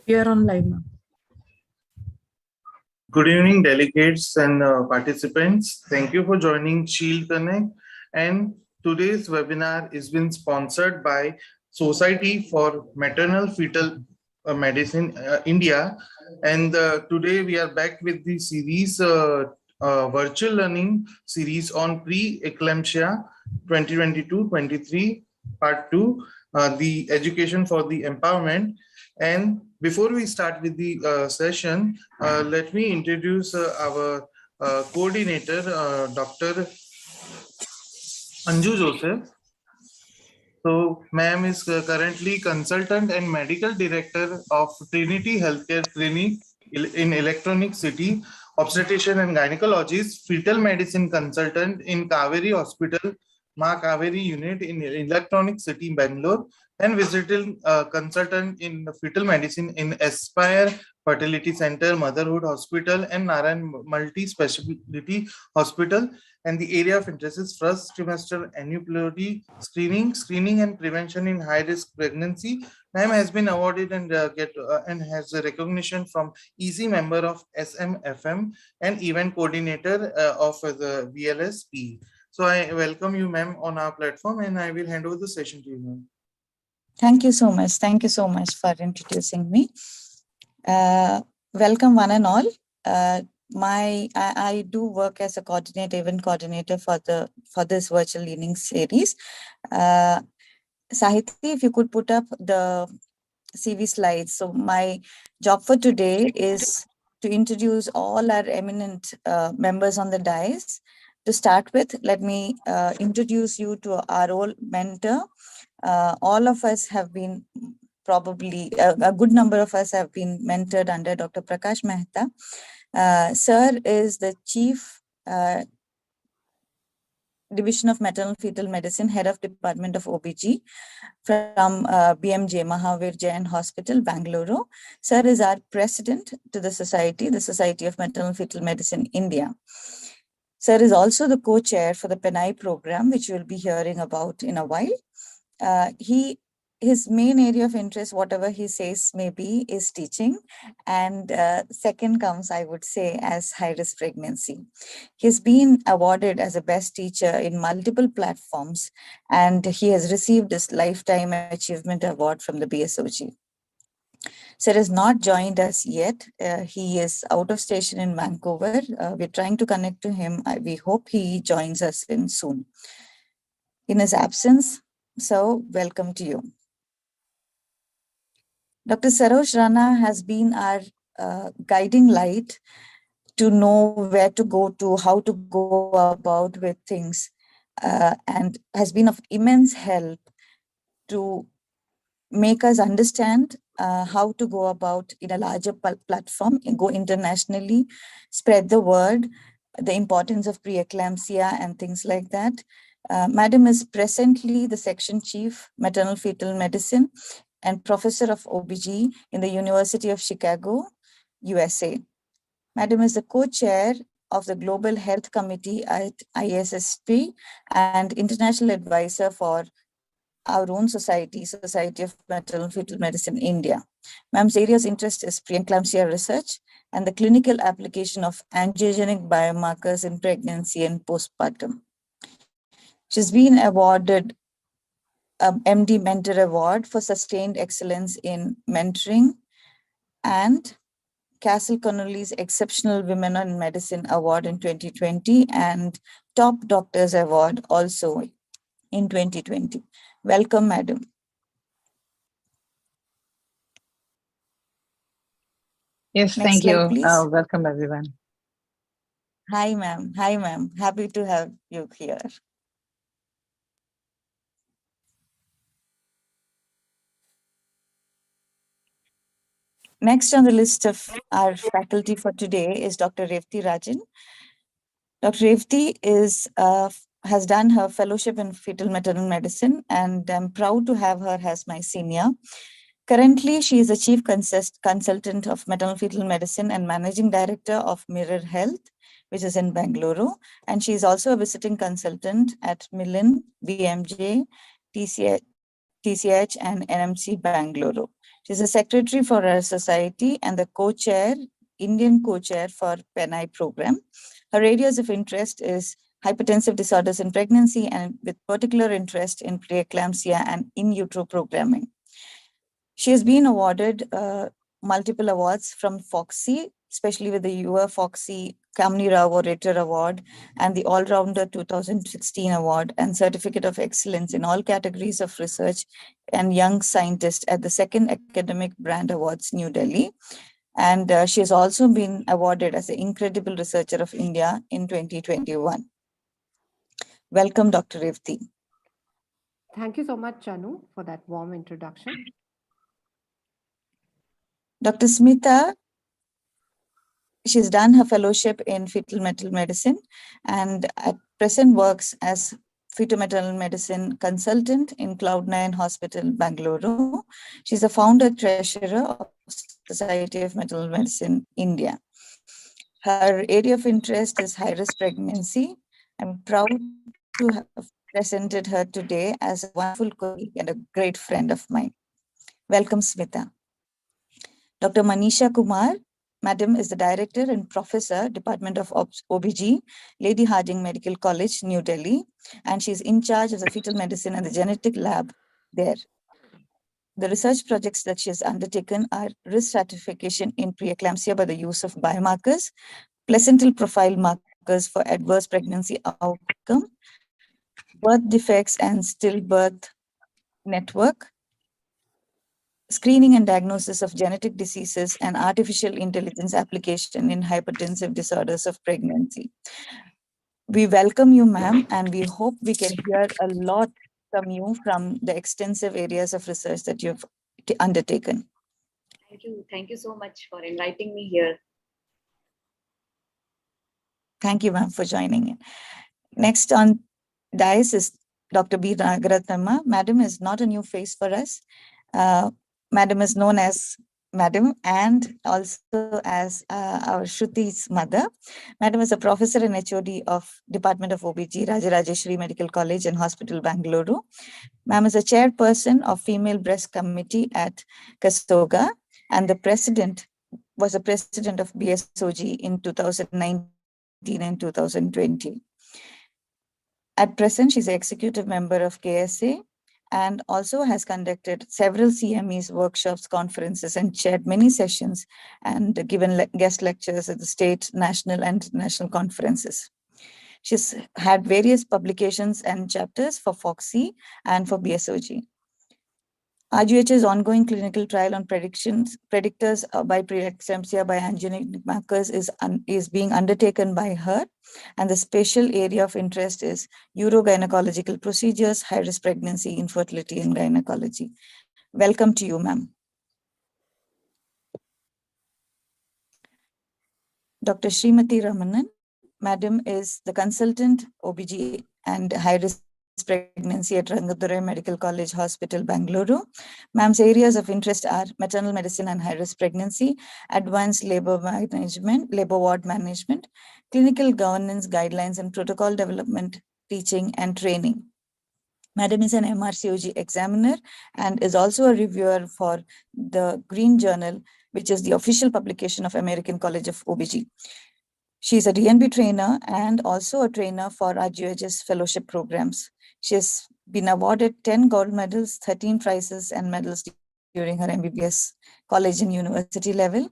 We are on live now. Good evening, delegates and participants. Thank you for joining Shield Connect. And today's webinar is been sponsored by Society for Maternal Fetal Medicine India. And today we are back with the series, virtual learning series on Preeclampsia 2022-23 part 2, the education for the empowerment. And before we start with the session, let me introduce our coordinator, Dr. Anju Joseph. So, ma'am is currently consultant and medical director of Trinity Healthcare Clinic in Electronic City, obstetrician and gynecologist, fetal medicine consultant in Kaveri Hospital, Ma Kaveri Unit in Electronic City, Bangalore, and visiting consultant in fetal medicine in Aspire Fertility Center, Motherhood Hospital, and Narayan Multi-Speciality Hospital. And the area of interest is first trimester aneuploidy screening and prevention in high-risk pregnancy. Ma'am has been awarded and and has a recognition from EC member of SMFM and event coordinator of the VLSP. So I welcome you, ma'am, on our platform, and I will hand over the session to you, ma'am. Thank you so much. Thank you so much for introducing me. Welcome one and all. I do work as a event coordinator for this virtual learning series. Sahiti, if you could put up the CV slides. So my job for today is to introduce all our eminent members on the dais. To start with, let me introduce you to our old mentor. All of us have been probably, a good number of us have been mentored under Dr. Prakash Mehta. Sir is the Chief Division of Maternal Fetal Medicine, Head of Department of OBG from BMJ, Mahavir Jain Hospital, Bangalore. Sir is our President to the Society of Maternal Fetal Medicine, India. Sir is also the co-chair for the PENAI program, which you'll be hearing about in a while. His main area of interest, whatever he says maybe, is teaching. And second comes, I would say, as high-risk pregnancy. He's been awarded as a best teacher in multiple platforms, and he has received this Lifetime Achievement Award from the BSOG. Sir has not joined us yet. He is out of station in Vancouver. We're trying to connect to him. We hope he joins us in soon. In his absence, so welcome to you. Dr. Sarosh Rana has been our guiding light to know where to go to, how to go about with things, and has been of immense help to make us understand how to go about in a larger platform, and go internationally, spread the word, the importance of preeclampsia and things like that. Madam is presently the Section Chief, Maternal Fetal Medicine, and Professor of OBG in the University of Chicago, USA. Madam is the co-chair of the Global Health Committee at ISSP and international advisor for our own society, Society of Maternal Fetal Medicine, India. Ma'am's area's interest is preeclampsia research and the clinical application of angiogenic biomarkers in pregnancy and postpartum. She's been awarded MD Mentor Award for Sustained Excellence in Mentoring and Castle Connolly's Exceptional Women in Medicine Award in 2020 and Top Doctors Award also in 2020. Welcome, Madam. Yes, Next thank slide, you. please. Welcome, everyone. Hi, ma'am. Hi, ma'am. Happy to have you here. Next on the list of our faculty for today is Dr. Revati Rajan. Dr. Revati has done her fellowship in fetal maternal medicine, and I'm proud to have her as my senior. Currently, she is the Chief Consultant of Maternal Fetal Medicine and Managing Director of Mirror Health, which is in Bangalore. And she is also a visiting consultant at Millen, BMJ, TCH, and NMC Bangalore. She's a secretary for our society and the co-chair, Indian co-chair for PENI program. Her areas of interest is hypertensive disorders in pregnancy and with particular interest in preeclampsia and in utero programming. She has been awarded multiple awards from FOXY, especially with the UA FOXY Kamini Rao Orator Award and the All-Rounder 2016 Award and Certificate of Excellence in all categories of research and young scientist at the second Academic Brand Awards, New Delhi. And she has also been awarded as the Incredible Researcher of India in 2021. Welcome, Dr. Revati. Thank you so much, Chanu, for that warm introduction. Dr. Smita, she's done her fellowship in fetal maternal medicine and at present works as fetal maternal medicine consultant in Cloud9 Hospital, Bangalore. She's a founder treasurer of Society of Maternal Medicine, India. Her area of interest is high-risk pregnancy. I'm proud to have presented her today as a wonderful colleague and a great friend of mine. Welcome, Smita. Dr. Manisha Kumar, Madam is the Director and Professor, Department of OBG, Lady Hardinge Medical College, New Delhi, and she's in charge of the fetal medicine and the genetic lab there. The research projects that she has undertaken are risk stratification in preeclampsia by the use of biomarkers, placental profile markers for adverse pregnancy outcome, birth defects and stillbirth network, screening and diagnosis of genetic diseases and artificial intelligence application in hypertensive disorders of pregnancy. We welcome you, ma'am, and we hope we can hear a lot from you from the extensive areas of research that you've undertaken. Thank you. Thank you so much for inviting me here. Thank you, ma'am, for joining in. Next on dais is Dr. B. Nagaratnama. Madam is not a new face for us. Madam is known as Madam and also as our Shruti's mother. Madam is a professor and HOD of Department of OBG, Rajarajeshwari Medical College and Hospital, Bangalore. Ma'am is a chairperson of Female Breast Committee at Kasoga and the was a president of BSOG in 2019 and 2020. At present, she's an executive member of KSA and also has conducted several CMEs, workshops, conferences, and chaired many sessions and given guest lectures at the state, national, and international conferences. She's had various publications and chapters for FOXY and for BSOG. RGH's ongoing clinical trial on predictors by preeclampsia by angiogenic markers is being undertaken by her, and the special area of interest is urogynecological procedures, high-risk pregnancy, infertility, and gynecology. Welcome to you, ma'am. Dr. Srimati Ramanan, Madam is the consultant OBG and high-risk pregnancy at Rangadurai Medical College Hospital, Bangalore. Ma'am's areas of interest are maternal medicine and high-risk pregnancy, advanced labor ward management, clinical governance guidelines and protocol development, teaching and training. Madam is an MRCOG examiner and is also a reviewer for the Green Journal, which is the official publication of American College of OBG. She's a DNB trainer and also a trainer for RGH's fellowship programs. She has been awarded 10 gold medals, 13 prizes and medals during her MBBS college and university level.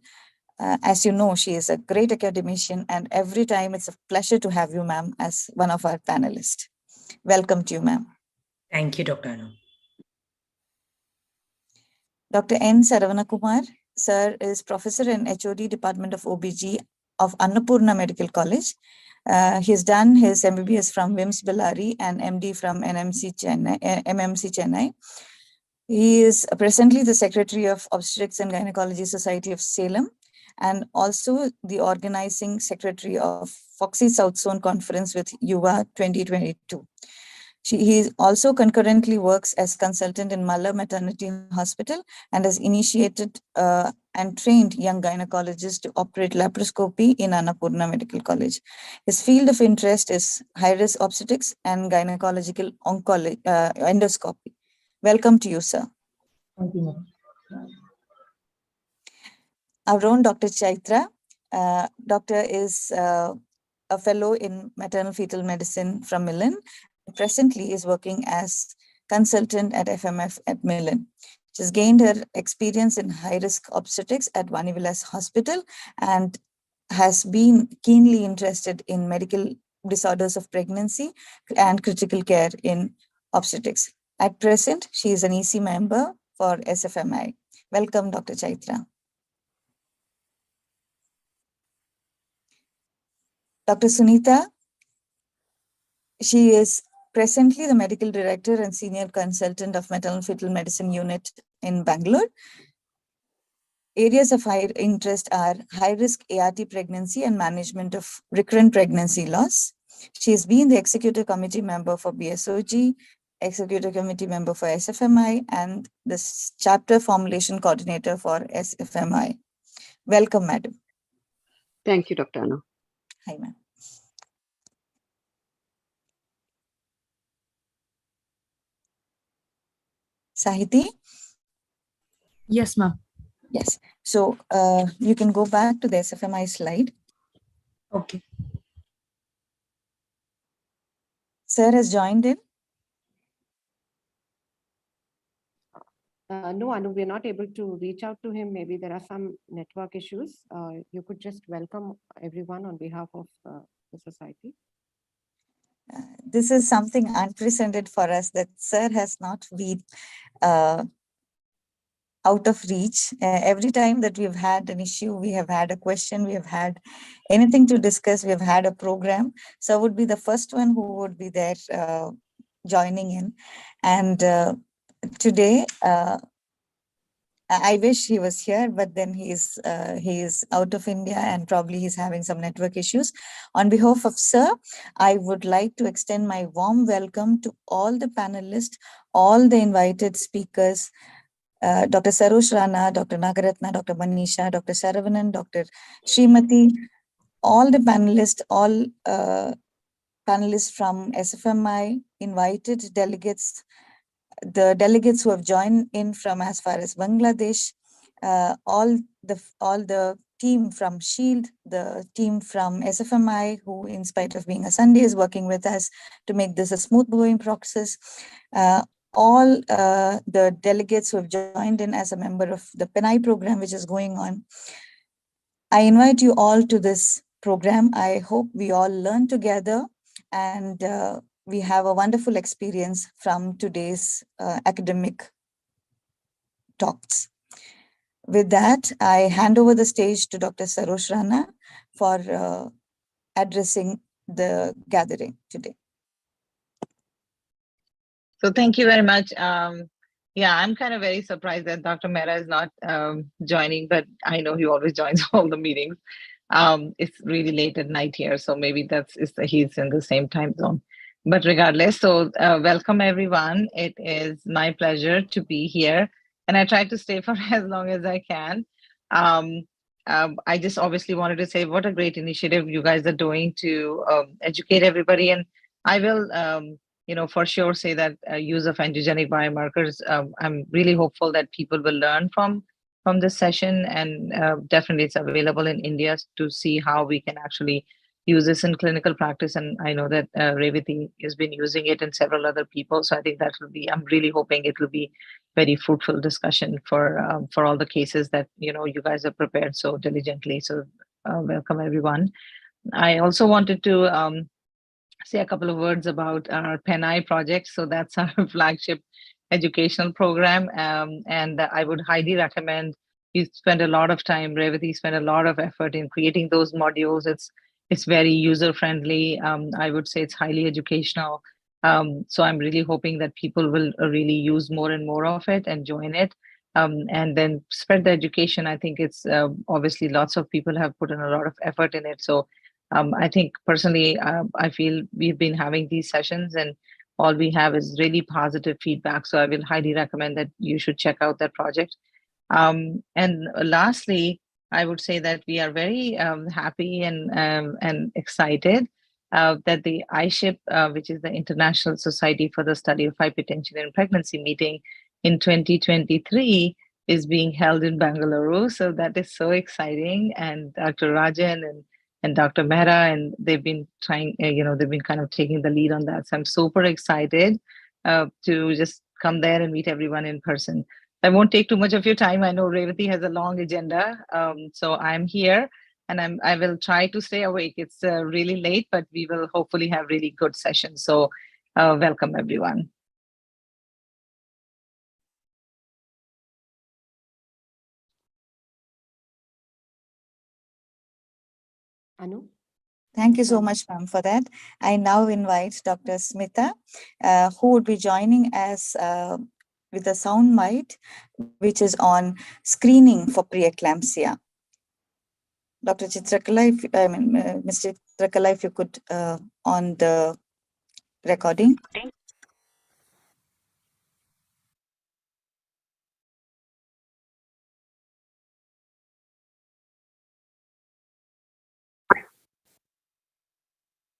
As you know, she is a great academician and every time it's a pleasure to have you, ma'am, as one of our panelists. Welcome to you, ma'am. Thank you, Dr. Anu. Dr. N. Saravanakumar, sir, is professor and HOD Department of OBG of Annapurna Medical College. He's done his MBBS from WIMS Bellary and MD from MMC Chennai. He is presently the Secretary of Obstetrics and Gynecology Society of Salem and also the organizing secretary of FOXY South Zone Conference with UVA 2022. He also concurrently works as consultant in Malla Maternity Hospital and has initiated and trained young gynecologists to operate laparoscopy in Annapurna Medical College. His field of interest is high-risk obstetrics and gynecological endoscopy. Welcome to you, sir. Thank you, ma'am. our own Dr. Chaitra. Doctor is a fellow in maternal fetal medicine from Milan. Presently is working as consultant at FMF at Milan. She's gained her experience in high-risk obstetrics at Vani Vilas Hospital and has been keenly interested in medical disorders of pregnancy and critical care in obstetrics. At present, she is an EC member for SFMI. Welcome, Dr. Chaitra. Dr. Sunita, she is presently the medical director and senior consultant of maternal fetal medicine unit in Bangalore. Areas of high interest are high-risk ART pregnancy and management of recurrent pregnancy loss. She has been the executive committee member for BSOG, executive committee member for SFMI, and the chapter formulation coordinator for SFMI. Welcome, madam. Thank you, Dr. Anna. Hi, ma'am. Sahiti? Yes, ma'am. Yes. So you can go back to the SFMI slide. Okay. Sir has joined in. No, Anu, we're not able to reach out to him. Maybe there are some network issues. You could just welcome everyone on behalf of the society. This is something unprecedented for us that sir has not been out of reach. Every time that we've had an issue, we have had a question, we have had anything to discuss, we have had a program. So would be the first one who would be there joining in. And today, I wish he was here, but then he is out of India and probably he's having some network issues. On behalf of sir, I would like to extend my warm welcome to all the panelists, all the invited speakers, Dr. Sarosh Rana, Dr. Nagaratna, Dr. Manisha, Dr. Saravanan, Dr. Srimati, all the panelists, all panelists from SFMI, invited delegates, the delegates who have joined in from as far as Bangladesh, all the team from SHIELD, the team from SFMI, who in spite of being a Sunday is working with us to make this a smooth going process. All the delegates who have joined in as a member of the PENAI program, which is going on. I invite you all to this program. I hope we all learn together and we have a wonderful experience from today's academic talks. With that, I hand over the stage to Dr. Sarosh Rana for addressing the gathering today. So thank you very much. Yeah, I'm kind of very surprised that Dr. Mehra is not joining, but I know he always joins all the meetings. It's really late at night here, so maybe he's in the same time zone. But regardless, so welcome everyone. It is my pleasure to be here, and I try to stay for as long as I can. I just obviously wanted to say what a great initiative you guys are doing to educate everybody, and I will for sure say that use of angiogenic biomarkers, I'm really hopeful that people will learn from this session, and definitely it's available in India to see how we can actually use this in clinical practice. And I know that Revati has been using it in several other people. So I think I'm really hoping it will be very fruitful discussion for all the cases that, you guys have prepared so diligently. So welcome everyone. I also wanted to say a couple of words about our PENAI project. So that's our flagship educational program. And I would highly recommend you spend a lot of time, Revati spent a lot of effort in creating those modules. It's very user-friendly. I would say it's highly educational. So I'm really hoping that people will really use more and more of it and join it. And then spread the education. I think it's obviously lots of people have put in a lot of effort in it. So I think personally, I feel we've been having these sessions and all we have is really positive feedback. So I will highly recommend that you should check out that project. And lastly, I would say that we are very happy and excited that the ISHIP, which is the International Society for the Study of Hypertension in Pregnancy meeting in 2023, is being held in Bangalore. So that is so exciting. And Dr. Rajan and Dr. Mehra, and they've been trying, they've been kind of taking the lead on that. So I'm super excited to just come there and meet everyone in person. I won't take too much of your time. I know Revati has a long agenda. So I'm here and I will try to stay awake. It's really late, but we will hopefully have really good sessions. So welcome everyone. Anu? Thank you so much, ma'am, for that. I now invite Dr. Smita, who would be joining us with a sound bite, which is on screening for preeclampsia. Dr. Chitrakala, Mr. Chitrakala, if you could on the recording.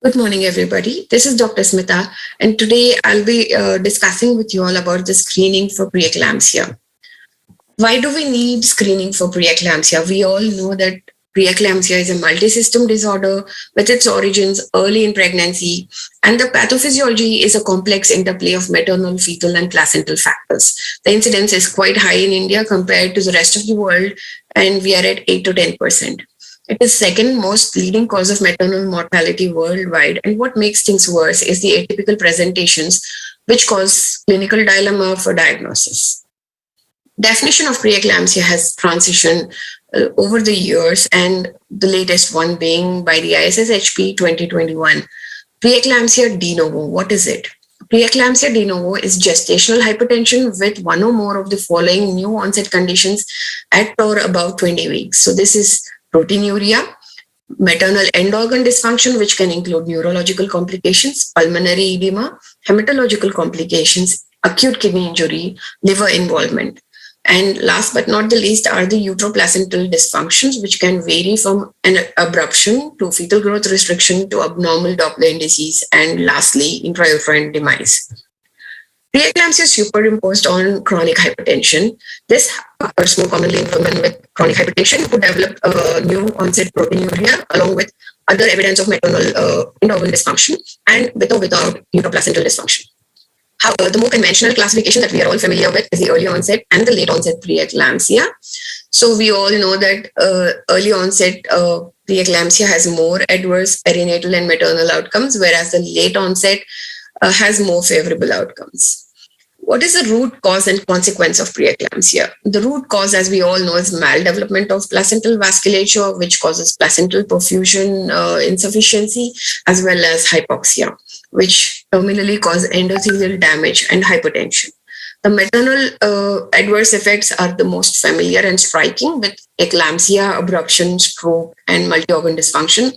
Good morning, everybody. This is Dr. Smita, and today I'll be discussing with you all about the screening for preeclampsia. Why do we need screening for preeclampsia? We all know that preeclampsia is a multi-system disorder with its origins early in pregnancy, and the pathophysiology is a complex interplay of maternal, fetal, and placental factors. The incidence is quite high in India compared to the rest of the world, and we are at 8 to 10%. It is second most leading cause of maternal mortality worldwide. And what makes things worse is the atypical presentations, which cause clinical dilemma for diagnosis. Definition of preeclampsia has transitioned over the years, and the latest one being by the ISSHP 2021. Preeclampsia de novo, what is it? Preeclampsia de novo is gestational hypertension with one or more of the following new onset conditions at or about 20 weeks. So this is proteinuria, maternal end organ dysfunction, which can include neurological complications, pulmonary edema, hematological complications, acute kidney injury, liver involvement. And last but not the least are the uteroplacental dysfunctions, which can vary from an abruption to fetal growth restriction to abnormal Doppler indices, and lastly, intrauterine demise. Preeclampsia is superimposed on chronic hypertension. This occurs more commonly in women with chronic hypertension who develop new onset proteinuria along with other evidence of maternal end organ dysfunction and with or without uteroplacental dysfunction. However, the more conventional classification that we are all familiar with is the early onset and the late onset preeclampsia. So we all know that early onset preeclampsia has more adverse perinatal and maternal outcomes, whereas the late onset has more favorable outcomes. What is the root cause and consequence of preeclampsia? The root cause, as we all know, is maldevelopment of placental vasculature, which causes placental perfusion insufficiency, as well as hypoxia, which terminally cause endothelial damage and hypertension. The maternal adverse effects are the most familiar and striking, with eclampsia, abruption, stroke, and multi-organ dysfunction.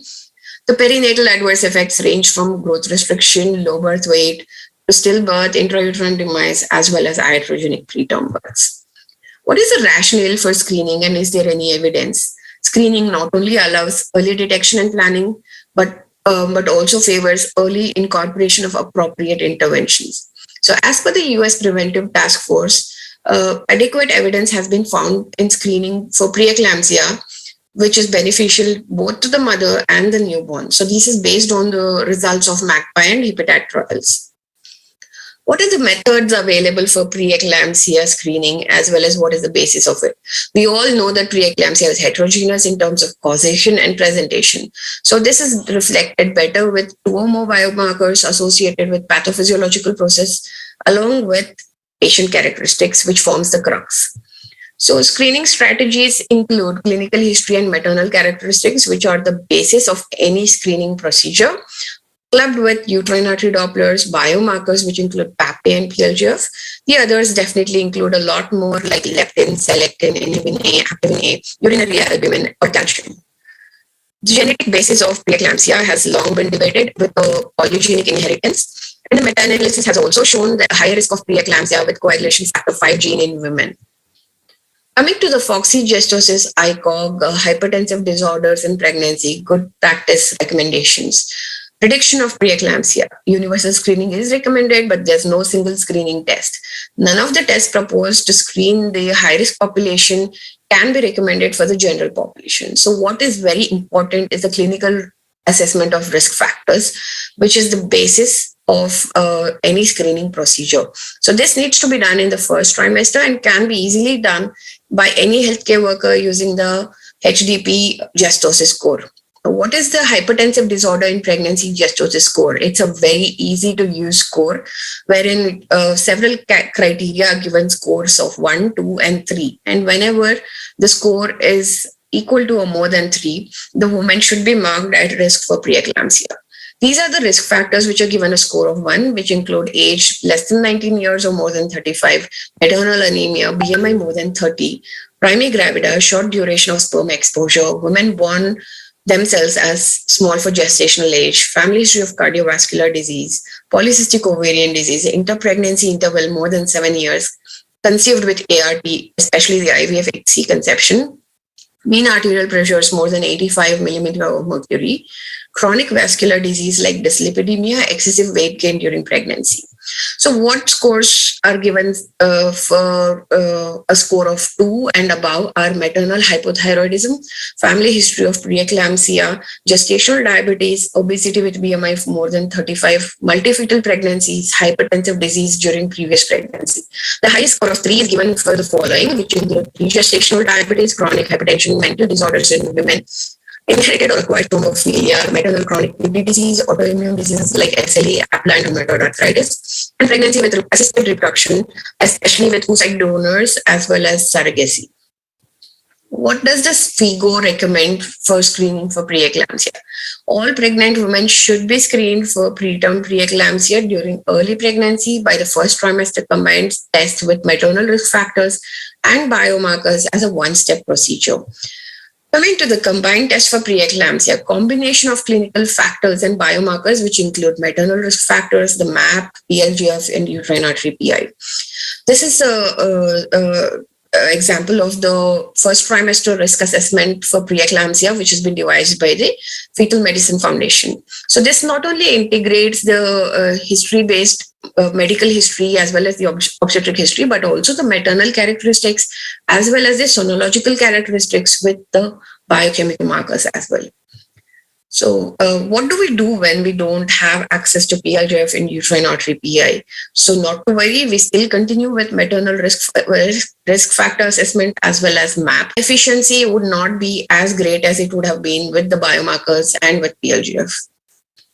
The perinatal adverse effects range from growth restriction, low birth weight, to stillbirth, intrauterine demise, as well as iatrogenic preterm births. What is the rationale for screening, and is there any evidence? Screening not only allows early detection and planning, but also favors early incorporation of appropriate interventions. So as per the US Preventive Task Force, adequate evidence has been found in screening for preeclampsia, which is beneficial both to the mother and the newborn. So this is based on the results of MACPI and HEPATAT trials. What are the methods available for preeclampsia screening, as well as what is the basis of it? We all know that preeclampsia is heterogeneous in terms of causation and presentation. So this is reflected better with 2 or more biomarkers associated with pathophysiological process, along with patient characteristics, which forms the crux. So screening strategies include clinical history and maternal characteristics, which are the basis of any screening procedure, clubbed with uterine artery Dopplers, biomarkers, which include PAPA and PLGF. The others definitely include a lot more, like leptin, selectin, inhibin A, activin A, urinary albumin, or calcium. The genetic basis of preeclampsia has long been debated with a polygenic inheritance, and the meta-analysis has also shown the higher risk of preeclampsia with coagulation factor 5 gene in women. Coming to the FOXY-gestosis, ICOG, hypertensive disorders in pregnancy, good practice recommendations. Prediction of preeclampsia. Universal screening is recommended, but there's no single screening test. None of the tests proposed to screen the high-risk population can be recommended for the general population. So what is very important is the clinical assessment of risk factors, which is the basis of any screening procedure. So this needs to be done in the first trimester and can be easily done by any healthcare worker using the HDP gestosis score. What is the hypertensive disorder in pregnancy gestosis score? It's a very easy to use score wherein several criteria are given scores of 1, 2, and 3. And whenever the score is equal to or more than 3, the woman should be marked at risk for preeclampsia. These are the risk factors which are given a score of 1, which include age less than 19 years or more than 35, maternal anemia, BMI more than 30, primary gravida, short duration of sperm exposure, women born themselves as small for gestational age, family history of cardiovascular disease, polycystic ovarian disease, interpregnancy interval more than 7 years, conceived with ART, especially the IVF-HC conception, mean arterial pressures more than 85 millimeter of mercury, chronic vascular disease like dyslipidemia, excessive weight gain during pregnancy. So what scores are given for a score of 2 and above are maternal hypothyroidism, family history of preeclampsia, gestational diabetes, obesity with BMI of more than 35, multifetal pregnancies, hypertensive disease during previous pregnancy. The highest score of 3 is given for the following, which include gestational diabetes, chronic hypertension, mental disorders in women, inherited or acquired hemophilia, maternal chronic kidney disease, autoimmune diseases like SLE, applied rheumatoid arthritis, and pregnancy with assisted reproduction, especially with oocyte donors as well as surrogacy. What does the FIGO recommend for screening for preeclampsia? All pregnant women should be screened for preterm preeclampsia during early pregnancy by the first trimester combined test with maternal risk factors and biomarkers as a one-step procedure. Coming to the combined test for preeclampsia, combination of clinical factors and biomarkers, which include maternal risk factors, the MAP, PLGF, and uterine artery PI. This is a example of the first trimester risk assessment for preeclampsia, which has been devised by the Fetal Medicine Foundation. So this not only integrates the history-based medical history as well as the obstetric history, but also the maternal characteristics as well as the sonological characteristics with the biochemical markers as well. So what do we do when we don't have access to PLGF in uterine artery PI? So not to worry, we still continue with maternal risk factor assessment as well as MAP. Efficiency would not be as great as it would have been with the biomarkers and with PLGF.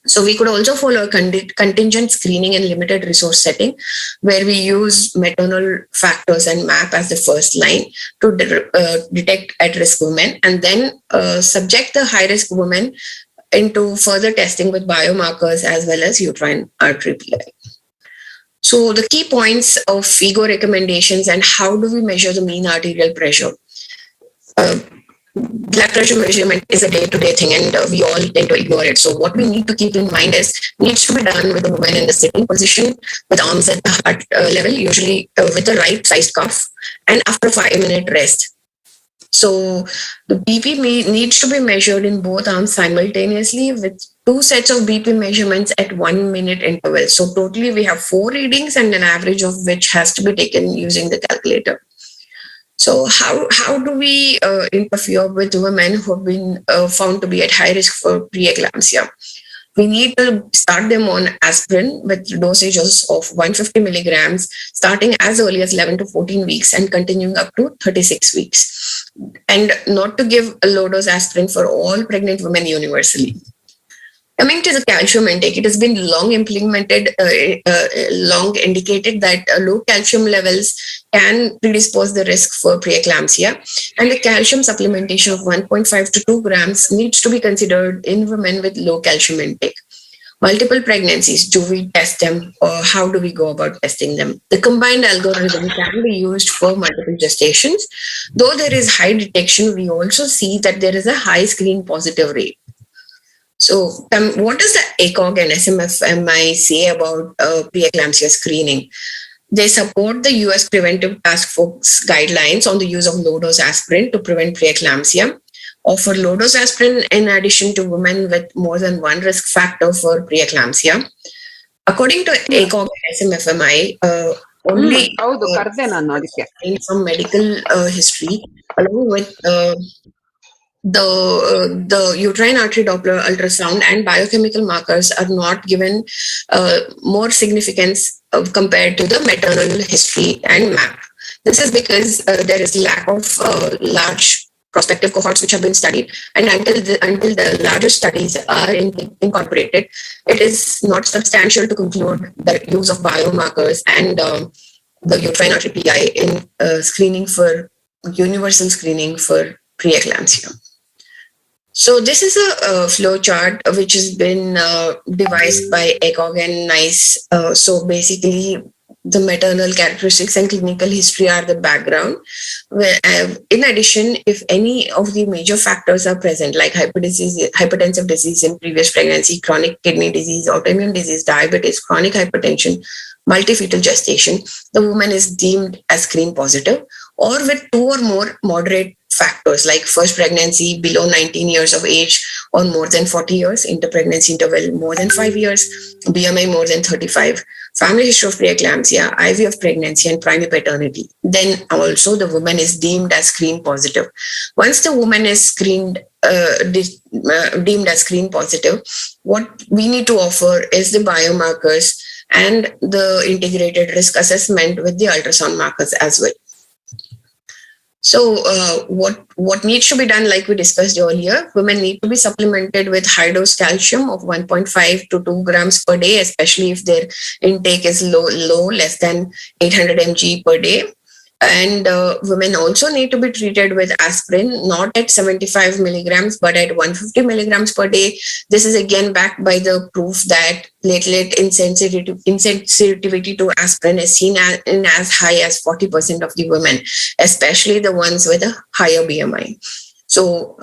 So we could also follow a contingent screening in limited resource setting where we use maternal factors and MAP as the first line to detect at-risk women and then subject the high-risk women into further testing with biomarkers as well as uterine artery PI. So the key points of FIGO recommendations and how do we measure the mean arterial pressure? Blood pressure measurement is a day-to-day thing and we all tend to ignore it. So what we need to keep in mind is needs to be done with the woman in the sitting position with arms at the heart level, usually with the right sized cuff and after a 5-minute rest. So the BP needs to be measured in both arms simultaneously with 2 sets of BP measurements at 1 minute interval. So totally we have 4 readings and an average of which has to be taken using the calculator. So how do we interfere with women who have been found to be at high risk for preeclampsia? We need to start them on aspirin with dosages of 150 milligrams, starting as early as 11 to 14 weeks and continuing up to 36 weeks. And not to give a low dose aspirin for all pregnant women universally. Coming to the calcium intake, it has been long implemented, long indicated that low calcium levels can predispose the risk for preeclampsia. And the calcium supplementation of 1.5 to 2 grams needs to be considered in women with low calcium intake. Multiple pregnancies, do we test them or how do we go about testing them? The combined algorithm can be used for multiple gestations. Though there is high detection, we also see that there is a high screen positive rate. So what does the ACOG and SMFMI say about preeclampsia screening? They support the US Preventive Task Force guidelines on the use of low-dose aspirin to prevent preeclampsia. offer low-dose aspirin in addition to women with more than one risk factor for preeclampsia. According to ACOG and SMFMI, only ಹೌದು ಕರ್ದೆ ನಾನು ಅದಕ್ಕೆ. from medical history, along with the uterine artery Doppler ultrasound and biochemical markers are not given more significance compared to the maternal history and MAP. This is because there is lack of large prospective cohorts which have been studied, and until the larger studies are incorporated, it is not substantial to conclude the use of biomarkers and the uterine artery PI in screening for universal screening for preeclampsia. So this is a flow chart which has been devised by ACOG and NICE. So basically, the maternal characteristics and clinical history are the background. In addition, if any of the major factors are present, like hypertensive disease in previous pregnancy, chronic kidney disease, autoimmune disease, diabetes, chronic hypertension, multifetal gestation, the woman is deemed as screen positive, or with 2 or more moderate factors like first pregnancy below 19 years of age or more than 40 years, interpregnancy interval more than 5 years, BMI more than 35, family history of preeclampsia, IVF pregnancy, and primary paternity. Then also the woman is deemed as screen positive. Once the woman is deemed as screen positive, what we need to offer is the biomarkers and the integrated risk assessment with the ultrasound markers as well. So what needs to be done, like we discussed earlier, women need to be supplemented with high dose calcium of 1.5 to 2 grams per day, especially if their intake is low, less than 800 mg per day. And women also need to be treated with aspirin, not at 75 milligrams, but at 150 milligrams per day. This is again backed by the proof that platelet insensitivity to aspirin is seen in as high as 40% of the women, especially the ones with a higher BMI. So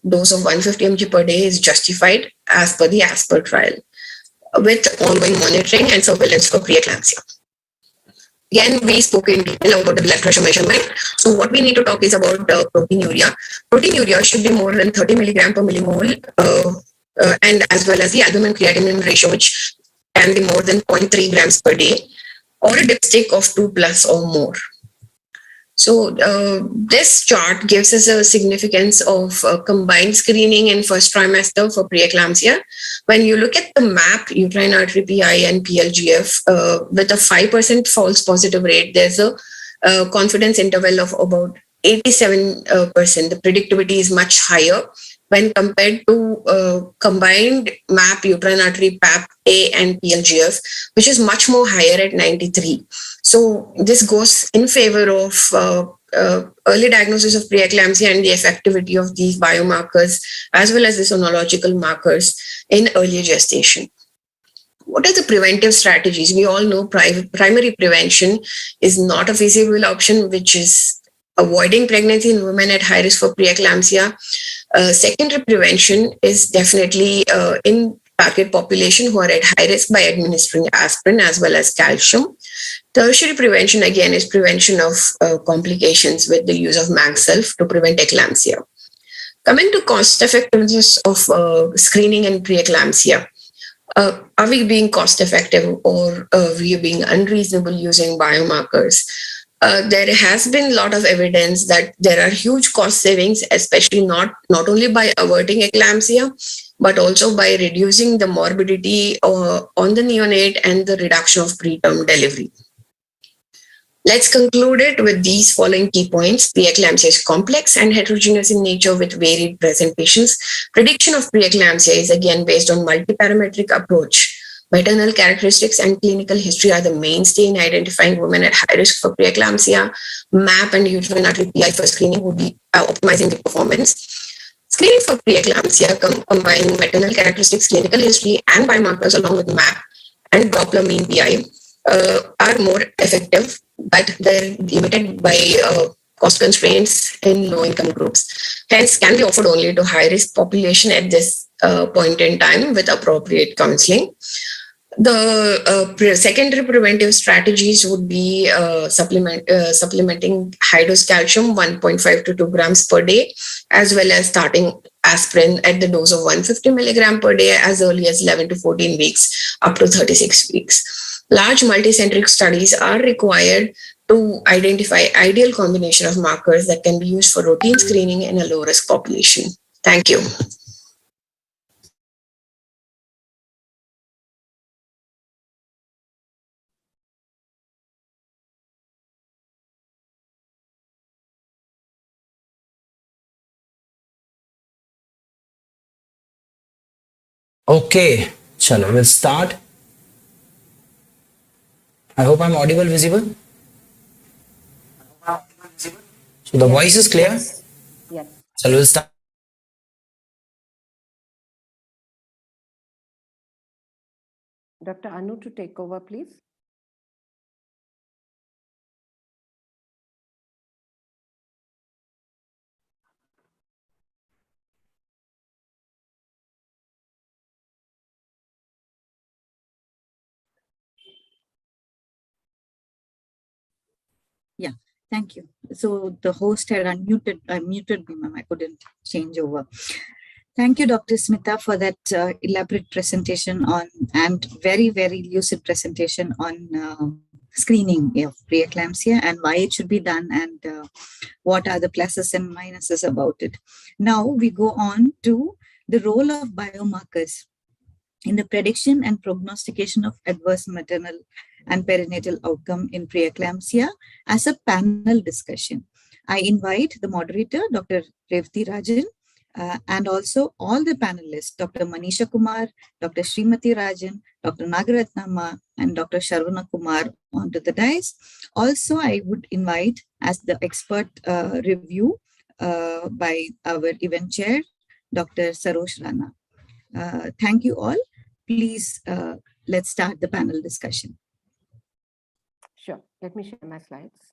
dose of 150 mg per day is justified as per the ASPER trial with ongoing monitoring and surveillance for preeclampsia. Again, we spoke in detail about the blood pressure measurement. So what we need to talk is about proteinuria. Proteinuria should be more than 30 milligram per millimole, and as well as the albumin creatinine ratio, which can be more than 0.3 grams per day, or a dipstick of 2+ or more. So this chart gives us a significance of combined screening in first trimester for preeclampsia. When you look at the MAP, uterine artery PI and PLGF, with a 5% false positive rate, there's a confidence interval of about 87%. The predictivity is much higher when compared to combined MAP, uterine artery, PAP, A, and PLGF, which is much more higher at 93. So this goes in favor of early diagnosis of preeclampsia and the effectivity of these biomarkers, as well as the sonological markers in early gestation. What are the preventive strategies? We all know primary prevention is not a feasible option, which is avoiding pregnancy in women at high risk for preeclampsia. Secondary prevention is definitely in target population who are at high risk by administering aspirin as well as calcium. Tertiary prevention again is prevention of complications with the use of MagSelf to prevent eclampsia. Coming to cost effectiveness of screening in preeclampsia. Are we being cost effective, or we are being unreasonable using biomarkers? There has been a lot of evidence that there are huge cost savings, especially not only by averting eclampsia, but also by reducing the morbidity on the neonate and the reduction of preterm delivery. Let's conclude it with these following key points. Preeclampsia is complex and heterogeneous in nature with varied presentations. Prediction of preeclampsia is again based on multiparametric approach. Maternal characteristics and clinical history are the mainstay in identifying women at high risk for preeclampsia. MAP and uterine artery PI for screening would be optimizing the performance. Screening for preeclampsia combining maternal characteristics, clinical history, and biomarkers along with MAP and Doppler mean PI are more effective, but they're limited by cost constraints in low-income groups. Hence, can be offered only to high-risk population at this point in time with appropriate counseling. The secondary preventive strategies would be supplementing high dose calcium 1.5 to 2 grams per day, as well as starting aspirin at the dose of 150 milligram per day as early as 11 to 14 weeks up to 36 weeks. Large multicentric studies are required to identify ideal combination of markers that can be used for routine screening in a low risk population. Thank you. Okay, chalo, we'll start. I hope I'm audible, visible. So the voice is clear. Yes. Chalo, we'll start. Dr. Anu to take over, please. Yeah, thank you. So the host had muted me, ma'am. I couldn't change over. Thank you, Dr. Smita, for that elaborate presentation on and very, very lucid presentation on screening of preeclampsia and why it should be done and what are the pluses and minuses about it. Now we go on to the role of biomarkers in the prediction and prognostication of adverse maternal and perinatal outcome in preeclampsia as a panel discussion. I invite the moderator, Dr. Revati Rajan, and also all the panelists, Dr. Manisha Kumar, Dr. Srimati Rajan, Dr. Nagaratnama, and Dr. Sharvana Kumar onto the dais. Also, I would invite as the expert review by our event chair, Dr. Sarosh Rana. Thank you all. Please, let's start the panel discussion. Sure. Let me share my slides.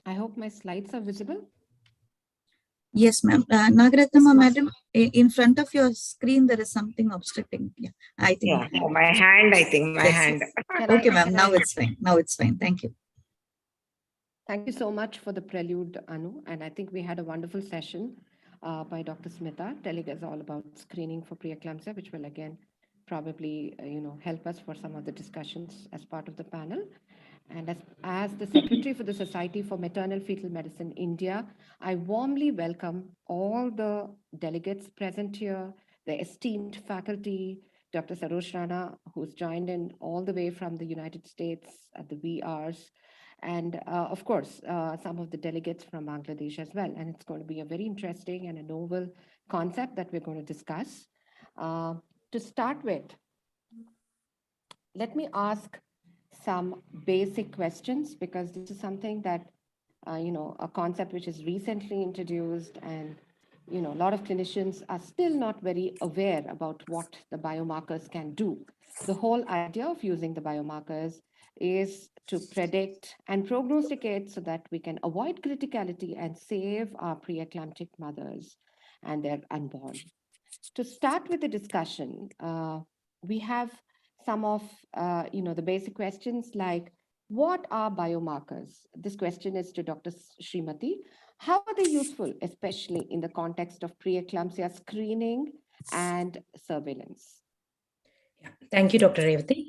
I hope my slides are visible. Yes, ma'am. Nagaratnama, madam, in front of your screen, there is something obstructing. Yeah, I think. Yeah, oh, my hand, I think, my Yes, hand. yes. Okay, ma'am. Now it's fine. Now it's fine. Thank you. Thank you so much for the prelude, Anu. And I think we had a wonderful session by Dr. Smita telling us all about screening for preeclampsia, which will again probably help us for some of the discussions as part of the panel. And as the Secretary for the Society for Maternal Fetal Medicine India, I warmly welcome all the delegates present here, the esteemed faculty, Dr. Sarosh Rana, who's joined in all the way from the United States at the VRs, and of course, some of the delegates from Bangladesh as well. And it's going to be a very interesting and a novel concept that we're going to discuss. To start with, let me ask some basic questions because this is something that, a concept which is recently introduced and, a lot of clinicians are still not very aware about what the biomarkers can do. The whole idea of using the biomarkers is to predict and prognosticate so that we can avoid criticality and save our preeclamptic mothers and their unborn. To start with the discussion, we have some of the basic questions like, what are biomarkers? This question is to Dr. Srimati. How are they useful, especially in the context of preeclampsia screening and surveillance? Yeah. Thank you, Dr. Revati.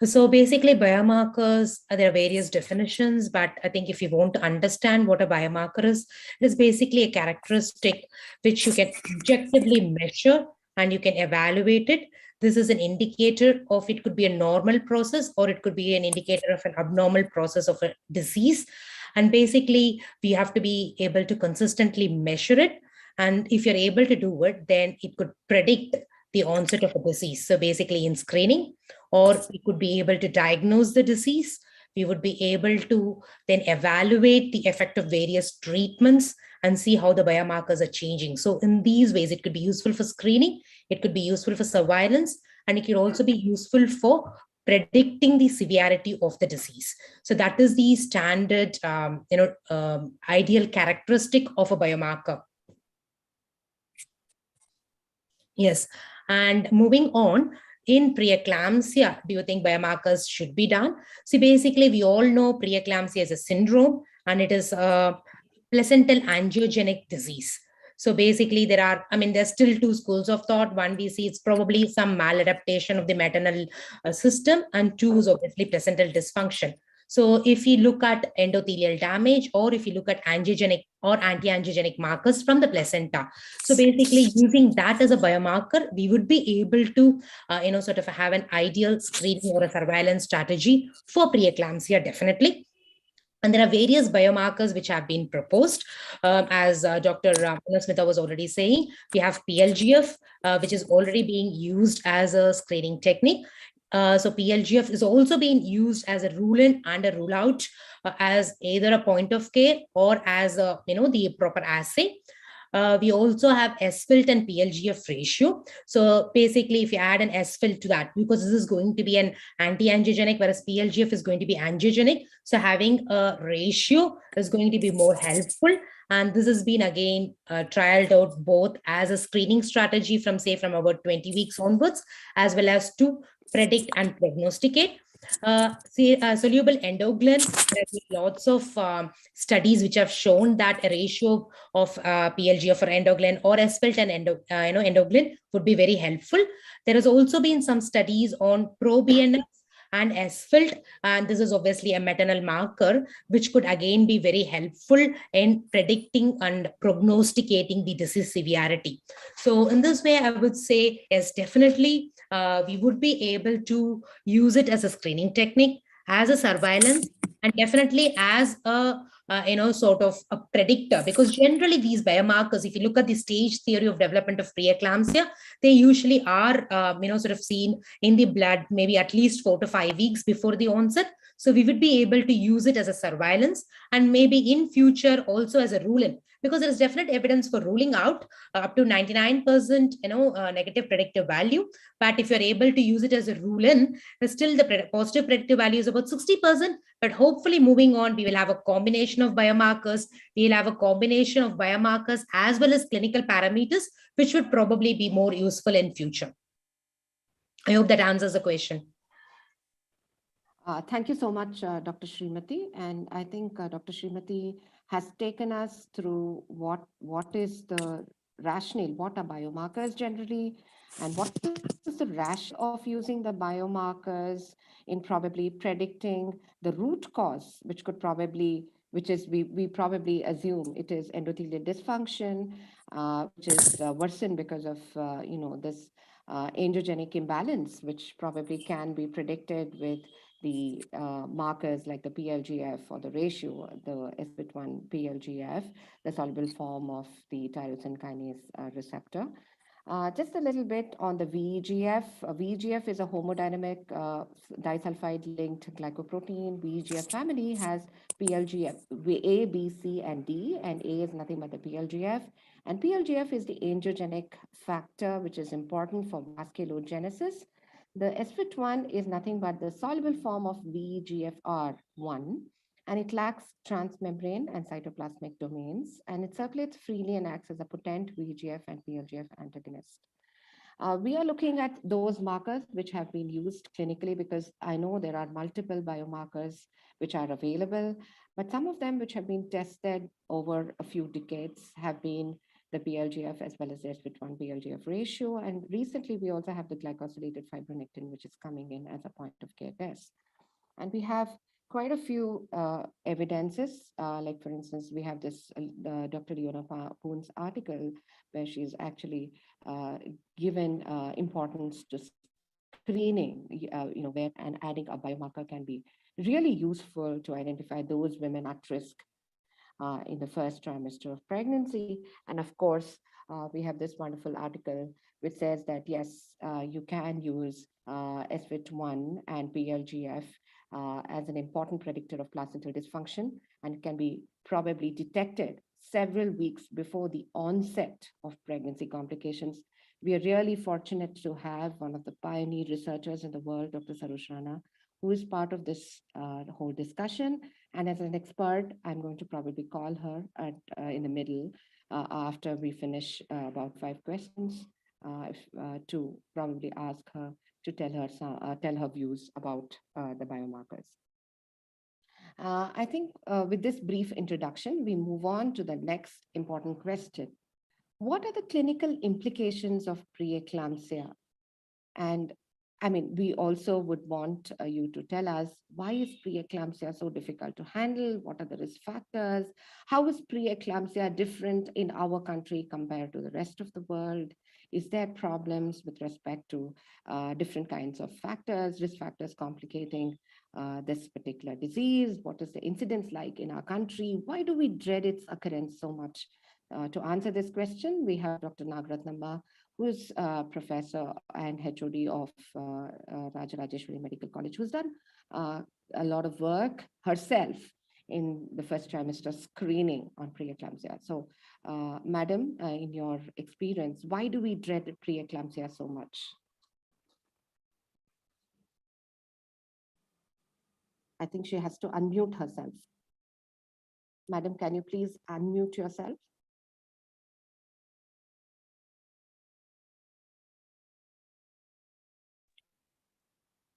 So basically, biomarkers, there are various definitions, but I think if you want to understand what a biomarker is, it is basically a characteristic which you can objectively measure and you can evaluate it. This is an indicator of, it could be a normal process or it could be an indicator of an abnormal process of a disease. And basically, we have to be able to consistently measure it. And if you're able to do it, then it could predict the onset of a disease. So basically in screening, or we could be able to diagnose the disease. We would be able to then evaluate the effect of various treatments and see how the biomarkers are changing. So in these ways, it could be useful for screening, it could be useful for surveillance, and it could also be useful for predicting the severity of the disease. So that is the standard, ideal characteristic of a biomarker. Yes, and moving on, in preeclampsia, do you think biomarkers should be done? See, basically, we all know preeclampsia is a syndrome, and it is a placental angiogenic disease. So basically, there's still two schools of thought. One, we see it's probably some maladaptation of the maternal system, and two is obviously placental dysfunction. So if you look at endothelial damage, or if you look at angiogenic or anti-angiogenic markers from the placenta, so basically using that as a biomarker, we would be able to, sort of have an ideal screening or a surveillance strategy for preeclampsia, definitely. And there are various biomarkers which have been proposed. As Dr. Smita was already saying, we have PLGF, which is already being used as a screening technique. So PLGF is also being used as a rule in and a rule out, as either a point of care or as the proper assay. We also have SFILT and PLGF ratio. So basically, if you add an SFILT to that, because this is going to be an anti-angiogenic, whereas PLGF is going to be angiogenic. So having a ratio is going to be more helpful. And this has been again trialed out both as a screening strategy from about 20 weeks onwards, as well as to predict and prognosticate. Soluble endoglen, there have been lots of studies which have shown that a ratio of PLGF or endoglen or SFILT and endoglen would be very helpful. There has also been some studies on pro-BNF and SFILT, and this is obviously a maternal marker, which could again be very helpful in predicting and prognosticating the disease severity. So in this way, I would say, yes, definitely, we would be able to use it as a screening technique, as a surveillance, and definitely as a sort of a predictor, because generally these biomarkers, if you look at the stage theory of development of preeclampsia, they usually are sort of seen in the blood maybe at least 4 to 5 weeks before the onset. So we would be able to use it as a surveillance, and maybe in future also as a rule-in, because there is definite evidence for ruling out up to 99% negative predictive value. But if you're able to use it as a rule-in, still the positive predictive value is about 60%. But hopefully moving on, we will have a combination of biomarkers. We'll have a combination of biomarkers as well as clinical parameters, which would probably be more useful in future. I hope that answers the question. Thank you so much, Dr. Srimati. And I think Dr. Srimati has taken us through what is the rationale, what are biomarkers generally, and what is the rationale of using the biomarkers in probably predicting the root cause, which could probably, which is we probably assume it is endothelial dysfunction, which is worsened because of this angiogenic imbalance, which probably can be predicted with the markers like the PLGF or the ratio, the SBIT1 PLGF, the soluble form of the tyrosine kinase receptor. Just a little bit on the VEGF. VEGF is a homodynamic disulfide-linked glycoprotein. VEGF family has PLGF, A, B, C, and D, and A is nothing but the PLGF. And PLGF is the angiogenic factor, which is important for vasculogenesis. The SFIT1 is nothing but the soluble form of VEGFR1, and it lacks transmembrane and cytoplasmic domains, and it circulates freely and acts as a potent VEGF and PLGF antagonist. We are looking at those markers which have been used clinically, because I know there are multiple biomarkers which are available, but some of them which have been tested over a few decades have been the PLGF as well as the SBIT1 PLGF ratio. And recently, we also have the glycosylated fibronectin, which is coming in as a point of care test. And we have quite a few evidences, like for instance, we have this Dr. Leona Poon's article where she's actually given importance to screening, where and adding a biomarker can be really useful to identify those women at risk. in the first trimester of pregnancy. And of course, we have this wonderful article which says that yes, you can use SVIT1 and PLGF as an important predictor of placental dysfunction, and it can be probably detected several weeks before the onset of pregnancy complications. We are really fortunate to have one of the pioneer researchers in the world, Dr. Sarosh Rana, who is part of this whole discussion. And as an expert, I'm going to probably call her in the middle after we finish about 5 questions to probably ask her to tell her views about the biomarkers. I think with this brief introduction, we move on to the next important question. What are the clinical implications of preeclampsia? And I mean, we also would want you to tell us, why is preeclampsia so difficult to handle? What are the risk factors? How is preeclampsia different in our country compared to the rest of the world? Is there problems with respect to different kinds of factors, risk factors complicating this particular disease? What is the incidence like in our country? Why do we dread its occurrence so much? To answer this question, we have Dr. Nagratnamba, who is a professor and HOD of Rajarajeshwari Medical College, who's done a lot of work herself in the first trimester screening on preeclampsia. So, madam, in your experience, why do we dread preeclampsia so much? I think she has to unmute herself. Madam, can you please unmute yourself?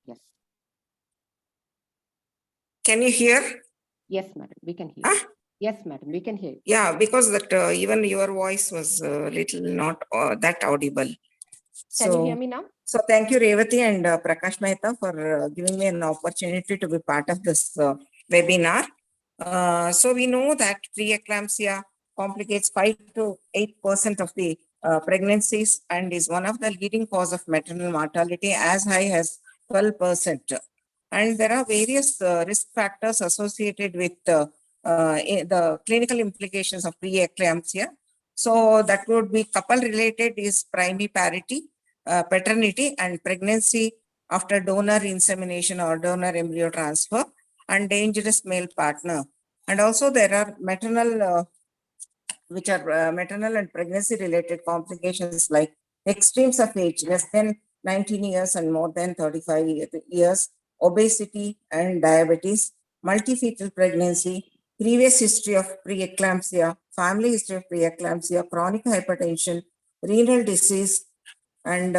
Yes. Can you hear? Yes, madam, we can hear. Yes, madam, we can hear. Yeah, because that even your voice was a little not that audible. Can you hear me now? So thank you, Revati and Prakash Mehta, for giving me an opportunity to be part of this webinar. So we know that preeclampsia complicates 5 to 8% of the pregnancies and is one of the leading cause of maternal mortality, as high as 12%. And there are various risk factors associated with the clinical implications of preeclampsia. So that would be couple-related is primary parity, paternity and pregnancy after donor insemination or donor embryo transfer, and dangerous male partner. And also there are maternal, which are maternal and pregnancy related complications like extremes of age, less than 19 years and more than 35 years, obesity and diabetes, multifetal pregnancy, previous history of preeclampsia, family history of preeclampsia, chronic hypertension, renal disease, and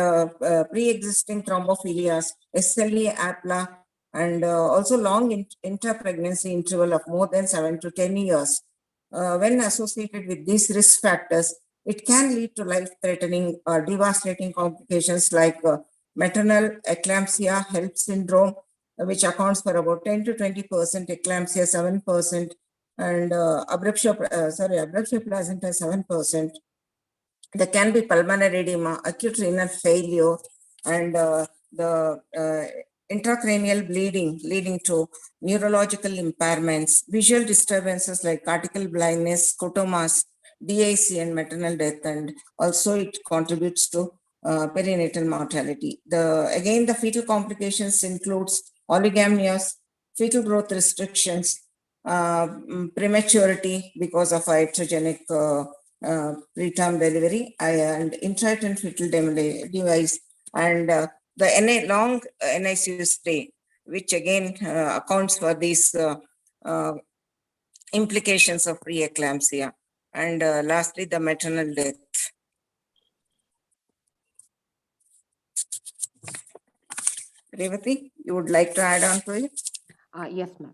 pre-existing thrombophilias, SLE, APLA, and also long intra-pregnancy interval of more than 7 to 10 years. When associated with these risk factors, it can lead to life-threatening or devastating complications like maternal eclampsia, HELP syndrome, which accounts for about 10 to 20%, eclampsia 7%, and abruptio placenta 7%. There can be pulmonary edema, acute renal failure, and the intracranial bleeding leading to neurological impairments, visual disturbances like cortical blindness, scotomas, DIC, and maternal death, and also it contributes to perinatal mortality. Again, the fetal complications includes oligamias, fetal growth restrictions, prematurity because of iatrogenic preterm delivery, and intrauterine fetal device, and the long NICU stay, which again accounts for these implications of preeclampsia. And lastly, the maternal death. Revati, you would like to add on to it? Yes, ma'am.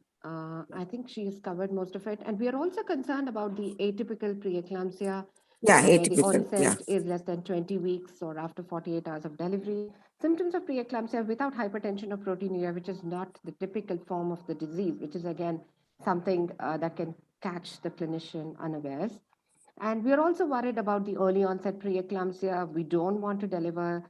I think she has covered most of it. And we are also concerned about the atypical preeclampsia, Yeah, where the atypical, onset is less than 20 weeks or after 48 hours of delivery. Symptoms of preeclampsia without hypertension or proteinuria, which is not the typical form of the disease, which is again something that can catch the clinician unawares. And we are also worried about the early onset preeclampsia. We don't want to deliver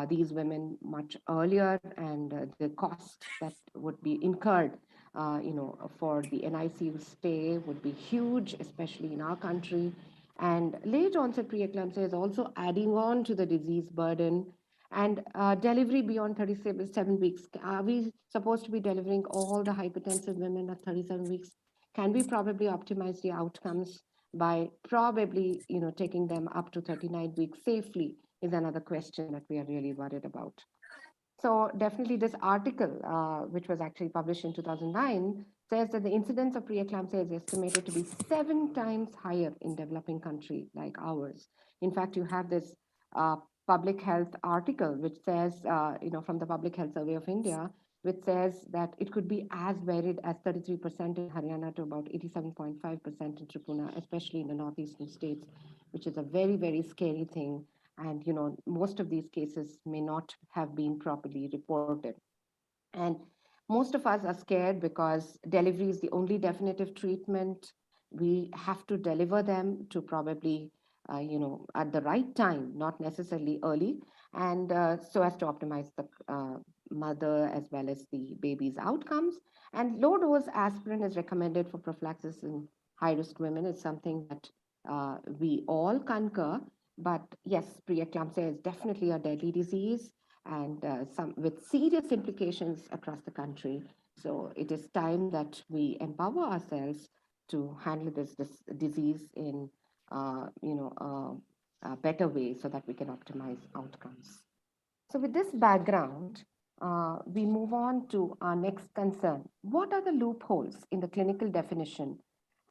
these women much earlier, and the cost that would be incurred for the NICU stay would be huge, especially in our country. And late onset preeclampsia is also adding on to the disease burden. And delivery beyond 37 weeks. Are we supposed to be delivering all the hypertensive women at 37 weeks? Can we probably optimize the outcomes by probably, taking them up to 39 weeks safely is another question that we are really worried about. So definitely this article, which was actually published in 2009, says that the incidence of preeclampsia is estimated to be 7 times higher in developing country like ours. In fact, you have this uh, public health article, which says, from the Public Health Survey of India, which says that it could be as varied as 33% in Haryana to about 87.5% in Tripura, especially in the northeastern states, which is a very, very scary thing. And most of these cases may not have been properly reported. And most of us are scared because delivery is the only definitive treatment. We have to deliver them to probably, at the right time, not necessarily early, and so as to optimize the mother as well as the baby's outcomes. And low dose aspirin is recommended for prophylaxis in high risk women. It's something that we all concur. But yes, preeclampsia is definitely a deadly disease and some with serious implications across the country. So it is time that we empower ourselves to handle this disease in a better way so that we can optimize outcomes. So with this background, we move on to our next concern. What are the loopholes in the clinical definition?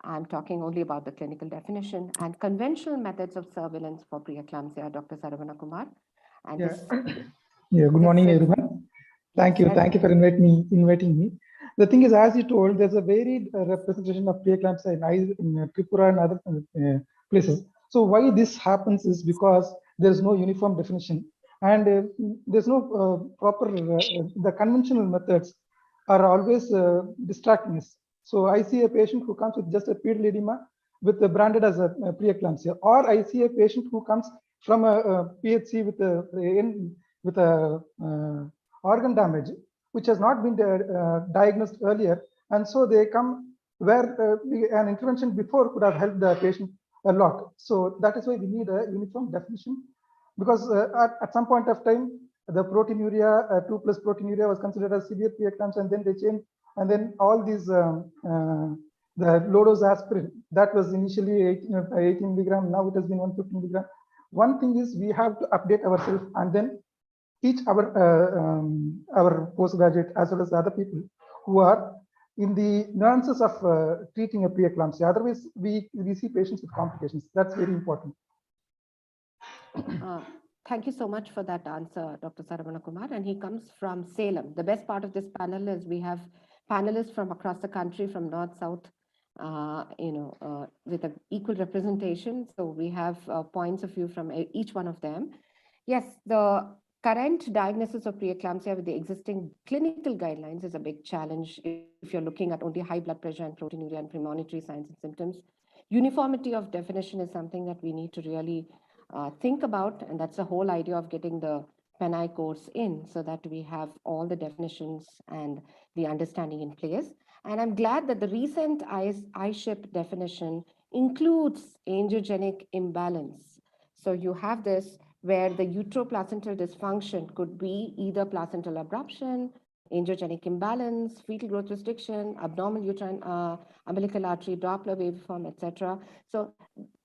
I'm talking only about the clinical definition and conventional methods of surveillance for preeclampsia, Dr. Saravana Kumar. And Yeah. this Yeah, good morning, is, everyone. Thank you. Thank you for inviting me. The thing is, as you told, there's a varied representation of preeclampsia in Tripura and other places. So why this happens is because there's no uniform definition and there's no proper, the conventional methods are always distracting us. So I see a patient who comes with just a pedal edema with branded as a preeclampsia, or I see a patient who comes from a PHC with a organ damage which has not been diagnosed earlier, and so they come where an intervention before could have helped the patient a lot. So that is why we need a uniform definition, because at some point of time the proteinuria, 2+ proteinuria was considered as severe preeclampsia, and then they changed, and then all these the low dose aspirin that was initially 18 milligram, now it has been 150 milligram. One thing is we have to update ourselves and then teach our postgraduate as well as other people who are in the nuances of treating a preeclampsia. Otherwise, we see patients with complications. That's very important. Thank you so much for that answer, Dr. Saravana Kumar. And he comes from Salem. The best part of this panel is we have panelists from across the country, from north, south, with an equal representation. So we have points of view from each one of them. Yes, the current diagnosis of preeclampsia with the existing clinical guidelines is a big challenge if you're looking at only high blood pressure and proteinuria and premonitory signs and symptoms. Uniformity of definition is something that we need to really think about, and that's the whole idea of getting the PENI course in, so that we have all the definitions and the understanding in place. And I'm glad that the recent ISHIP definition includes angiogenic imbalance. So you have this where the uteroplacental dysfunction could be either placental abruption, angiogenic imbalance, fetal growth restriction, abnormal uterine umbilical artery, Doppler waveform, etc. So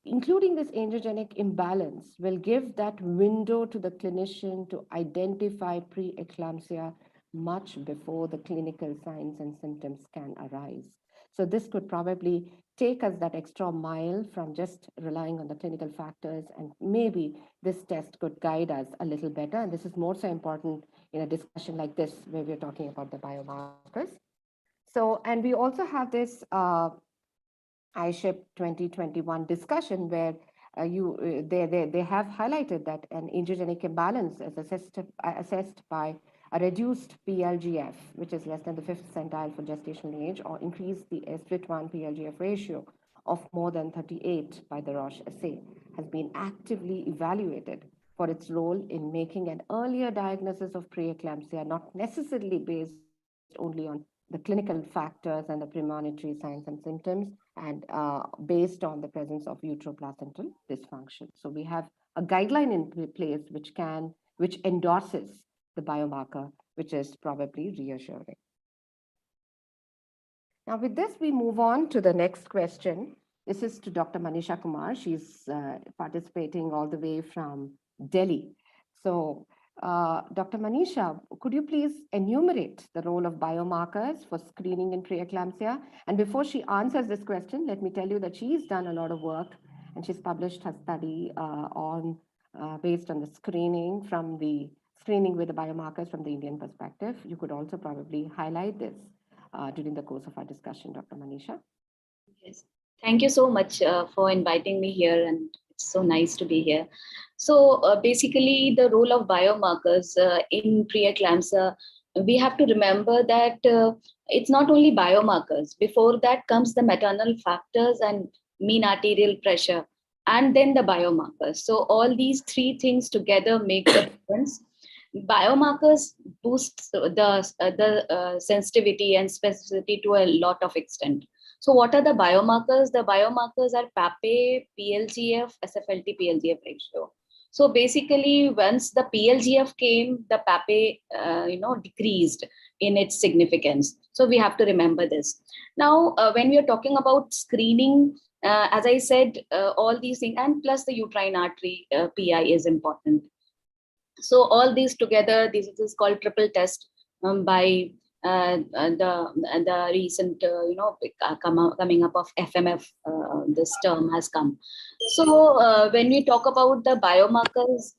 including this angiogenic imbalance will give that window to the clinician to identify preeclampsia much before the clinical signs and symptoms can arise. So this could probably take us that extra mile from just relying on the clinical factors, and maybe this test could guide us a little better. And this is more so important in a discussion like this, where we're talking about the biomarkers. So, and we also have this ISHIP 2021 discussion where they have highlighted that an angiogenic imbalance is assessed by a reduced PLGF, which is less than the 5th centile for gestational age, or increase the split-1 PLGF ratio of more than 38 by the Roche assay, has been actively evaluated for its role in making an earlier diagnosis of preeclampsia, not necessarily based only on the clinical factors and the premonitory signs and symptoms, and based on the presence of uteroplacental dysfunction. So we have a guideline in place which endorses the biomarker, which is probably reassuring. Now, with this, we move on to the next question. This is to Dr. Manisha Kumar. She's participating all the way from Delhi. So, Dr. Manisha, could you please enumerate the role of biomarkers for screening in preeclampsia? And before she answers this question, let me tell you that she's done a lot of work and she's published her study based on the screening with the biomarkers from the Indian perspective. You could also probably highlight this during the course of our discussion, Dr. Manisha. Yes. Thank you so much for inviting me here, and it's so nice to be here. So basically, the role of biomarkers in preeclampsia, we have to remember that it's not only biomarkers. Before that comes the maternal factors and mean arterial pressure, and then the biomarkers. So all these three things together make the difference. Biomarkers boost the sensitivity and specificity to a lot of extent. So what are the biomarkers? The biomarkers are PAPE, PLGF, SFLT, PLGF ratio. So basically, once the PLGF came, the PAPE decreased in its significance. So we have to remember this. Now, when we are talking about screening, as I said, all these things, and plus the uterine artery PI is important. So all these together, this is called triple test by the recent coming up of FMF. This term has come. So when we talk about the biomarkers,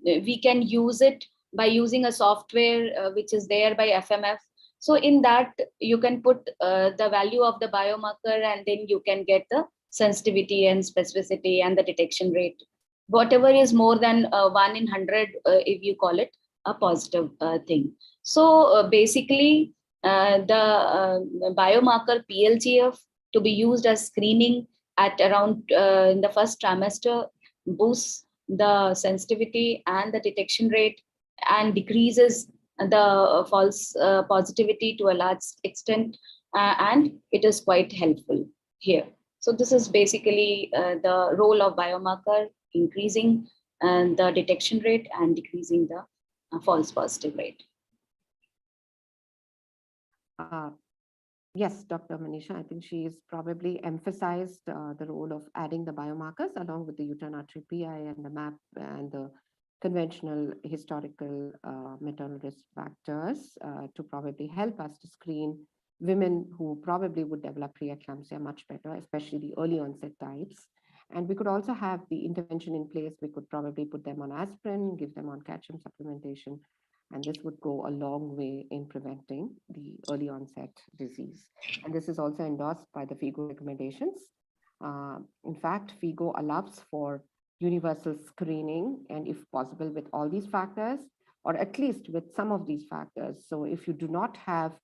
we can use it by using a software which is there by FMF. So in that you can put the value of the biomarker, and then you can get the sensitivity and specificity and the detection rate. Whatever is more than 1 in 100, if you call it a positive thing. So basically, the biomarker PLGF to be used as screening at around in the first trimester boosts the sensitivity and the detection rate and decreases the false positivity to a large extent, and it is quite helpful here. So this is basically the role of biomarker, increasing the detection rate and decreasing the false positive rate. Yes, Dr. Manisha, I think she has probably emphasized the role of adding the biomarkers along with the uterine artery PI and the MAP and the conventional historical maternal risk factors to probably help us to screen women who probably would develop preeclampsia much better, especially the early onset types. And we could also have the intervention in place. We could probably put them on aspirin, give them on calcium supplementation, and this would go a long way in preventing the early onset disease. And this is also endorsed by the FIGO recommendations. In fact, FIGO allows for universal screening, and if possible with all these factors, or at least with some of these factors. So if you do not have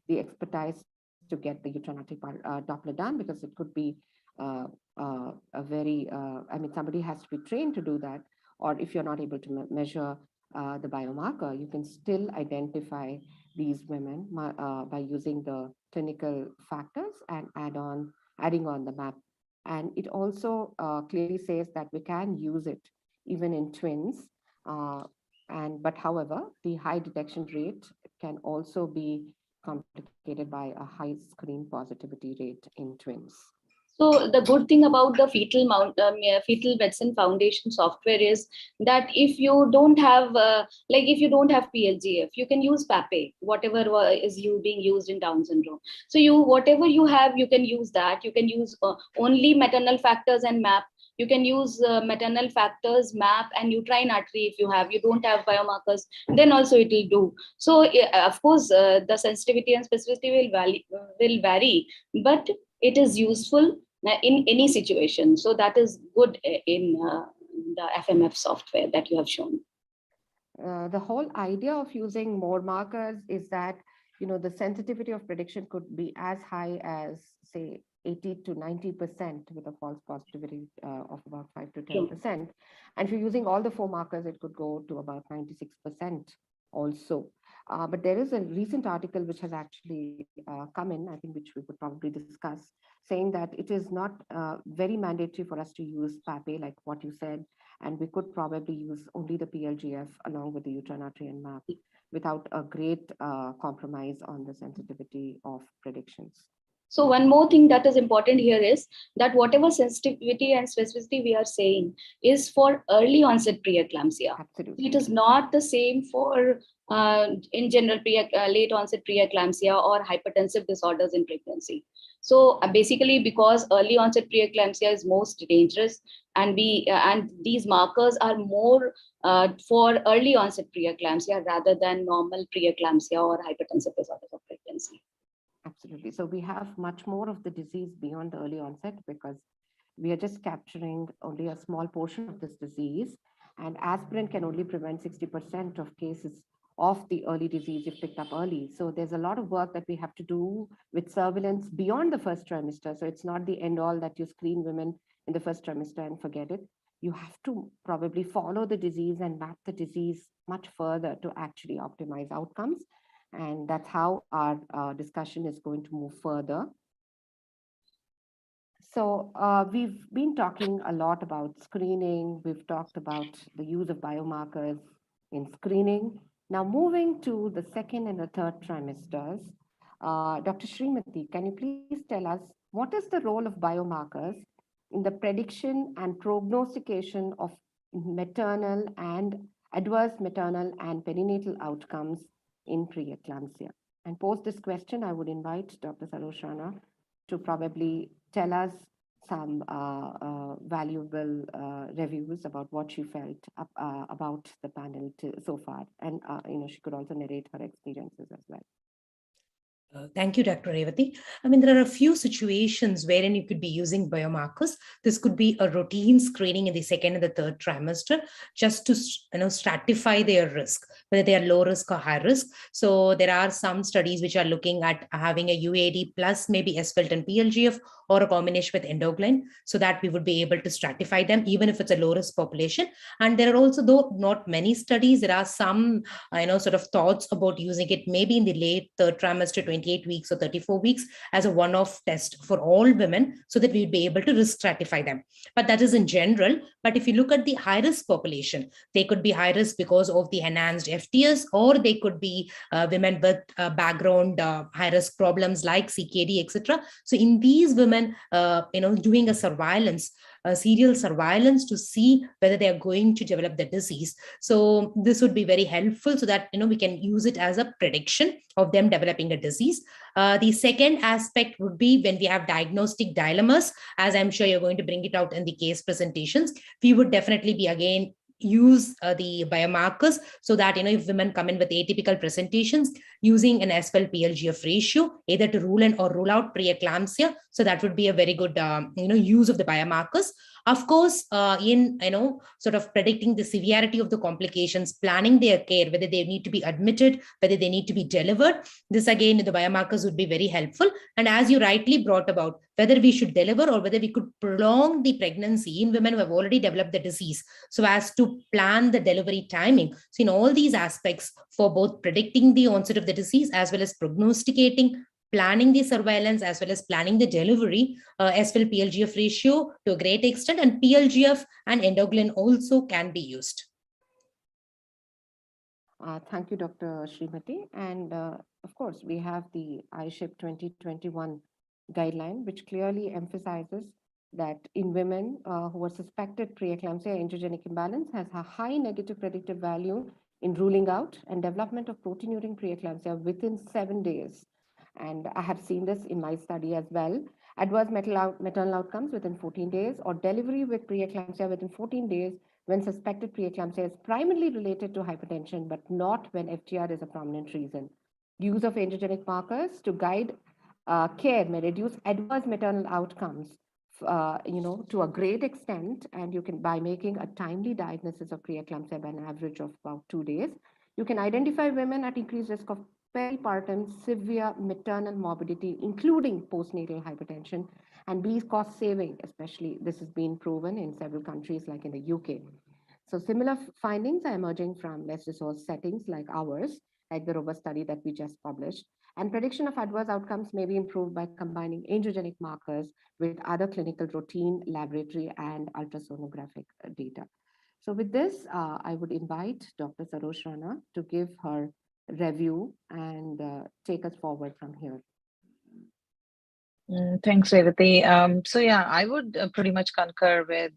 the expertise to get the uterine artery Doppler done, because it could be somebody has to be trained to do that, or if you're not able to measure the biomarker, you can still identify these women by using the clinical factors and adding on the MAP. And it also clearly says that we can use it even in twins. But however, the high detection rate can also be complicated by a high screen positivity rate in twins. So the good thing about the fetal medicine foundation software is that if you don't have PLGF, you can use PAPE, whatever is being used in Down syndrome. So whatever you have, you can use that. You can use only maternal factors and MAP. You can use maternal factors, MAP, and uterine artery. If you don't have biomarkers, then also it will do. So of course, the sensitivity and specificity will vary, but it is useful in any situation. So that is good in the FMF software that you have shown. The whole idea of using more markers is that, the sensitivity of prediction could be as high as, say, 80 to 90% with a false positivity of about 5 to 10%. And if you're using all the 4 markers, it could go to about 96% also. But there is a recent article which has actually come in, I think, which we could probably discuss, saying that it is not very mandatory for us to use PAPE, like what you said, and we could probably use only the PLGF along with the utranatrian map without a great compromise on the sensitivity of predictions. So one more thing that is important here is that whatever sensitivity and specificity we are saying is for early onset preeclampsia. Absolutely. It is not the same for in general late onset preeclampsia or hypertensive disorders in pregnancy. So basically, because early onset preeclampsia is most dangerous, and these markers are more for early onset preeclampsia rather than normal preeclampsia or hypertensive disorders of pregnancy. Absolutely. So we have much more of the disease beyond the early onset because we are just capturing only a small portion of this disease. And aspirin can only prevent 60% of cases of the early disease if picked up early. So there's a lot of work that we have to do with surveillance beyond the first trimester. So it's not the end all that you screen women in the first trimester and forget it. You have to probably follow the disease and map the disease much further to actually optimize outcomes. And that's how our discussion is going to move further. So we've been talking a lot about screening. We've talked about the use of biomarkers in screening. Now moving to the second and the third trimesters, Dr. Srimati, can you please tell us what is the role of biomarkers in the prediction and prognostication of maternal and adverse maternal and perinatal outcomes in preeclampsia? And post this question, I would invite Dr. Sarosh Rana to probably tell us some valuable reviews about what she felt about the panel so far. And she could also narrate her experiences as well. Thank you, Dr. Revati. I mean, there are a few situations wherein you could be using biomarkers. This could be a routine screening in the second and the third trimester, just to stratify their risk, whether they are low risk or high risk. So there are some studies which are looking at having a UAD plus maybe SFILT and PLGF or a combination with endoglin, so that we would be able to stratify them, even if it's a low risk population. And there are also, though not many studies, there are some sort of thoughts about using it maybe in the late third trimester, 28 weeks or 34 weeks, as a one-off test for all women, so that we would be able to risk stratify them. But that is in general. But if you look at the high risk population, they could be high risk because of the enhanced FTS, or they could be women with background high risk problems like CKD, etc. So in these women, doing a surveillance, serial surveillance to see whether they are going to develop the disease. So this would be very helpful, so that we can use it as a prediction of them developing a disease. The second aspect would be when we have diagnostic dilemmas, as I'm sure you're going to bring it out in the case presentations. We would definitely be again use the biomarkers, so that if women come in with atypical presentations, using an SFILT PLGF ratio, either to rule in or rule out preeclampsia. So that would be a very good use of the biomarkers. Of course, in sort of predicting the severity of the complications, planning their care, whether they need to be admitted, whether they need to be delivered, this again, the biomarkers would be very helpful. And as you rightly brought about, whether we should deliver or whether we could prolong the pregnancy in women who have already developed the disease, so as to plan the delivery timing. So in all these aspects, for both predicting the onset of the disease as well as prognosticating, planning the surveillance, as well as planning the delivery, SFILT PLGF ratio to a great extent, and PLGF and endoglin also can be used. Thank you, Dr. Srimati. And of course, we have the iShip 2021 guideline, which clearly emphasizes that in women who are suspected preeclampsia, androgenic imbalance has a high negative predictive value in ruling out and development of proteinuria preeclampsia within 7 days. And I have seen this in my study as well. Adverse maternal outcomes within 14 days, or delivery with preeclampsia within 14 days when suspected preeclampsia is primarily related to hypertension, but not when FGR is a prominent reason. Use of androgenic markers to guide care may reduce adverse maternal outcomes, to a great extent, and you can, by making a timely diagnosis of preeclampsia by an average of about 2 days, you can identify women at increased risk of peripartum severe maternal morbidity, including postnatal hypertension, and be cost saving, especially this has been proven in several countries like in the UK. So similar findings are emerging from less resource settings like ours, like the robust study that we just published. And prediction of adverse outcomes may be improved by combining angiogenic markers with other clinical routine, laboratory, and ultrasonographic data. So with this, I would invite Dr. Sarosh Rana to give her review and take us forward from here. Thanks, Revati. So yeah, I would pretty much concur with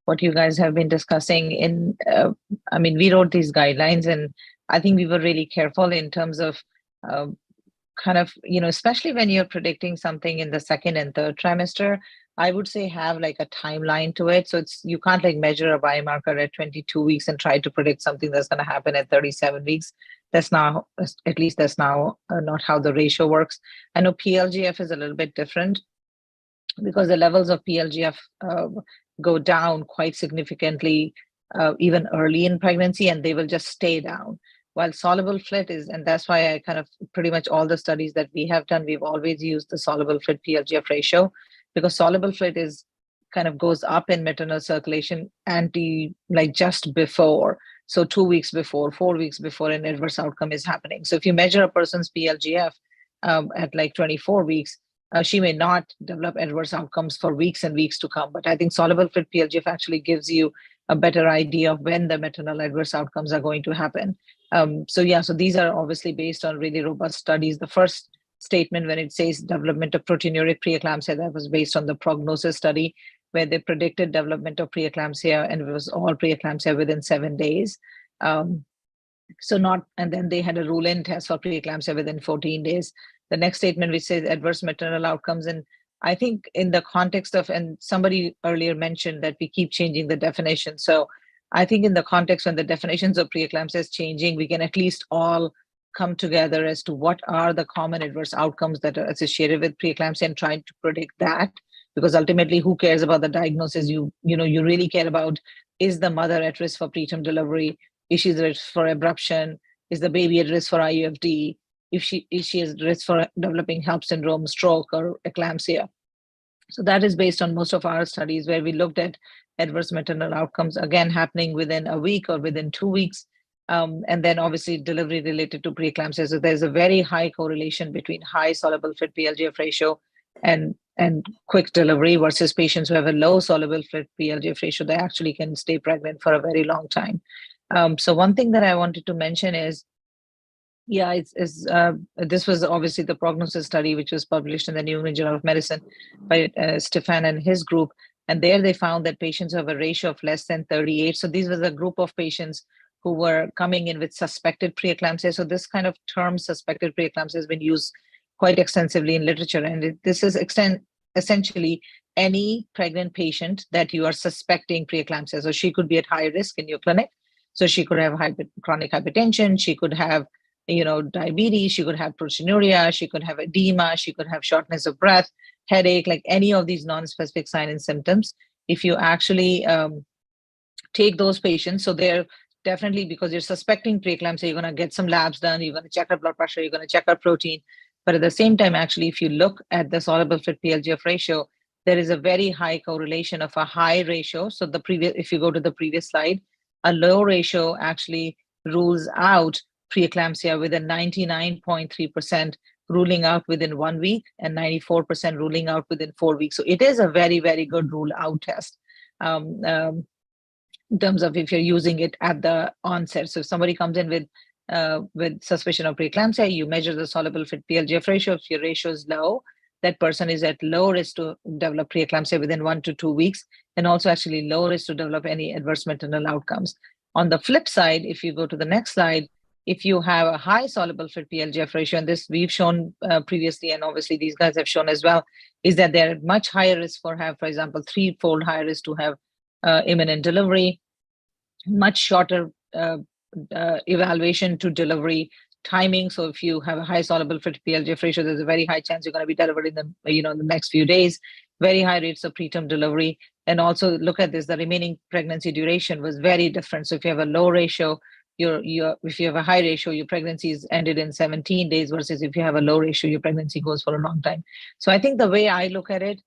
what you guys have been discussing. I mean, we wrote these guidelines, and I think we were really careful in terms of kind of, especially when you're predicting something in the second and third trimester, I would say have like a timeline to it. So you can't like measure a biomarker at 22 weeks and try to predict something that's going to happen at 37 weeks. That's now, at least that's now not how the ratio works. I know PLGF is a little bit different because the levels of PLGF go down quite significantly even early in pregnancy, and they will just stay down. While soluble FLIT is, and that's why I kind of pretty much all the studies that we have done, we've always used the soluble FLIT PLGF ratio, because soluble FLIT is kind of goes up in maternal circulation like just before. So 2 weeks before, 4 weeks before an adverse outcome is happening. So if you measure a person's PLGF at like 24 weeks, she may not develop adverse outcomes for weeks and weeks to come. But I think soluble FLIT PLGF actually gives you a better idea of when the maternal adverse outcomes are going to happen. So these are obviously based on really robust studies. The first statement when it says development of proteinuria preeclampsia, that was based on the prognosis study where they predicted development of preeclampsia, and it was all preeclampsia within 7 days. And then they had a rule-in test for preeclampsia within 14 days. The next statement which says adverse maternal outcomes, and I think in the context of, and somebody earlier mentioned that we keep changing the definition. So I think in the context when the definitions of preeclampsia is changing, we can at least all come together as to what are the common adverse outcomes that are associated with preeclampsia and trying to predict that. Because ultimately, who cares about the diagnosis? You really care about, is the mother at risk for preterm delivery? Is she at risk for abruption? Is the baby at risk for IUFD? Is she at risk for developing HELLP syndrome, stroke, or eclampsia? So that is based on most of our studies where we looked at adverse maternal outcomes, again, happening within a week or within 2 weeks. And then obviously delivery related to preeclampsia. So there's a very high correlation between high soluble FLIT PLGF ratio and quick delivery versus patients who have a low soluble FLIT PLGF ratio. They actually can stay pregnant for a very long time. So one thing that I wanted to mention is, this was obviously the prognosis study, which was published in the New England Journal of Medicine by Stefan and his group. And there they found that patients have a ratio of less than 38. So these was a group of patients who were coming in with suspected preeclampsia. So this kind of term, suspected preeclampsia, has been used quite extensively in literature. And this is essentially any pregnant patient that you are suspecting preeclampsia. So she could be at high risk in your clinic. So she could have chronic hypertension. She could have diabetes, she could have proteinuria, she could have edema, she could have shortness of breath, headache, like any of these non-specific signs and symptoms. If you actually take those patients, so they're definitely, because you're suspecting preeclampsia, you're going to get some labs done, you're going to check her blood pressure, you're going to check her protein. But at the same time, actually, if you look at the soluble FLIT PLGF ratio, there is a very high correlation of a high ratio. So if you go to the previous slide, a low ratio actually rules out preeclampsia with a 99.3% ruling out within 1 week and 94% ruling out within 4 weeks. So it is a very, very good rule out test in terms of if you're using it at the onset. So if somebody comes in with suspicion of preeclampsia, you measure the soluble FLIT PLGF ratio. If your ratio is low, that person is at low risk to develop preeclampsia within 1 to 2 weeks, and also actually low risk to develop any adverse maternal outcomes. On the flip side, if you go to the next slide, if you have a high soluble FLIT PLGF ratio, and this we've shown previously, and obviously these guys have shown as well, is that they're at much higher risk for example, 3-fold higher risk to have imminent delivery, much shorter evaluation to delivery timing. So if you have a high soluble FLIT PLGF ratio, there's a very high chance you're going to be delivered in the next few days. Very high rates of preterm delivery. And also look at this, the remaining pregnancy duration was very different. So if you have a low ratio, if you have a high ratio, your pregnancy is ended in 17 days versus if you have a low ratio, your pregnancy goes for a long time. So I think the way I look at it,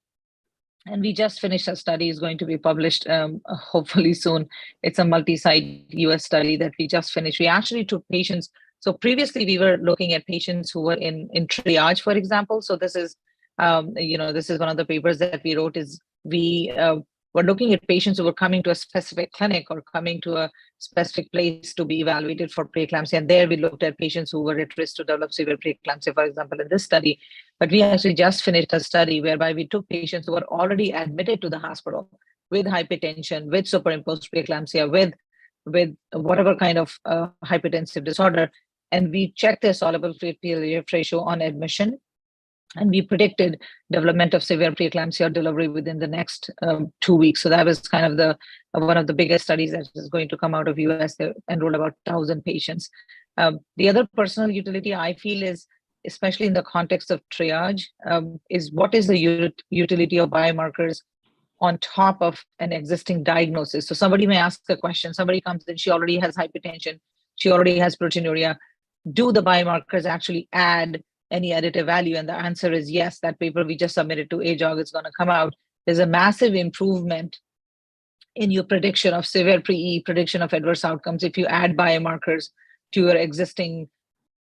and we just finished a study, is going to be published hopefully soon. It's a multi-site US study that we just finished. We actually took patients So previously we were looking at patients who were in triage, for example. So this is, this is one of the papers that we wrote is we're looking at patients who were coming to a specific clinic or coming to a specific place to be evaluated for preeclampsia. And there we looked at patients who were at risk to develop severe preeclampsia, for example, in this study. But we actually just finished a study whereby we took patients who were already admitted to the hospital with hypertension, with superimposed preeclampsia, with whatever kind of hypertensive disorder. And we checked their soluble fluid PLF ratio on admission. And we predicted development of severe preeclampsia delivery within the next 2 weeks. So that was kind of the one of the biggest studies that is going to come out of US. They enrolled about 1,000 patients. The other personal utility I feel is, especially in the context of triage, is what is the utility of biomarkers on top of an existing diagnosis. So somebody may ask the question, somebody comes in, she already has hypertension, she already has proteinuria. Do the biomarkers actually add any additive value? And the answer is yes. That paper we just submitted to AJOG is going to come out. There's a massive improvement in your prediction of severe pre-E, prediction of adverse outcomes if you add biomarkers to your existing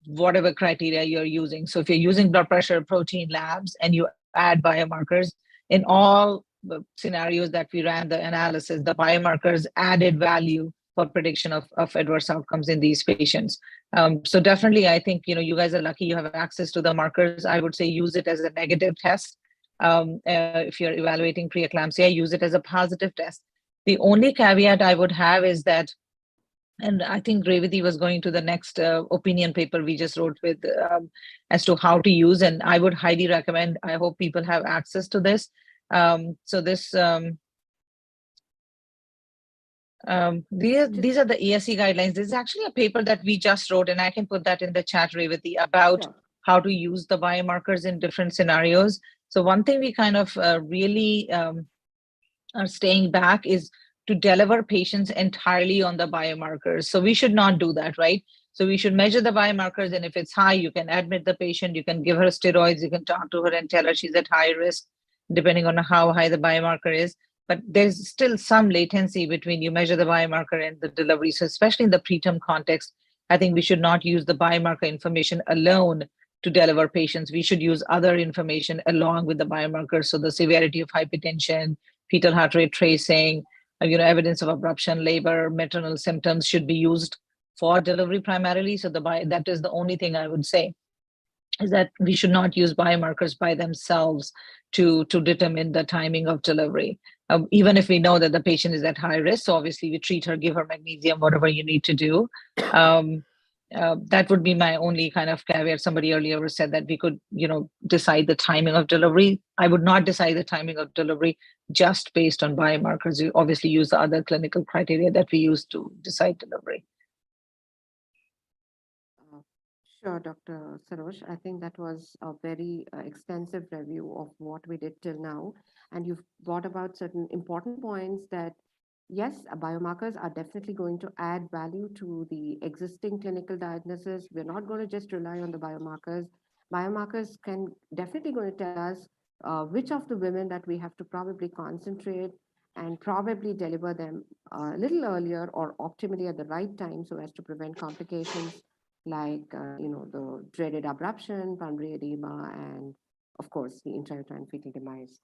whatever criteria you're using. So if you're using blood pressure, protein labs, and you add biomarkers, in all the scenarios that we ran the analysis, the biomarkers added value for prediction of adverse outcomes in these patients. So definitely, I think, you guys are lucky you have access to the markers. I would say use it as a negative test. If you're evaluating preeclampsia, use it as a positive test. The only caveat I would have is that, and I think Revati was going to the next opinion paper we just wrote with as to how to use, and I would highly recommend, I hope people have access to this. So this, these are the ESC guidelines. This is actually a paper that we just wrote, and I can put that in the chat, Revati, about how to use the biomarkers in different scenarios. So one thing we kind of really are staying back is to deliver patients entirely on the biomarkers. So we should not do that, right? So we should measure the biomarkers, and if it's high, you can admit the patient, you can give her steroids, you can talk to her and tell her she's at high risk, depending on how high the biomarker is. But there's still some latency between you measure the biomarker and the delivery. So especially in the preterm context, I think we should not use the biomarker information alone to deliver patients. We should use other information along with the biomarkers. So the severity of hypertension, fetal heart rate tracing, evidence of abruption, labor, maternal symptoms should be used for delivery primarily. So that is the only thing I would say, is that we should not use biomarkers by themselves to determine the timing of delivery. Even if we know that the patient is at high risk, so obviously we treat her, give her magnesium, whatever you need to do. That would be my only kind of caveat. Somebody earlier said that we could, decide the timing of delivery. I would not decide the timing of delivery just based on biomarkers. You obviously use the other clinical criteria that we use to decide delivery. Sure, Dr. Sarosh. I think that was a very extensive review of what we did till now. And you've brought about certain important points that, yes, biomarkers are definitely going to add value to the existing clinical diagnosis. We're not going to just rely on the biomarkers. Biomarkers can definitely going to tell us which of the women that we have to probably concentrate and probably deliver them a little earlier or optimally at the right time so as to prevent complications like, the dreaded abruption, pulmonary edema, and of course, the intrauterine fetal demise.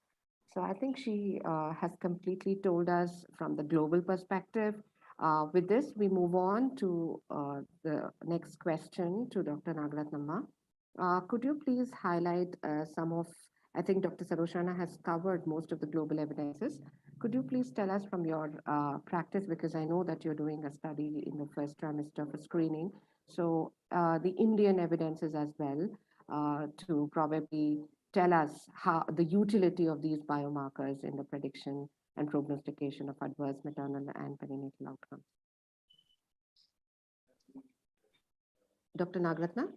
So I think she has completely told us from the global perspective. With this, we move on to the next question to Dr. Nagaratnamma. Could you please highlight some of, I think Dr. Saroshana has covered most of the global evidences. Could you please tell us from your practice, because I know that you're doing a study in the first trimester for screening. So the Indian evidences as well to probably tell us how the utility of these biomarkers in the prediction and prognostication of adverse maternal and perinatal outcomes. Dr. Nagaratna?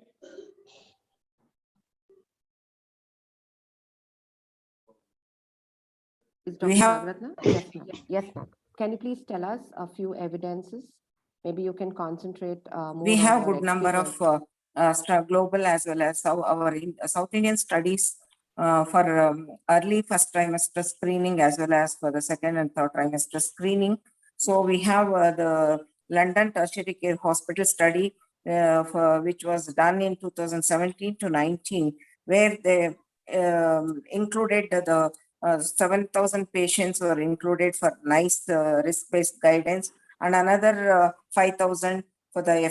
Is Dr. Nagaratna? Yes, ma'am. Yes, ma'am. Can you please tell us a few evidences? Maybe you can concentrate more. We have good number of global as well as our South Indian studies for early first trimester screening as well as for the second and third trimester screening. So we have the London Tertiary Care Hospital study which was done in 2017 to 19, where they included the 7,000 patients were included for nice risk-based guidance, and another 5,000 for the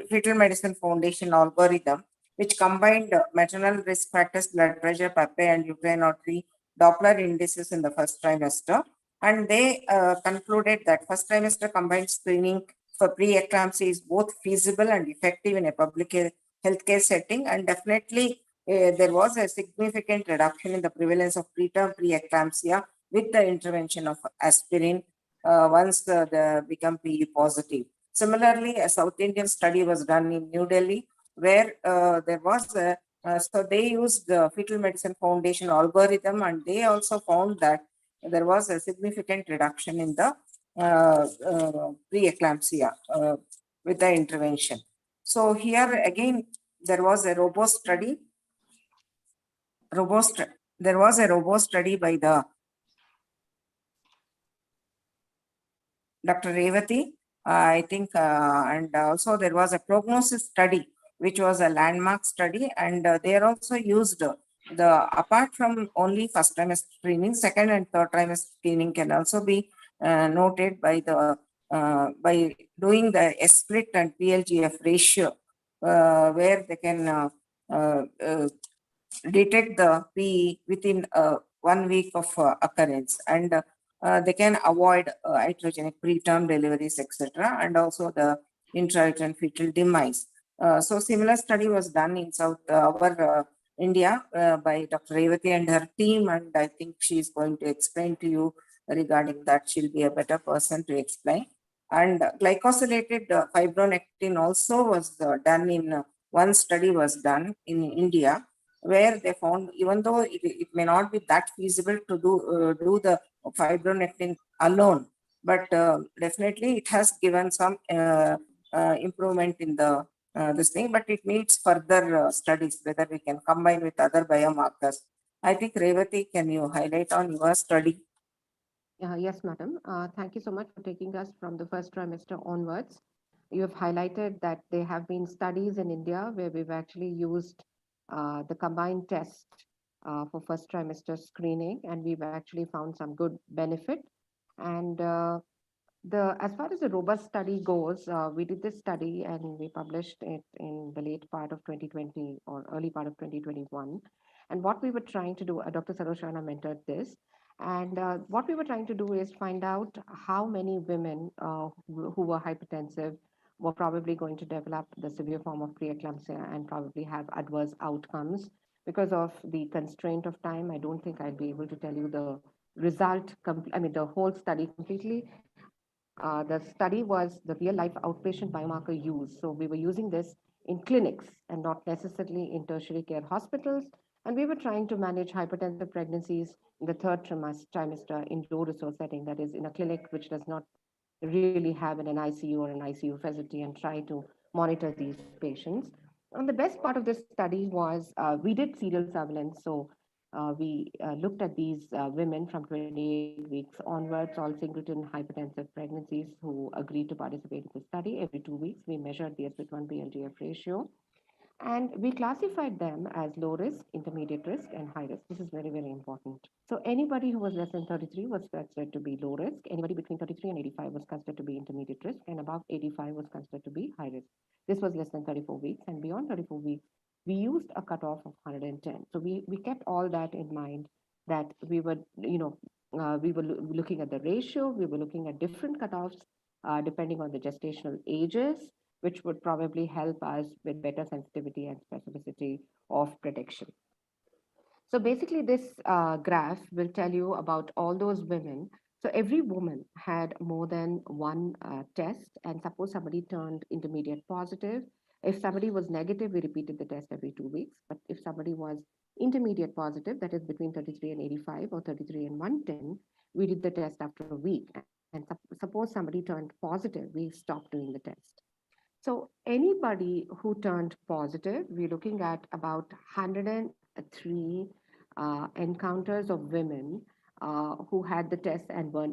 Fetal Medicine Foundation algorithm, which combined maternal risk factors, blood pressure, PAPA, and uterine artery Doppler indices in the first trimester. And they concluded that first trimester combined screening for preeclampsia is both feasible and effective in a public healthcare setting. And definitely there was a significant reduction in the prevalence of preterm preeclampsia with the intervention of aspirin once they become PE positive. Similarly, a South Indian study was done in New Delhi where there was a so they used the Fetal Medicine Foundation algorithm, and they also found that there was a significant reduction in the preeclampsia with the intervention. So here again, there was a robust study. There was a robust study by the Dr. Revati, I think, and also there was a prognosis study, which was a landmark study, and they are also used apart from only first trimester screening, second and third trimester screening can also be noted by by doing the S-split and PLGF ratio, where they can detect the PE within 1 week of occurrence, and they can avoid iatrogenic preterm deliveries, etc., and also the intrauterine fetal demise. So similar study was done in our India by Dr. Revati and her team, and I think she is going to explain to you regarding that. She'll be a better person to explain. And glycosylated fibronectin also was done in one study was done in India, where they found, even though it may not be that feasible to do the fibronectin alone, but definitely it has given some improvement in the this thing, but it needs further studies whether we can combine with other biomarkers. I think Revati, can you highlight on your study? Yes, madam. Thank you so much for taking us from the first trimester onwards. You have highlighted that there have been studies in India where we've actually used the combined test for first trimester screening, and we've actually found some good benefit. And as far as the robust study goes, we did this study and we published it in the late part of 2020 or early part of 2021. And what we were trying to do, Dr. Saroshana mentored this, and what we were trying to do is find out how many women who were hypertensive were probably going to develop the severe form of preeclampsia and probably have adverse outcomes. Because of the constraint of time, I don't think I'll be able to tell you the the whole study completely. The study was the real life outpatient biomarker use. So we were using this in clinics and not necessarily in tertiary care hospitals. And we were trying to manage hypertensive pregnancies in the third trimester in low resource setting, that is in a clinic which does not really have an ICU or an ICU facility, and try to monitor these patients. And the best part of this study was we did serial surveillance. So we looked at these women from 28 weeks onwards, all singleton hypertensive pregnancies who agreed to participate in the study. Every 2 weeks, we measured the S/1 PLGF ratio. And we classified them as low risk, intermediate risk, and high risk. This is very, very important. So anybody who was less than 33 was considered to be low risk. Anybody between 33 and 85 was considered to be intermediate risk, and above 85 was considered to be high risk. This was less than 34 weeks, and beyond 34 weeks, we used a cutoff of 110. So we kept all that in mind, that we were, we were looking at the ratio, we were looking at different cutoffs depending on the gestational ages, which would probably help us with better sensitivity and specificity of prediction. So basically, this graph will tell you about all those women. So every woman had more than one test, and suppose somebody turned intermediate positive. If somebody was negative, we repeated the test every 2 weeks. But if somebody was intermediate positive, that is between 33 and 85 or 33 and 110, we did the test after a week. And suppose somebody turned positive, we stopped doing the test. So anybody who turned positive, we're looking at about 103 encounters of women who had the test and were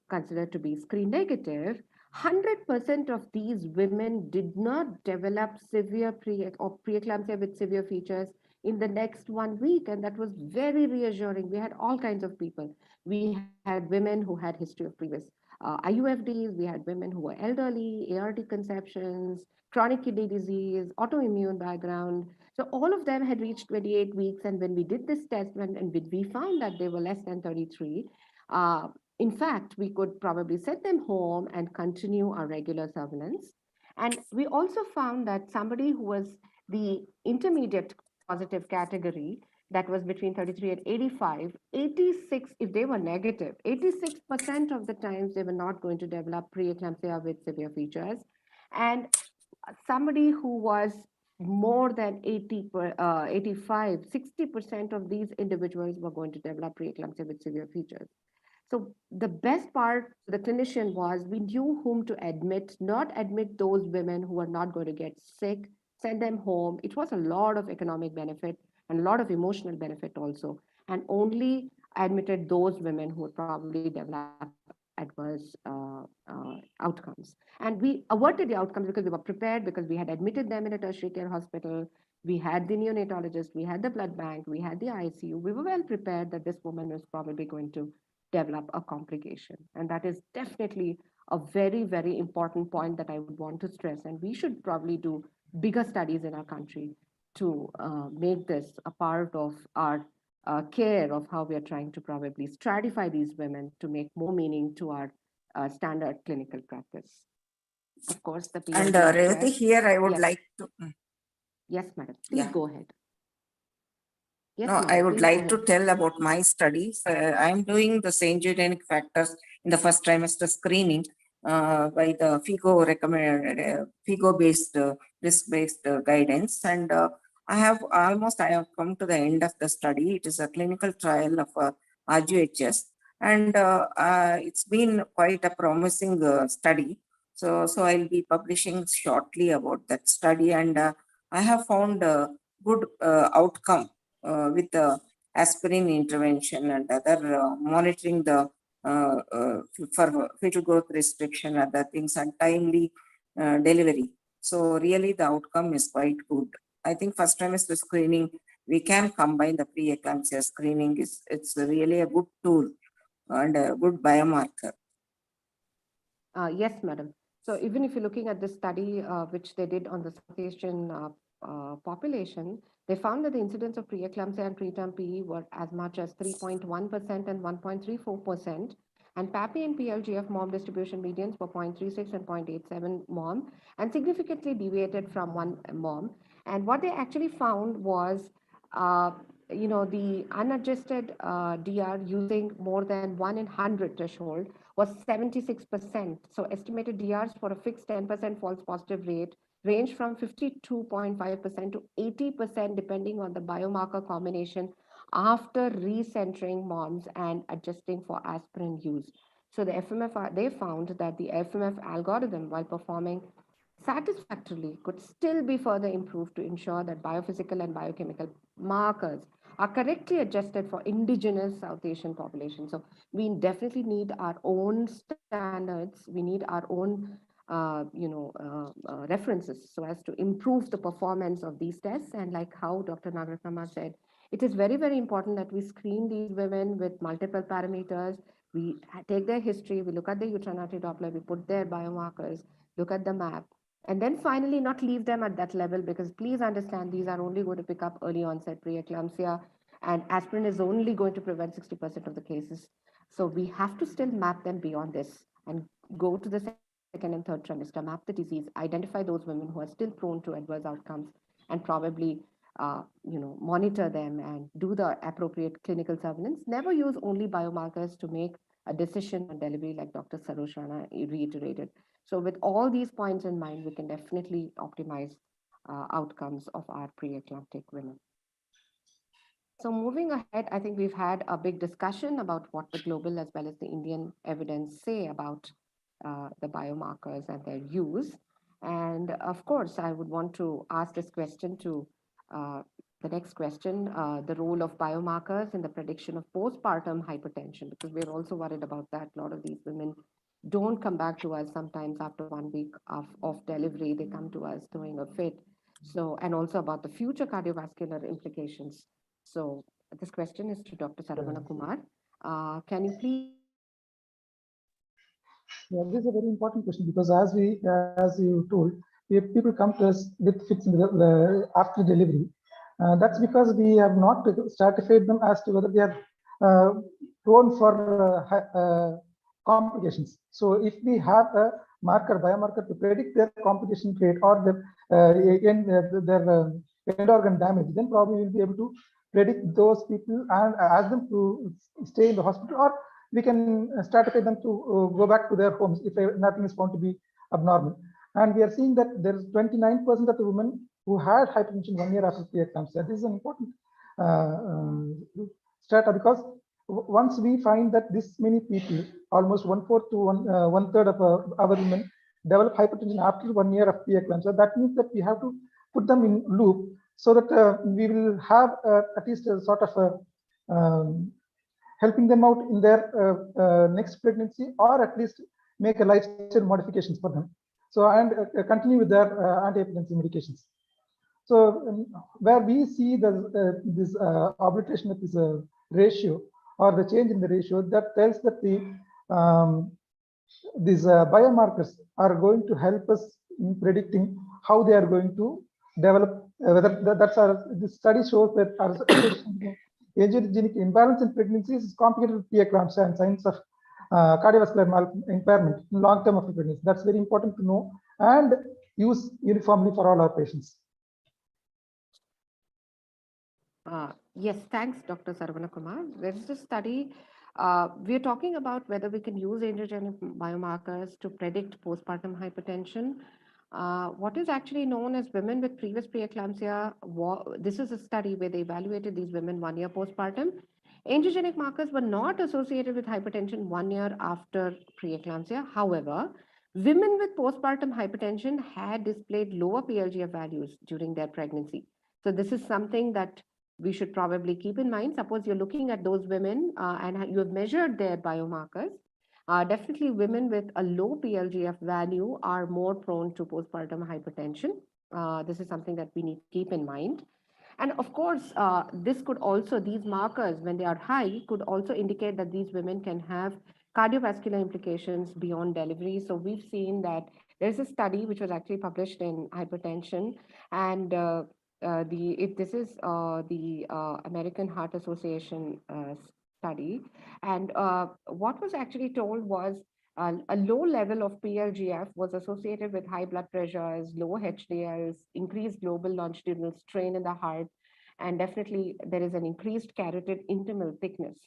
considered to be screen negative, 100% of these women did not develop severe or preeclampsia with severe features in the next 1 week, and that was very reassuring. We had all kinds of people. We had women who had history of previous IUFDs. We had women who were elderly, ART conceptions, chronic kidney disease, autoimmune background. So all of them had reached 28 weeks, and when we did this test, and we found that they were less than 33. Uh, in fact, we could probably send them home and continue our regular surveillance. And we also found that somebody who was the intermediate positive category, that was between 33 and 85, 86, if they were negative, 86% of the times they were not going to develop preeclampsia with severe features. And somebody who was more than 85, 60% of these individuals were going to develop preeclampsia with severe features. So the best part, the clinician, was we knew whom to admit, not admit those women who were not going to get sick, send them home. It was a lot of economic benefit and a lot of emotional benefit also, and only admitted those women who would probably develop adverse outcomes. And we averted the outcomes because we were prepared, because we had admitted them in a tertiary care hospital. We had the neonatologist, we had the blood bank, we had the ICU. We were well prepared that this woman was probably going to develop a complication. And that is definitely a very, very important point that I would want to stress. And we should probably do bigger studies in our country to make this a part of our care of how we are trying to probably stratify these women to make more meaning to our standard clinical practice. Of course, the And PLGR Revati, test. here I would Yes. like to. Yes, madam. Please Yeah. go ahead. Yes, No, I madam. would Please go like to ahead. tell about my studies. I'm doing the syngeneic factors in the first trimester screening by the FIGO recommended FIGO-based risk-based guidance, and I have come to the end of the study. It is a clinical trial of RGHS, and it's been quite a promising study. So I'll be publishing shortly about that study, and I have found a good outcome with the aspirin intervention and other monitoring the for fetal growth restriction, other things, and timely delivery. So really the outcome is quite good. I think first trimester screening, we can combine the preeclampsia screening. It's really a good tool and a good biomarker. Yes, madam. So even if you're looking at this study, which they did on the South Asian population, they found that the incidence of preeclampsia and preterm PE were as much as 3.1% and 1.34%. And PAPI and PLGF mom distribution medians were 0.36 and 0.87 mom, and significantly deviated from one mom. And what they actually found was, the unadjusted DR using more than 1 in 100 threshold was 76%. So estimated DRs for a fixed 10% false positive rate range from 52.5% to 80%, depending on the biomarker combination after recentering moms and adjusting for aspirin use. So the FMF, they found that the FMF algorithm, while performing satisfactorily, could still be further improved to ensure that biophysical and biochemical markers are correctly adjusted for indigenous South Asian population. So we definitely need our own standards. We need our own, references so as to improve the performance of these tests. And like how Dr. Nagaratnama said, it is very, very important that we screen these women with multiple parameters. We take their history, we look at the ultranative Doppler, we put their biomarkers, look at the map, and then finally not leave them at that level, because please understand these are only going to pick up early onset preeclampsia, and aspirin is only going to prevent 60% of the cases. So we have to still map them beyond this and go to the second and third trimester, map the disease, identify those women who are still prone to adverse outcomes, and probably monitor them and do the appropriate clinical surveillance. Never use only biomarkers to make a decision on delivery, like Dr. Sarosh Rana reiterated. So with all these points in mind, we can definitely optimize outcomes of our preeclamptic women. So moving ahead, I think we've had a big discussion about what the global as well as the Indian evidence say about the biomarkers and their use. And of course, I would want to ask this question to the next question, the role of biomarkers in the prediction of postpartum hypertension, because we're also worried about that. A lot of these women don't come back to us sometimes after 1 week of delivery. They come to us throwing a fit. So, and also about the future cardiovascular implications. So, this question is to Dr. Saravana Kumar. Can you please? Yeah, this is a very important question because as you told, people come to us with fits in after delivery. That's because we have not stratified them as to whether they are prone for complications. So if we have a biomarker to predict their complication rate or their end organ damage, then probably we'll be able to predict those people and ask them to stay in the hospital, or we can stratify them to go back to their homes if nothing is found to be abnormal. And we are seeing that there is 29% of the women who had hypertension 1 year after preeclampsia. This is an important strata because once we find that this many people, almost 1/4 to 1/3 of our women develop hypertension after 1 year of preeclampsia, that means that we have to put them in loop so that we will have at least a sort of helping them out in their next pregnancy, or at least make a lifestyle modifications for them. So, and continue with their antihypertensive medications. So, where we see this obliteration of this ratio or the change in the ratio, that tells that these biomarkers are going to help us in predicting how they are going to develop. Whether this study shows that our angiogenic imbalance in pregnancies is complicated with preeclampsia and signs of cardiovascular impairment in long term of pregnancy. That's very important to know and use uniformly for all our patients. Yes, thanks, Dr. Saravana Kumar. There is a study. We are talking about whether we can use angiogenic biomarkers to predict postpartum hypertension. What is actually known as women with previous preeclampsia, this is a study where they evaluated these women 1 year postpartum. Angiogenic markers were not associated with hypertension 1 year after preeclampsia. However, women with postpartum hypertension had displayed lower PLGF values during their pregnancy. So this is something that we should probably keep in mind. Suppose you're looking at those women and you have measured their biomarkers. Definitely women with a low PLGF value are more prone to postpartum hypertension. This is something that we need to keep in mind. And of course, this could also, these markers, when they are high, could also indicate that these women can have cardiovascular implications beyond delivery. So we've seen that there's a study which was actually published in Hypertension, and this is the American Heart Association study. And what was actually told was a low level of PLGF was associated with high blood pressures, low HDLs, increased global longitudinal strain in the heart, and definitely there is an increased carotid intimal thickness.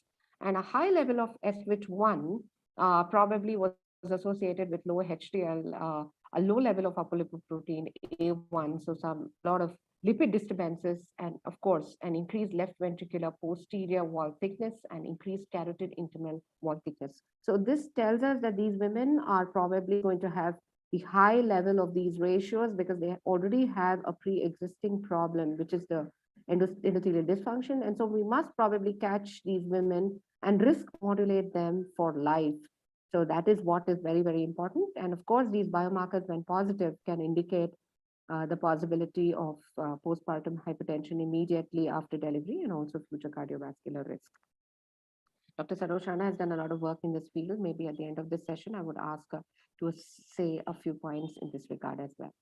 And a high level of SWITch1 probably was associated with low HDL, a low level of apolipoprotein A1, so a lot of lipid disturbances, and of course, an increased left ventricular posterior wall thickness and increased carotid intimal wall thickness. So this tells us that these women are probably going to have the high level of these ratios because they already have a pre-existing problem, which is the endothelial dysfunction. And so we must probably catch these women and risk modulate them for life. So that is what is very, very important. And of course, these biomarkers, when positive, can indicate the possibility of postpartum hypertension immediately after delivery and also future cardiovascular risk. Dr. Sarosh Rana has done a lot of work in this field. Maybe at the end of this session, I would ask her to say a few points in this regard as well.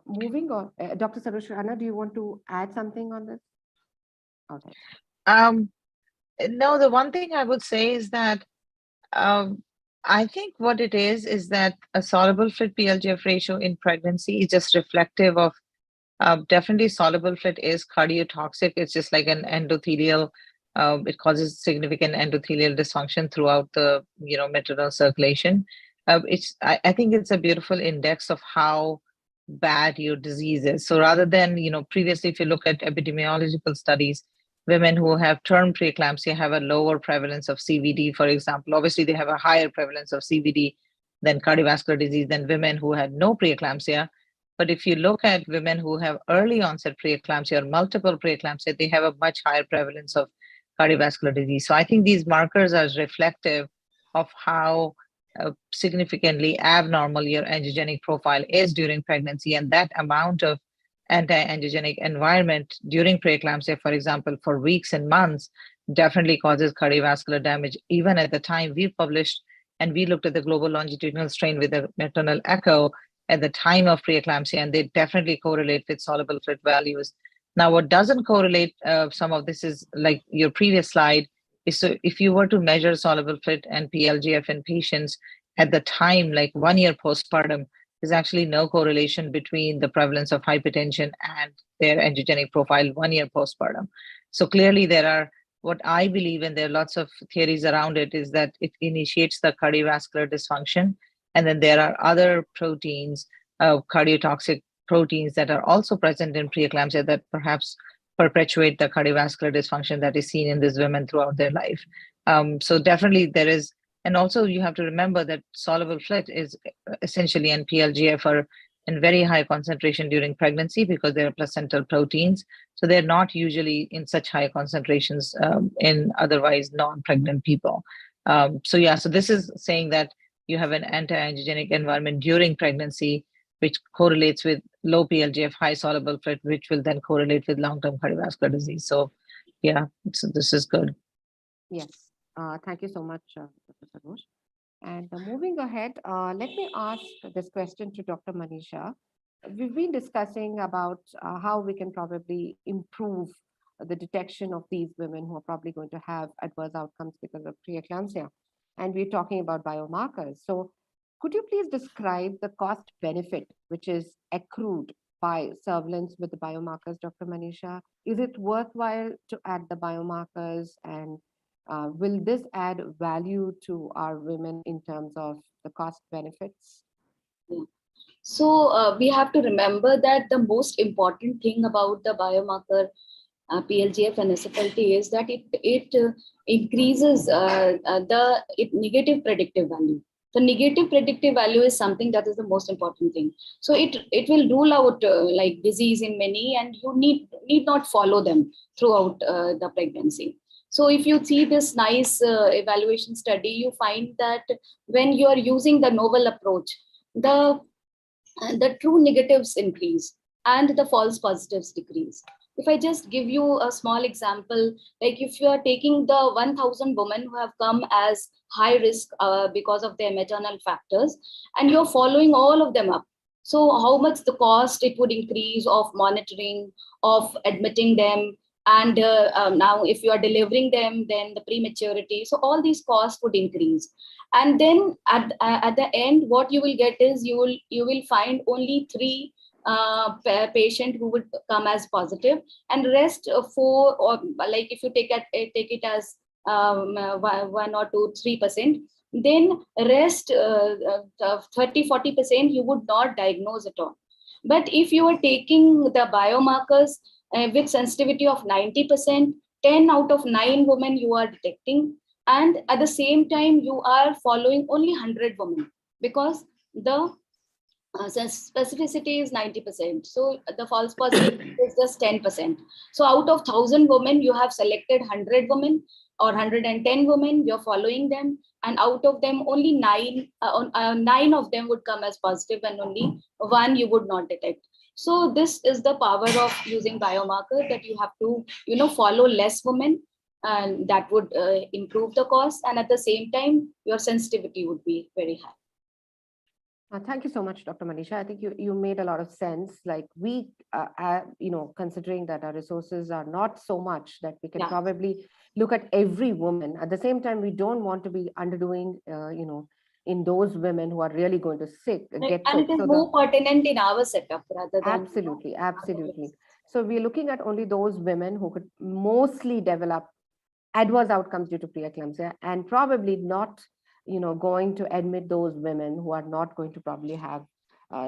Moving on, Dr. Sarosh Rana, do you want to add something on this? Okay. No, the one thing I would say is that I think what it is that a soluble FLT PLGF ratio in pregnancy is just reflective of definitely soluble FLT is cardiotoxic. It's just like an endothelial, it causes significant endothelial dysfunction throughout the maternal circulation. I think it's a beautiful index of how bad your disease is. So rather than, previously, if you look at epidemiological studies, women who have term preeclampsia have a lower prevalence of CVD, for example. Obviously, they have a higher prevalence of CVD than cardiovascular disease than women who had no preeclampsia. But if you look at women who have early onset preeclampsia or multiple preeclampsia, they have a much higher prevalence of cardiovascular disease. So I think these markers are reflective of how significantly abnormal your angiogenic profile is during pregnancy, and that amount of anti-angiogenic environment during preeclampsia, for example, for weeks and months, definitely causes cardiovascular damage. Even at the time we published and we looked at the global longitudinal strain with a maternal echo at the time of preeclampsia, and they definitely correlate with soluble fluid values. Now, what doesn't correlate, some of this is like your previous slide, is so if you were to measure soluble fluid and PLGF in patients at the time, like 1 year postpartum, there's actually no correlation between the prevalence of hypertension and their angiogenic profile 1 year postpartum. So clearly there are, what I believe, and there are lots of theories around it, is that it initiates the cardiovascular dysfunction. And then there are other proteins, cardiotoxic proteins that are also present in preeclampsia that perhaps perpetuate the cardiovascular dysfunction that is seen in these women throughout their life. So definitely there is, and also you have to remember that soluble fluid is essentially, and PLGF are in very high concentration during pregnancy because they're placental proteins. So they're not usually in such high concentrations in otherwise non-pregnant people. So yeah, so this is saying that you have an anti-angiogenic environment during pregnancy, which correlates with low PLGF, high soluble fluid, which will then correlate with long-term cardiovascular disease. So yeah, so this is good. Yes. Thank you so much, Dr. Sarosh. And moving ahead, let me ask this question to Dr. Manisha. We've been discussing about how we can probably improve the detection of these women who are probably going to have adverse outcomes because of preeclampsia. And we're talking about biomarkers. So could you please describe the cost benefit which is accrued by surveillance with the biomarkers, Dr. Manisha? Is it worthwhile to add the biomarkers, and will this add value to our women in terms of the cost benefits? Yeah. So we have to remember that the most important thing about the biomarker PLGF and SFLT is that it increases the negative predictive value. The negative predictive value is something that is the most important thing. So it will rule out like disease in many, and you need not follow them throughout the pregnancy. So if you see this nice evaluation study, you find that when you are using the novel approach, the true negatives increase and the false positives decrease. If I just give you a small example, like if you are taking the 1,000 women who have come as high risk because of their maternal factors, and you're following all of them up, so how much the cost it would increase of monitoring, of admitting them, and now if you are delivering them, then the prematurity, so all these costs would increase. And then at the end, what you will get is you will find only 3 patient who would come as positive, and rest 4, or like if you take it as 1 or 2, 3%, then rest 30-40% you would not diagnose at all. But if you are taking the biomarkers with sensitivity of 90%, 10 out of 9 women you are detecting, and at the same time you are following only 100 women, because the specificity is 90%. So the false positive is just 10%. So out of 1,000 women, you have selected 100 women or 110 women, you're following them. And out of them, only 9 of them would come as positive, and only 1 you would not detect. So this is the power of using biomarker, that you have to, follow less women, and that would improve the cost. And at the same time, your sensitivity would be very high. Thank you so much, Dr. Manisha. I think you made a lot of sense. Like we, considering that our resources are not so much that we can probably look at every woman. At the same time, we don't want to be underdoing, in those women who are really going to get sick. And it is more pertinent in our setup rather than. Absolutely. So we're looking at only those women who could mostly develop adverse outcomes due to preeclampsia, and probably not going to admit those women who are not going to probably have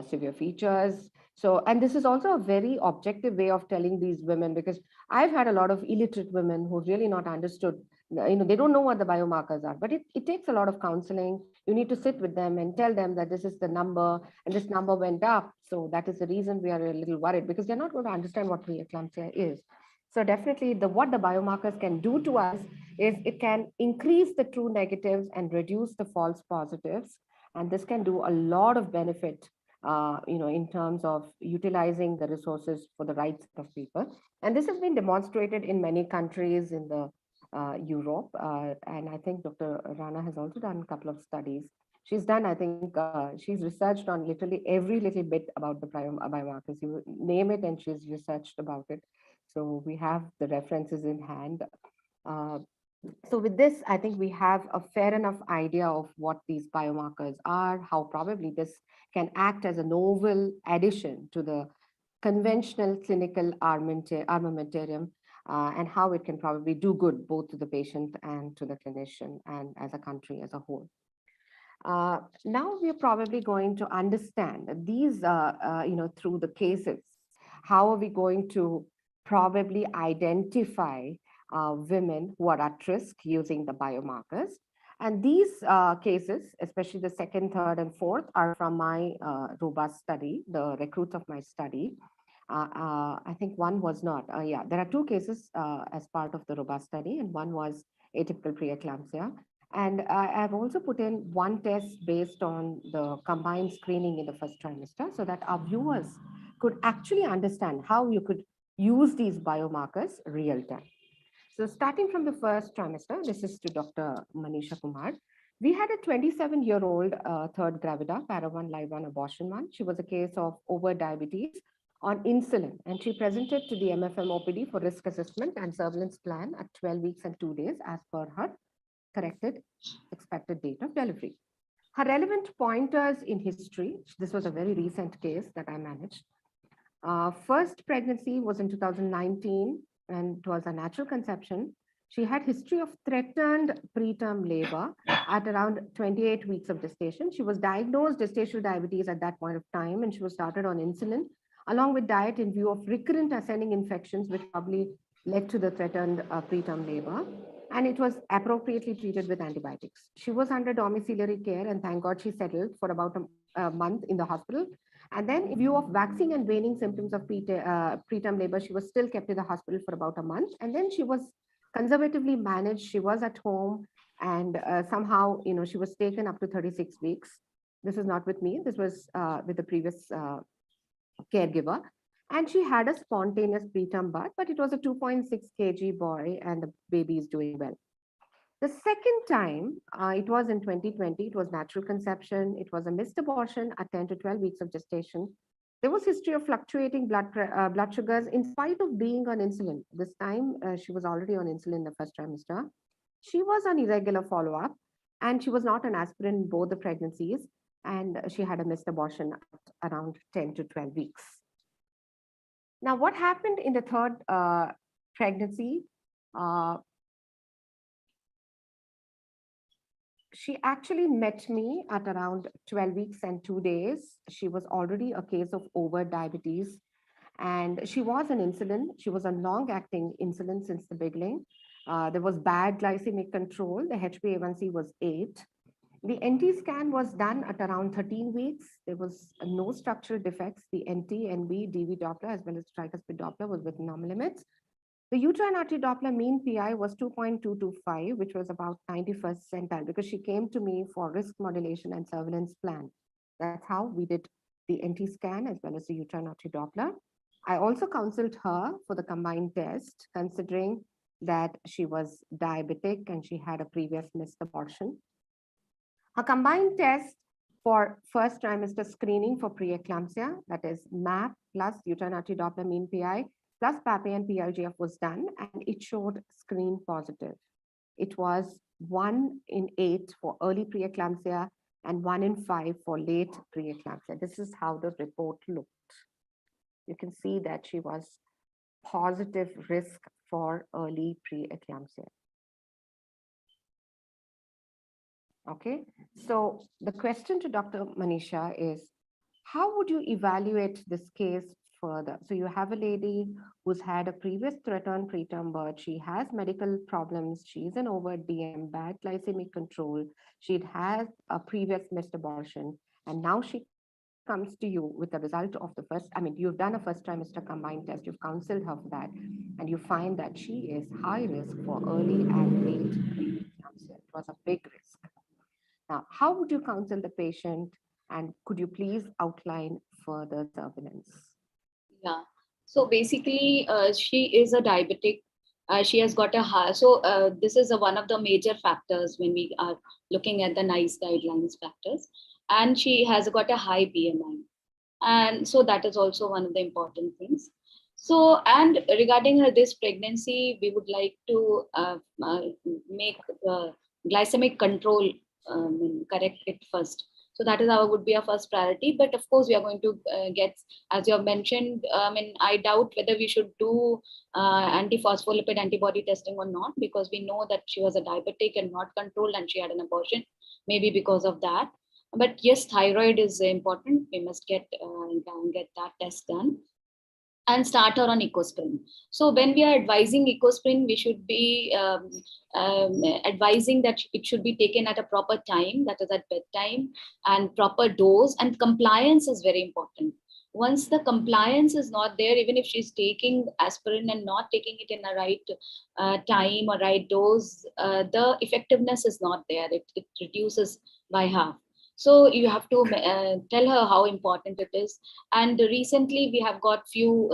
severe features. So, and this is also a very objective way of telling these women, because I've had a lot of illiterate women who really not understood, they don't know what the biomarkers are, but it takes a lot of counseling. You need to sit with them and tell them that this is the number and this number went up. So that is the reason we are a little worried, because they're not going to understand what preeclampsia is. So definitely what the biomarkers can do to us is it can increase the true negatives and reduce the false positives. And this can do a lot of benefit, in terms of utilizing the resources for the right set of people. And this has been demonstrated in many countries in the Europe. And I think Dr. Rana has also done a couple of studies. She's done, I think, she's researched on literally every little bit about the biomarkers. You name it, and she's researched about it. So we have the references in hand. Uh, so with this, I think we have a fair enough idea of what these biomarkers are, how probably this can act as a novel addition to the conventional clinical armamentarium, and how it can probably do good both to the patient and to the clinician and as a country as a whole. Now we're probably going to understand these, through the cases. How are we going to probably identify women who are at risk using the biomarkers? And these cases, especially the second, third, and fourth, are from my robust study, the recruits of my study. I think one was not. There are two cases as part of the robust study, and one was atypical preeclampsia. And I've also put in one test based on the combined screening in the first trimester so that our viewers could actually understand how you could use these biomarkers real time. So starting from the first trimester, this is to Dr. Manisha Kumar. We had a 27-year-old third gravida, para-1, live-1, abortion-1. She was a case of over-diabetes on insulin, and she presented to the MFM OPD for risk assessment and surveillance plan at 12 weeks and 2 days as per her corrected expected date of delivery. Her relevant pointers in history, this was a very recent case that I managed. First pregnancy was in 2019, and it was a natural conception. She had history of threatened preterm labor at around 28 weeks of gestation. She was diagnosed gestational diabetes at that point of time, and she was started on insulin, along with diet in view of recurrent ascending infections, which probably led to the threatened preterm labor. And it was appropriately treated with antibiotics. She was under domiciliary care, and thank God she settled for about a month in the hospital. And then in view of waxing and waning symptoms of preterm labor, she was still kept in the hospital for about a month. And then she was conservatively managed. She was at home, and somehow, she was taken up to 36 weeks. This was not with me. This was with the previous caregiver. And she had a spontaneous preterm birth, but it was a 2.6 kg boy, and the baby is doing well. The second time, it was in 2020, it was natural conception. It was a missed abortion at 10 to 12 weeks of gestation. There was history of fluctuating blood sugars in spite of being on insulin. This time, she was already on insulin in the first trimester. She was on irregular follow-up, and she was not on aspirin in both the pregnancies, and she had a missed abortion at around 10 to 12 weeks. Now, what happened in the third pregnancy? She actually met me at around 12 weeks and 2 days. She was already a case of over diabetes, and she was on insulin. She was on long-acting insulin since the beginning. There was bad glycemic control. The HbA1c was 8. The NT scan was done at around 13 weeks. There was no structural defects. The NT, NB, DV Doppler, as well as tricuspid Doppler was within normal limits. The uterine artery Doppler mean PI was 2.225, which was about 91st centile, because she came to me for risk modulation and surveillance plan. That's how we did the NT scan as well as the uterine artery Doppler. I also counseled her for the combined test, considering that she was diabetic and she had a previous missed abortion. A combined test for first trimester screening for preeclampsia, that is MAP plus uterine artery Doppler mean PI plus PAPI and PLGF was done, and it showed screen positive. It was 1 in 8 for early preeclampsia and 1 in 5 for late preeclampsia. This is how the report looked. You can see that she was positive risk for early preeclampsia. Okay, so the question to Dr. Manisha is, how would you evaluate this case further? So you have a lady who's had a previous threatened preterm birth. She has medical problems. She's an over DM, bad glycemic control. She'd had a previous missed abortion, and now she comes to you with the result of the first, I mean, you've done a first trimester combined test, you've counseled her for that, and you find that she is high risk for early and late preeclampsia. It was a big risk. Now, how would you counsel the patient, and could you please outline further surveillance? Yeah. So basically, she is a diabetic. She has got a high. So this is one of the major factors when we are looking at the NICE guidelines factors. And she has got a high BMI. And so that is also one of the important things. So, and regarding this pregnancy, we would like to make the glycemic control, correct it first. So that is our would be our first priority. But of course, we are going to get, as you have mentioned, I doubt whether we should do antiphospholipid antibody testing or not, because we know that she was a diabetic and not controlled and she had an abortion, maybe because of that. But yes, thyroid is important. We must get that test done and start her on ecosprin. So when we are advising ecosprin, we should be advising that it should be taken at a proper time, that is at bedtime, and proper dose, and compliance is very important. Once the compliance is not there, even if she's taking aspirin and not taking it in a right time or right dose, the effectiveness is not there. It reduces by half. So you have to tell her how important it is. And recently we have got few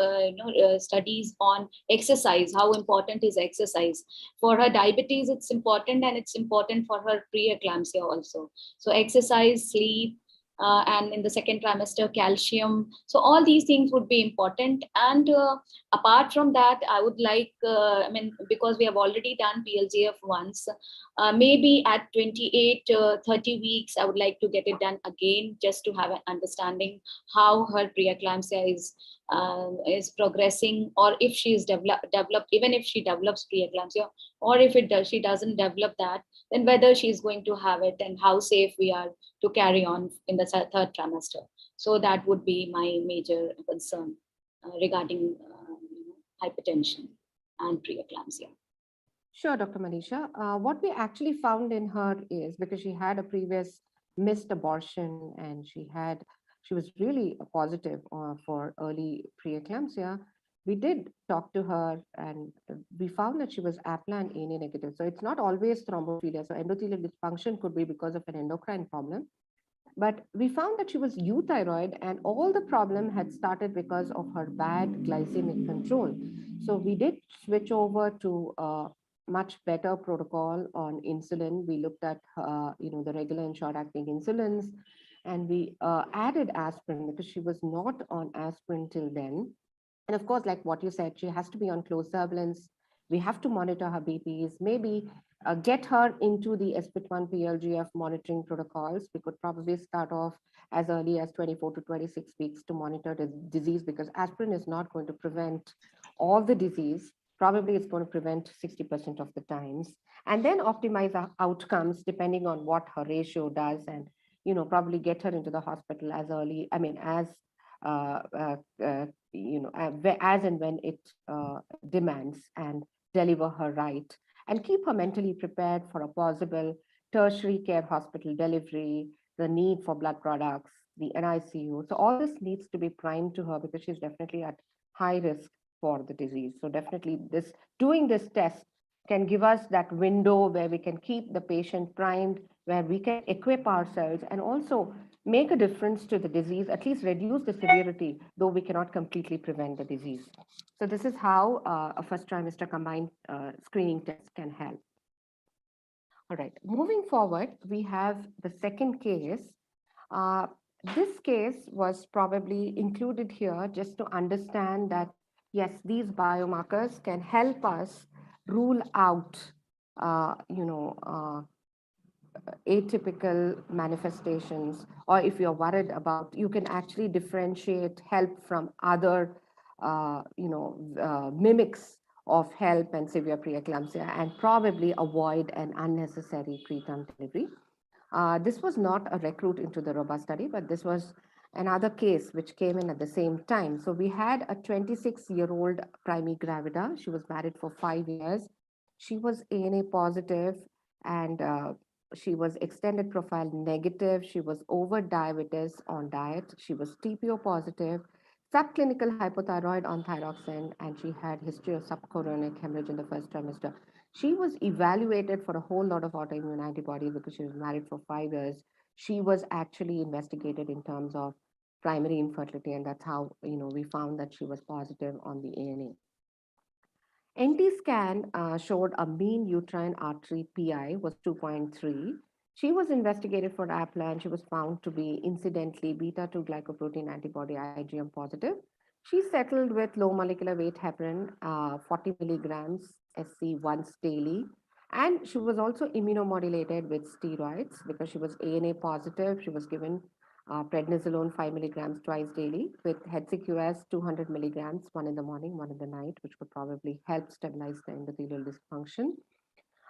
studies on exercise, how important is exercise. For her diabetes, it's important, and it's important for her preeclampsia also. So exercise, sleep, and in the second trimester, calcium. So all these things would be important. And apart from that, I would like, because we have already done PLGF once, maybe at 28, 30 weeks, I would like to get it done again, just to have an understanding how her preeclampsia is progressing, or if she is developed, even if she develops preeclampsia, or if she doesn't develop that, then whether she's going to have it and how safe we are to carry on in the third trimester. So that would be my major concern regarding hypertension and preeclampsia. Sure, Dr. Manisha. What we actually found in her is, because she had a previous missed abortion and she was really positive for early preeclampsia, we did talk to her, and we found that she was APLA and ANA negative. So it's not always thrombophilia. So endothelial dysfunction could be because of an endocrine problem. But we found that she was euthyroid, and all the problem had started because of her bad glycemic control. So we did switch over to a much better protocol on insulin. We looked at the regular and short-acting insulins, and we added aspirin because she was not on aspirin till then. And of course, like what you said, she has to be on close surveillance. We have to monitor her BPs, maybe get her into the SPIT1 PLGF monitoring protocols. We could probably start off as early as 24 to 26 weeks to monitor the disease, because aspirin is not going to prevent all the disease. Probably it's going to prevent 60% of the times, and then optimize our outcomes depending on what her ratio does, and probably get her into the hospital as early, as as and when it demands, and deliver her right, and keep her mentally prepared for a possible tertiary care hospital delivery, the need for blood products, the NICU. So all this needs to be primed to her, because she's definitely at high risk for the disease. So definitely doing this test can give us that window where we can keep the patient primed, where we can equip ourselves and also make a difference to the disease, at least reduce the severity, though we cannot completely prevent the disease. So this is how a first trimester combined screening test can help. All right, moving forward, we have the second case. This case was probably included here just to understand that, yes, these biomarkers can help us rule out, atypical manifestations, or if you're worried about, you can actually differentiate help from other, mimics of HELP and severe preeclampsia, and probably avoid an unnecessary preterm delivery. This was not a recruit into the ROBUST study, but this was another case which came in at the same time. So we had a 26-year-old primigravida. She was married for 5 years. She was ANA positive, and She was extended profile negative. She was over diabetes on diet. She was TPO positive, subclinical hypothyroid on thyroxine, and she had history of subchorionic hemorrhage in the first trimester. She was evaluated for a whole lot of autoimmune antibodies because she was married for 5 years. She was actually investigated in terms of primary infertility, and that's how we found that she was positive on the ANA. NT scan showed a mean uterine artery PI was 2.3. She was investigated for APLA and she was found to be incidentally beta-2 glycoprotein antibody IgM positive. She settled with low molecular weight heparin, 40 milligrams SC once daily. And she was also immunomodulated with steroids because she was ANA positive. She was given prednisolone 5 milligrams twice daily with HCQS 200 milligrams, one in the morning, one in the night, which would probably help stabilize the endothelial dysfunction.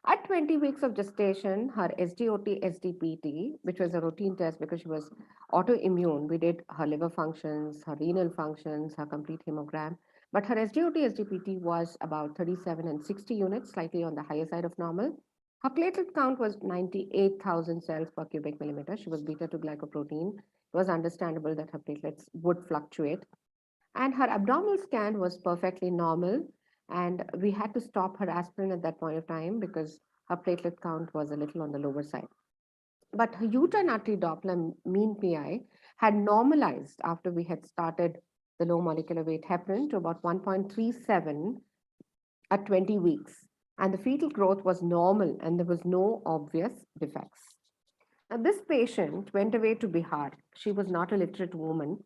At 20 weeks of gestation, her SDOT, SDPT, which was a routine test because she was autoimmune, we did her liver functions, her renal functions, her complete hemogram. But her SDOT, SDPT was about 37 and 60 units, slightly on the higher side of normal. Her platelet count was 98,000 cells per cubic millimeter. She was beta 2 glycoprotein. It was understandable that her platelets would fluctuate. And her abdominal scan was perfectly normal. And we had to stop her aspirin at that point of time because her platelet count was a little on the lower side. But her uterine artery Doppler mean PI had normalized after we had started the low molecular weight heparin to about 1.37 at 20 weeks. And the fetal growth was normal and there was no obvious defects. Now, this patient went away to Bihar. She was not a literate woman.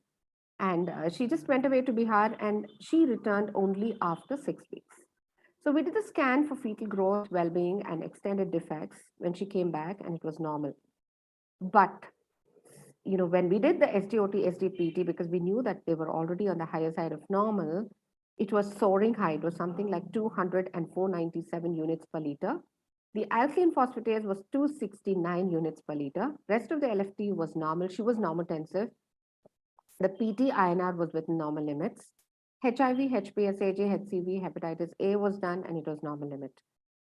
And she just went away to Bihar and she returned only after 6 weeks. So we did the scan for fetal growth, well-being, and extended defects when she came back, and it was normal. But when we did the SDOT, SDPT, because we knew that they were already on the higher side of normal, it was soaring high. It was something like 200 and 497 units per liter. The alkaline phosphatase was 269 units per liter. Rest of the LFT was normal. She was normotensive. The PT INR was within normal limits. HIV, HPSAJ, HCV, hepatitis A was done and it was normal limit.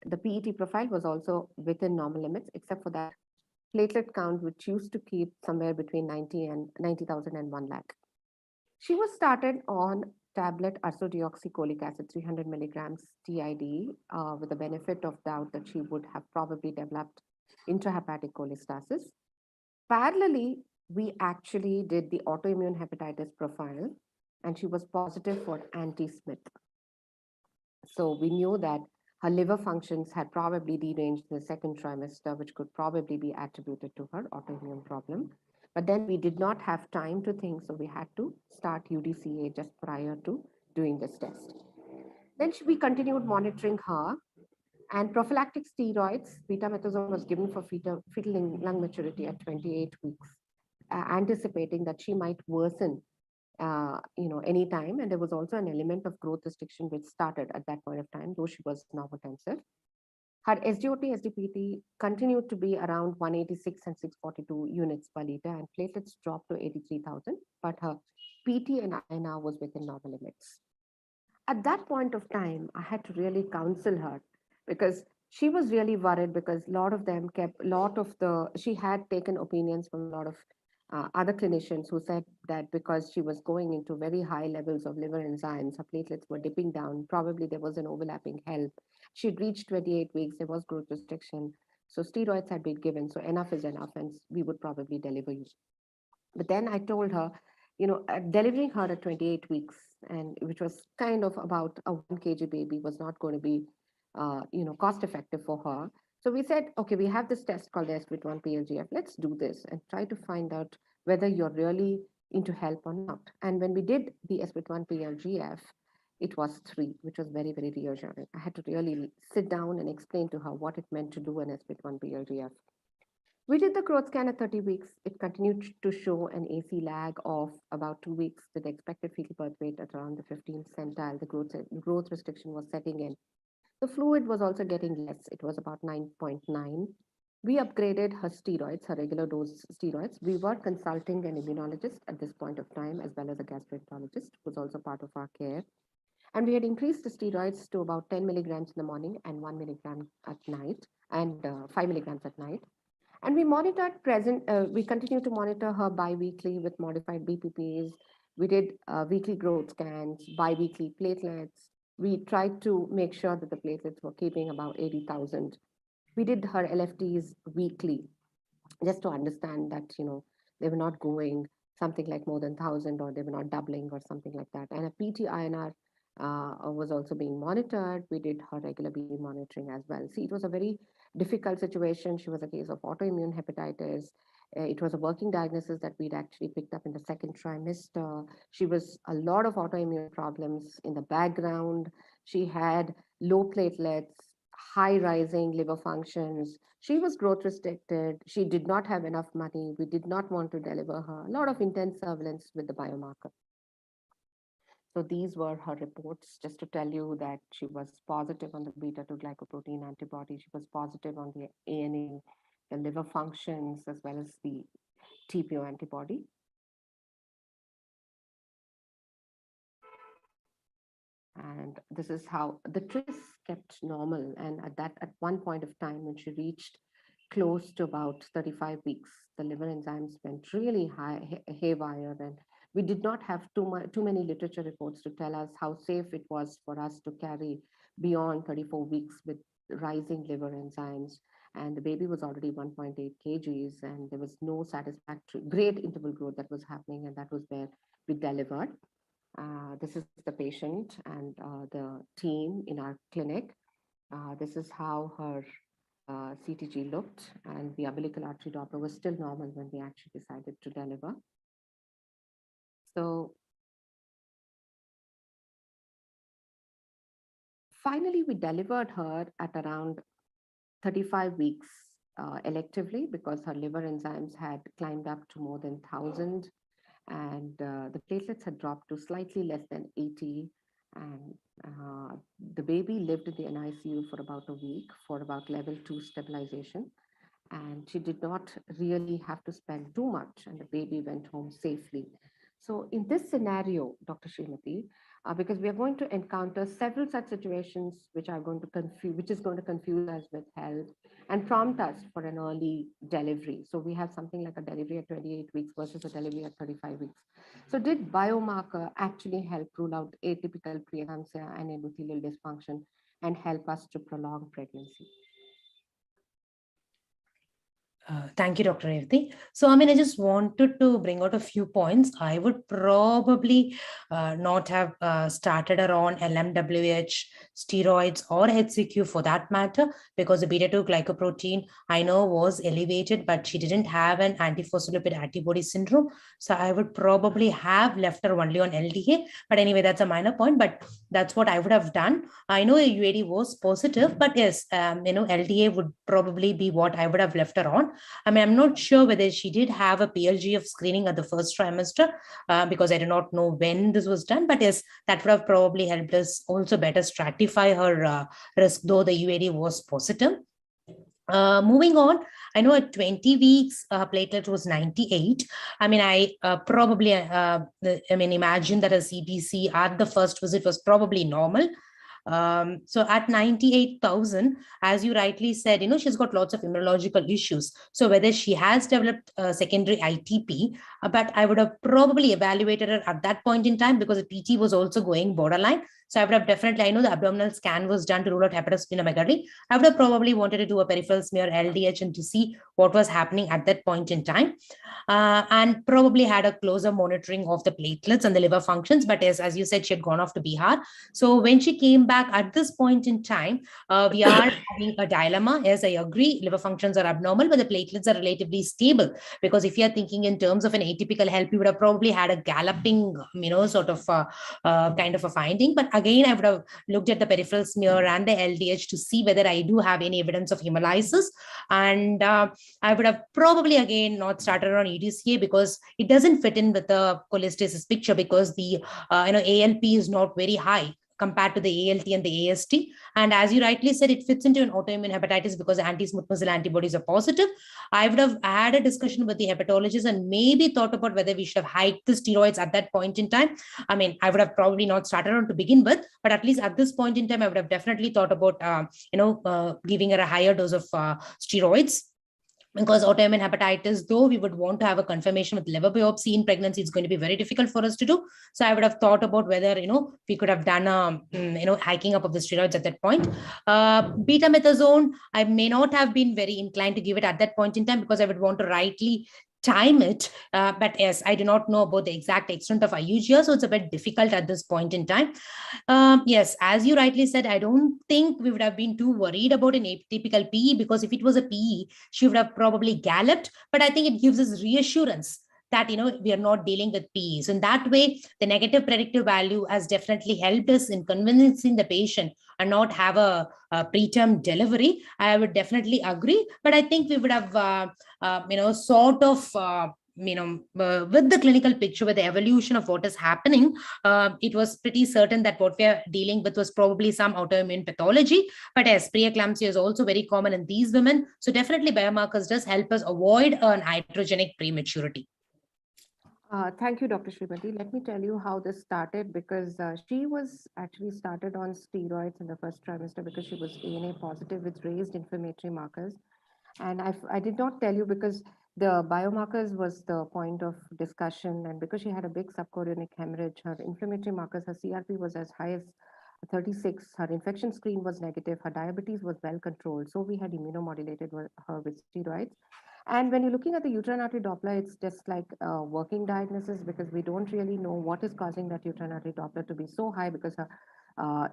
The PET profile was also within normal limits, except for that platelet count, which used to keep somewhere between 90,000 and 1 lakh. She was started on tablet ursodeoxycholic acid, 300 milligrams TID, with the benefit of doubt that she would have probably developed intrahepatic cholestasis. Parallelly, we actually did the autoimmune hepatitis profile, and she was positive for anti-Smith. So we knew that her liver functions had probably deranged in the second trimester, which could probably be attributed to her autoimmune problem. But then we did not have time to think, so we had to start UDCA just prior to doing this test. Then we continued monitoring her, and prophylactic steroids, betamethasone was given for fetal lung maturity at 28 weeks, anticipating that she might worsen anytime. And there was also an element of growth restriction which started at that point of time, though she was normotensive. Her SDOT, SDPT continued to be around 186 and 642 units per liter, and platelets dropped to 83,000, but her PT and INR was within normal limits. At that point of time, I had to really counsel her because she was really worried because she had taken opinions from a lot of other clinicians who said that because she was going into very high levels of liver enzymes, her platelets were dipping down, probably there was an overlapping help. She'd reached 28 weeks, there was growth restriction. So steroids had been given, so enough is enough, and we would probably deliver you. But then I told her, delivering her at 28 weeks, and which was kind of about a 1 kg baby, was not going to be, cost effective for her. So we said, okay, we have this test called the SPIT1 PLGF. Let's do this and try to find out whether you're really into help or not. And when we did the SPIT1 PLGF, it was 3, which was very, very reassuring. I had to really sit down and explain to her what it meant to do an SPIT1 PLGF. We did the growth scan at 30 weeks. It continued to show an AC lag of about 2 weeks with the expected fetal birth weight at around the 15th centile. The growth restriction was setting in. The fluid was also getting less. It was about 9.9. We upgraded her steroids, her regular dose steroids. We were consulting an immunologist at this point of time, as well as a gastroenterologist, who was also part of our care. And we had increased the steroids to about 10 milligrams in the morning and 1 milligram at night, and 5 milligrams at night. And we continue to monitor her bi-weekly with modified BPPs. We did weekly growth scans, bi-weekly platelets. We tried to make sure that the platelets were keeping about 80,000. We did her LFTs weekly, just to understand that, they were not going something like more than 1,000, or they were not doubling or something like that. And a PT-INR was also being monitored. We did her regular BE monitoring as well. See, it was a very difficult situation. She was a case of autoimmune hepatitis. It was a working diagnosis that we'd actually picked up in the second trimester. She was a lot of autoimmune problems in the background. She had low platelets, high rising liver functions. She was growth restricted. She did not have enough money. We did not want to deliver her. A lot of intense surveillance with the biomarker. So these were her reports, just to tell you that she was positive on the beta-2 glycoprotein antibody. She was positive on the ANA, the liver functions, as well as the TPO antibody. And this is how the tris kept normal. And at one point of time, when she reached close to about 35 weeks, the liver enzymes went really high, haywire, and we did not have too many literature reports to tell us how safe it was for us to carry beyond 34 weeks with rising liver enzymes. And the baby was already 1.8 kgs, and there was no satisfactory, great interval growth that was happening, and that was where we delivered. This is the patient and the team in our clinic. This is how her CTG looked, and the umbilical artery Doppler was still normal when we actually decided to deliver. So finally, we delivered her at around 35 weeks electively, because her liver enzymes had climbed up to more than 1,000, and the platelets had dropped to slightly less than 80. And the baby lived in the NICU for about a week for about level 2 stabilization. And she did not really have to spend too much, and the baby went home safely. So in this scenario, Dr. Srimati, because we are going to encounter several such situations which is going to confuse us with health and prompt us for an early delivery. So we have something like a delivery at 28 weeks versus a delivery at 35 weeks. So did biomarker actually help rule out atypical preeclampsia and endothelial dysfunction and help us to prolong pregnancy? Thank you, Dr. Revati. So, I just wanted to bring out a few points. I would probably not have started her on LMWH, steroids, or HCQ for that matter, because the beta-2 glycoprotein I know was elevated, but she didn't have an antiphospholipid antibody syndrome. So I would probably have left her only on LDA. But anyway, that's a minor point, but that's what I would have done. I know a UAD was positive, but yes, LDA would probably be what I would have left her on. I'm not sure whether she did have a PLGF screening at the first trimester, because I do not know when this was done, but yes, that would have probably helped us also better stratify her risk, though the UAD was positive. Moving on, I know at 20 weeks, platelet was 98. I probably, imagine that a CBC at the first visit was probably normal. So at 98,000, as you rightly said, she's got lots of immunological issues. So whether she has developed secondary ITP, but I would have probably evaluated her at that point in time, because the PT was also going borderline. So I would have definitely, I know the abdominal scan was done to rule out hepatosplenomegaly. I would have probably wanted to do a peripheral smear LDH and to see what was happening at that point in time. And probably had a closer monitoring of the platelets and the liver functions. But as you said, she had gone off to Bihar. So when she came back at this point in time, we are having a dilemma. Yes, I agree, liver functions are abnormal, but the platelets are relatively stable. Because if you're thinking in terms of an atypical help, you would have probably had a galloping, sort of kind of a finding. But again, I would have looked at the peripheral smear and the LDH to see whether I do have any evidence of hemolysis. And I would have probably again not started on EDCA, because it doesn't fit in with the cholestasis picture, because the ALP is not very high compared to the ALT and the AST. And as you rightly said, it fits into an autoimmune hepatitis because anti-smooth antibodies are positive. I would have had a discussion with the hepatologist and maybe thought about whether we should have hiked the steroids at that point in time. I would have probably not started on to begin with, but at least at this point in time, I would have definitely thought about, giving her a higher dose of steroids. because autoimmune hepatitis, though we would want to have a confirmation with liver biopsy in pregnancy, it's going to be very difficult for us to do. So I would have thought about whether, we could have done hiking up of the steroids at that point. Betamethasone, I may not have been very inclined to give it at that point in time, because I would want to rightly time it. But yes, I do not know about the exact extent of IUGR, so it's a bit difficult at this point in time. Yes, as you rightly said, I don't think we would have been too worried about an atypical PE, because if it was a PE, she would have probably galloped. But I think it gives us reassurance that we are not dealing with PEs. In that way, the negative predictive value has definitely helped us in convincing the patient and not have a preterm delivery. I would definitely agree, but I think we would have sort of with the clinical picture, with the evolution of what is happening, it was pretty certain that what we are dealing with was probably some autoimmune pathology. But yes, preeclampsia is also very common in these women, so definitely biomarkers does help us avoid an iatrogenic prematurity. Thank you, Dr. Srimati. Let me tell you how this started, because she was actually started on steroids in the first trimester because she was ANA positive with raised inflammatory markers. And I did not tell you because the biomarkers was the point of discussion, and because she had a big subchorionic hemorrhage, her inflammatory markers, her CRP was as high as 36, her infection screen was negative, her diabetes was well controlled. So we had immunomodulated her with steroids. And when you're looking at the uterine artery Doppler, it's just like a working diagnosis, because we don't really know what is causing that uterine artery Doppler to be so high, because her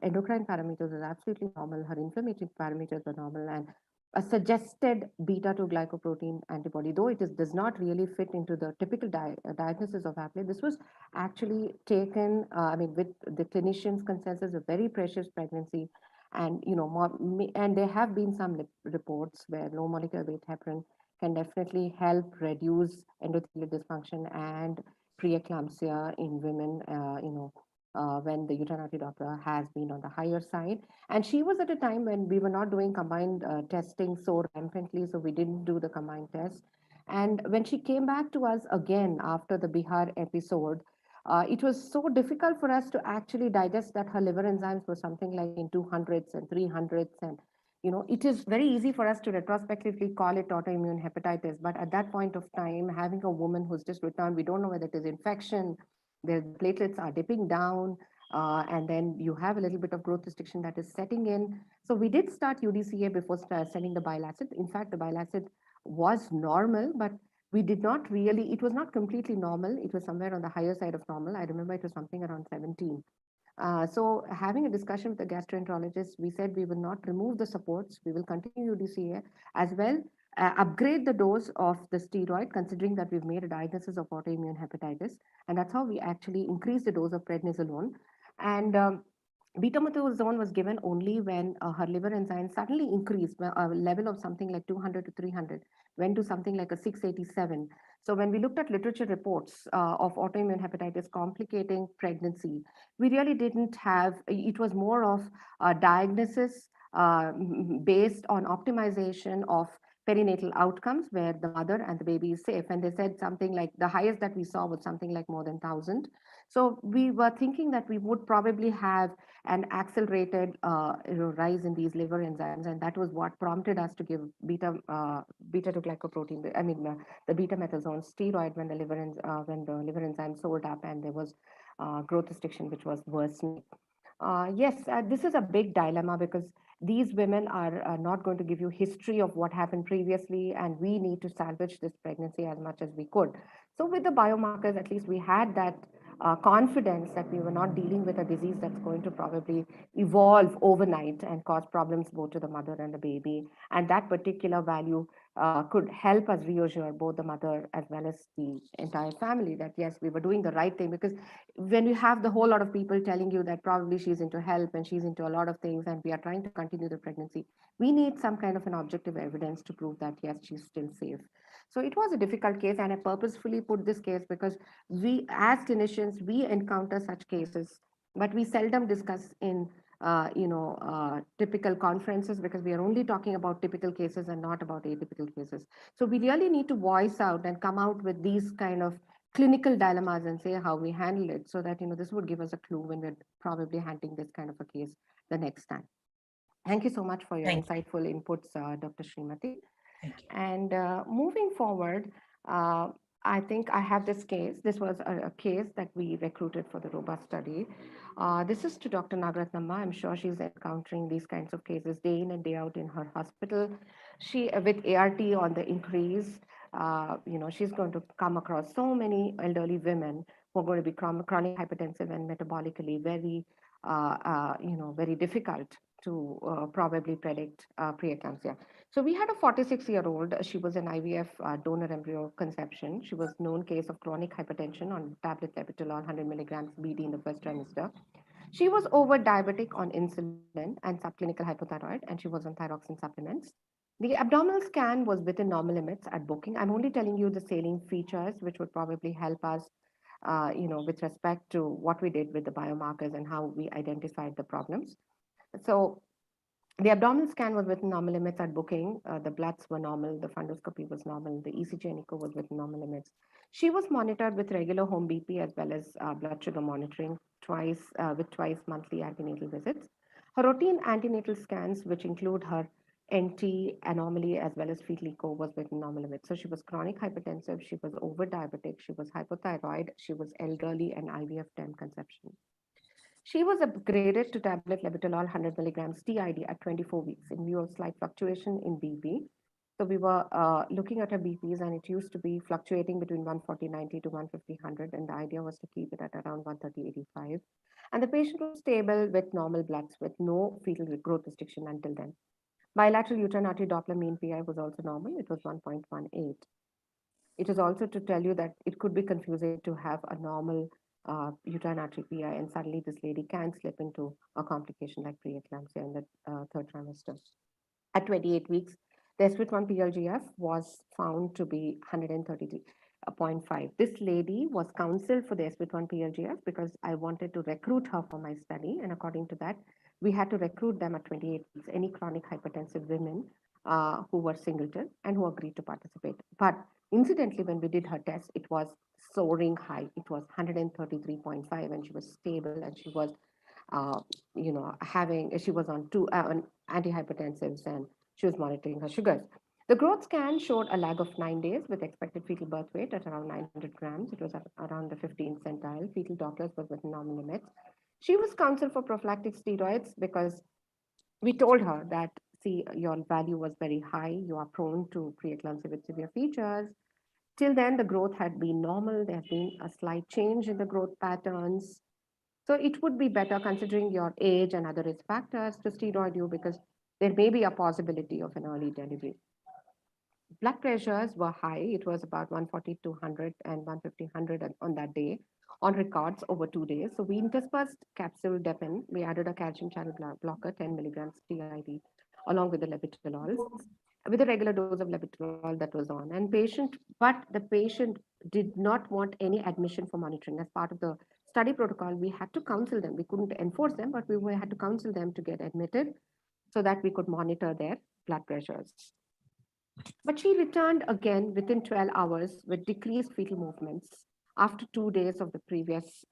endocrine parameters are absolutely normal, her inflammatory parameters are normal, and a suggested beta 2 glycoprotein antibody, though does not really fit into the typical diagnosis of apnea. This was actually taken, with the clinician's consensus, a very precious pregnancy. And, and there have been some reports where low molecular weight heparin can definitely help reduce endothelial dysfunction and preeclampsia in women, when the uterine artery Doppler has been on the higher side. And she was at a time when we were not doing combined testing so rampantly, so we didn't do the combined test. And when she came back to us again after the Bihar episode, it was so difficult for us to actually digest that her liver enzymes were something like in 200s and 300s. And it is very easy for us to retrospectively call it autoimmune hepatitis, but at that point of time, having a woman who's just returned, we don't know whether it is infection, the platelets are dipping down, and then you have a little bit of growth restriction that is setting in. So we did start UDCA before sending the bile acid. In fact, the bile acid was normal, but we did not really, it was not completely normal. It was somewhere on the higher side of normal. I remember it was something around 17. So having a discussion with the gastroenterologist, we said we will not remove the supports. We will continue UDCA as well, upgrade the dose of the steroid, considering that we've made a diagnosis of autoimmune hepatitis. And that's how we actually increased the dose of prednisolone. And betamethasone was given only when her liver enzymes suddenly increased, a level of something like 200 to 300, went to something like a 687. So when we looked at literature reports of autoimmune hepatitis complicating pregnancy, we really didn't have, it was more of a diagnosis based on optimization of perinatal outcomes where the mother and the baby is safe. And they said something like the highest that we saw was something like more than 1,000. So we were thinking that we would probably have an accelerated rise in these liver enzymes, and that was what prompted us to give beta 2 glycoprotein, the betamethasone steroid when the liver enzymes sold up and there was growth restriction which was worsening. Yes, this is a big dilemma because these women are not going to give you history of what happened previously, and we need to salvage this pregnancy as much as we could. So with the biomarkers, at least we had that confidence that we were not dealing with a disease that's going to probably evolve overnight and cause problems both to the mother and the baby. And that particular value could help us reassure both the mother as well as the entire family that yes, we were doing the right thing. Because when you have the whole lot of people telling you that probably she's into help and she's into a lot of things and we are trying to continue the pregnancy, we need some kind of an objective evidence to prove that yes, she's still safe. So it was a difficult case, and I purposefully put this case because we as clinicians, we encounter such cases, but we seldom discuss in typical conferences because we are only talking about typical cases and not about atypical cases. So we really need to voice out and come out with these kind of clinical dilemmas and say how we handle it, so that this would give us a clue when we're probably handling this kind of a case the next time. Thank you so much for your insightful inputs, Dr. Srimati. And moving forward, I think I have this case. This was a case that we recruited for the robust study. This is to Dr. Nagaratnamma. I'm sure she's encountering these kinds of cases day in and day out in her hospital. She, with ART on the increase, she's going to come across so many elderly women who are going to be chronic hypertensive and metabolically very difficult to probably predict preeclampsia. So we had a 46-year-old. She was an IVF donor embryo conception. She was known case of chronic hypertension on tablet levetolol 100 milligrams BD in the first trimester. She was over diabetic on insulin and subclinical hypothyroid, and she was on thyroxine supplements. The abdominal scan was within normal limits at booking. I'm only telling you the salient features, which would probably help us, with respect to what we did with the biomarkers and how we identified the problems. So the abdominal scan was within normal limits at booking. The bloods were normal. The fundoscopy was normal. The ECG and echo was within normal limits. She was monitored with regular home BP as well as blood sugar monitoring with twice monthly antenatal visits. Her routine antenatal scans, which include her NT anomaly as well as fetal echo, was within normal limits. So she was chronic hypertensive. She was over diabetic. She was hypothyroid. She was elderly and IVF 10 conception. She was upgraded to tablet levetolol 100 milligrams TID at 24 weeks in view of slight fluctuation in BP. So we were looking at her BPs, and it used to be fluctuating between 140/90 to 150/100, and the idea was to keep it at around 130/85. And the patient was stable with normal bloods with no fetal growth restriction until then. Bilateral uterine artery Doppler mean PI was also normal. It was 1.18. It is also to tell you that it could be confusing to have a normal uterine artery PI, and suddenly this lady can slip into a complication like preeclampsia in the third trimester. At 28 weeks, the SPIT1 PLGF was found to be 133.5. This lady was counseled for the SPIT1 PLGF because I wanted to recruit her for my study, and according to that, we had to recruit them at 28 weeks, any chronic hypertensive women who were singleton and who agreed to participate. But incidentally, when we did her test, it was soaring high. It was 133.5, and she was stable, and she was, she was on two antihypertensives, and she was monitoring her sugars. The growth scan showed a lag of 9 days with expected fetal birth weight at around 900 grams. It was at around the 15th centile. Fetal Dopplers was within normal limits. She was counseled for prophylactic steroids because we told her that, see, your value was very high. You are prone to preeclampsia with severe features. Till then, the growth had been normal. There has been a slight change in the growth patterns. So it would be better, considering your age and other risk factors, to steroid you because there may be a possibility of an early delivery. Blood pressures were high. It was about 140 to 100 and 150 on that day on records over 2 days. So we interspersed capsule Depin. We added a calcium channel blocker, 10 milligrams TID, along with the levetolol, with a regular dose of levetolol that was on. And the patient did not want any admission for monitoring. As part of the study protocol, we had to counsel them. We couldn't enforce them, but we had to counsel them to get admitted so that we could monitor their blood pressures. But she returned again within 12 hours with decreased fetal movements after 2 days of the previous.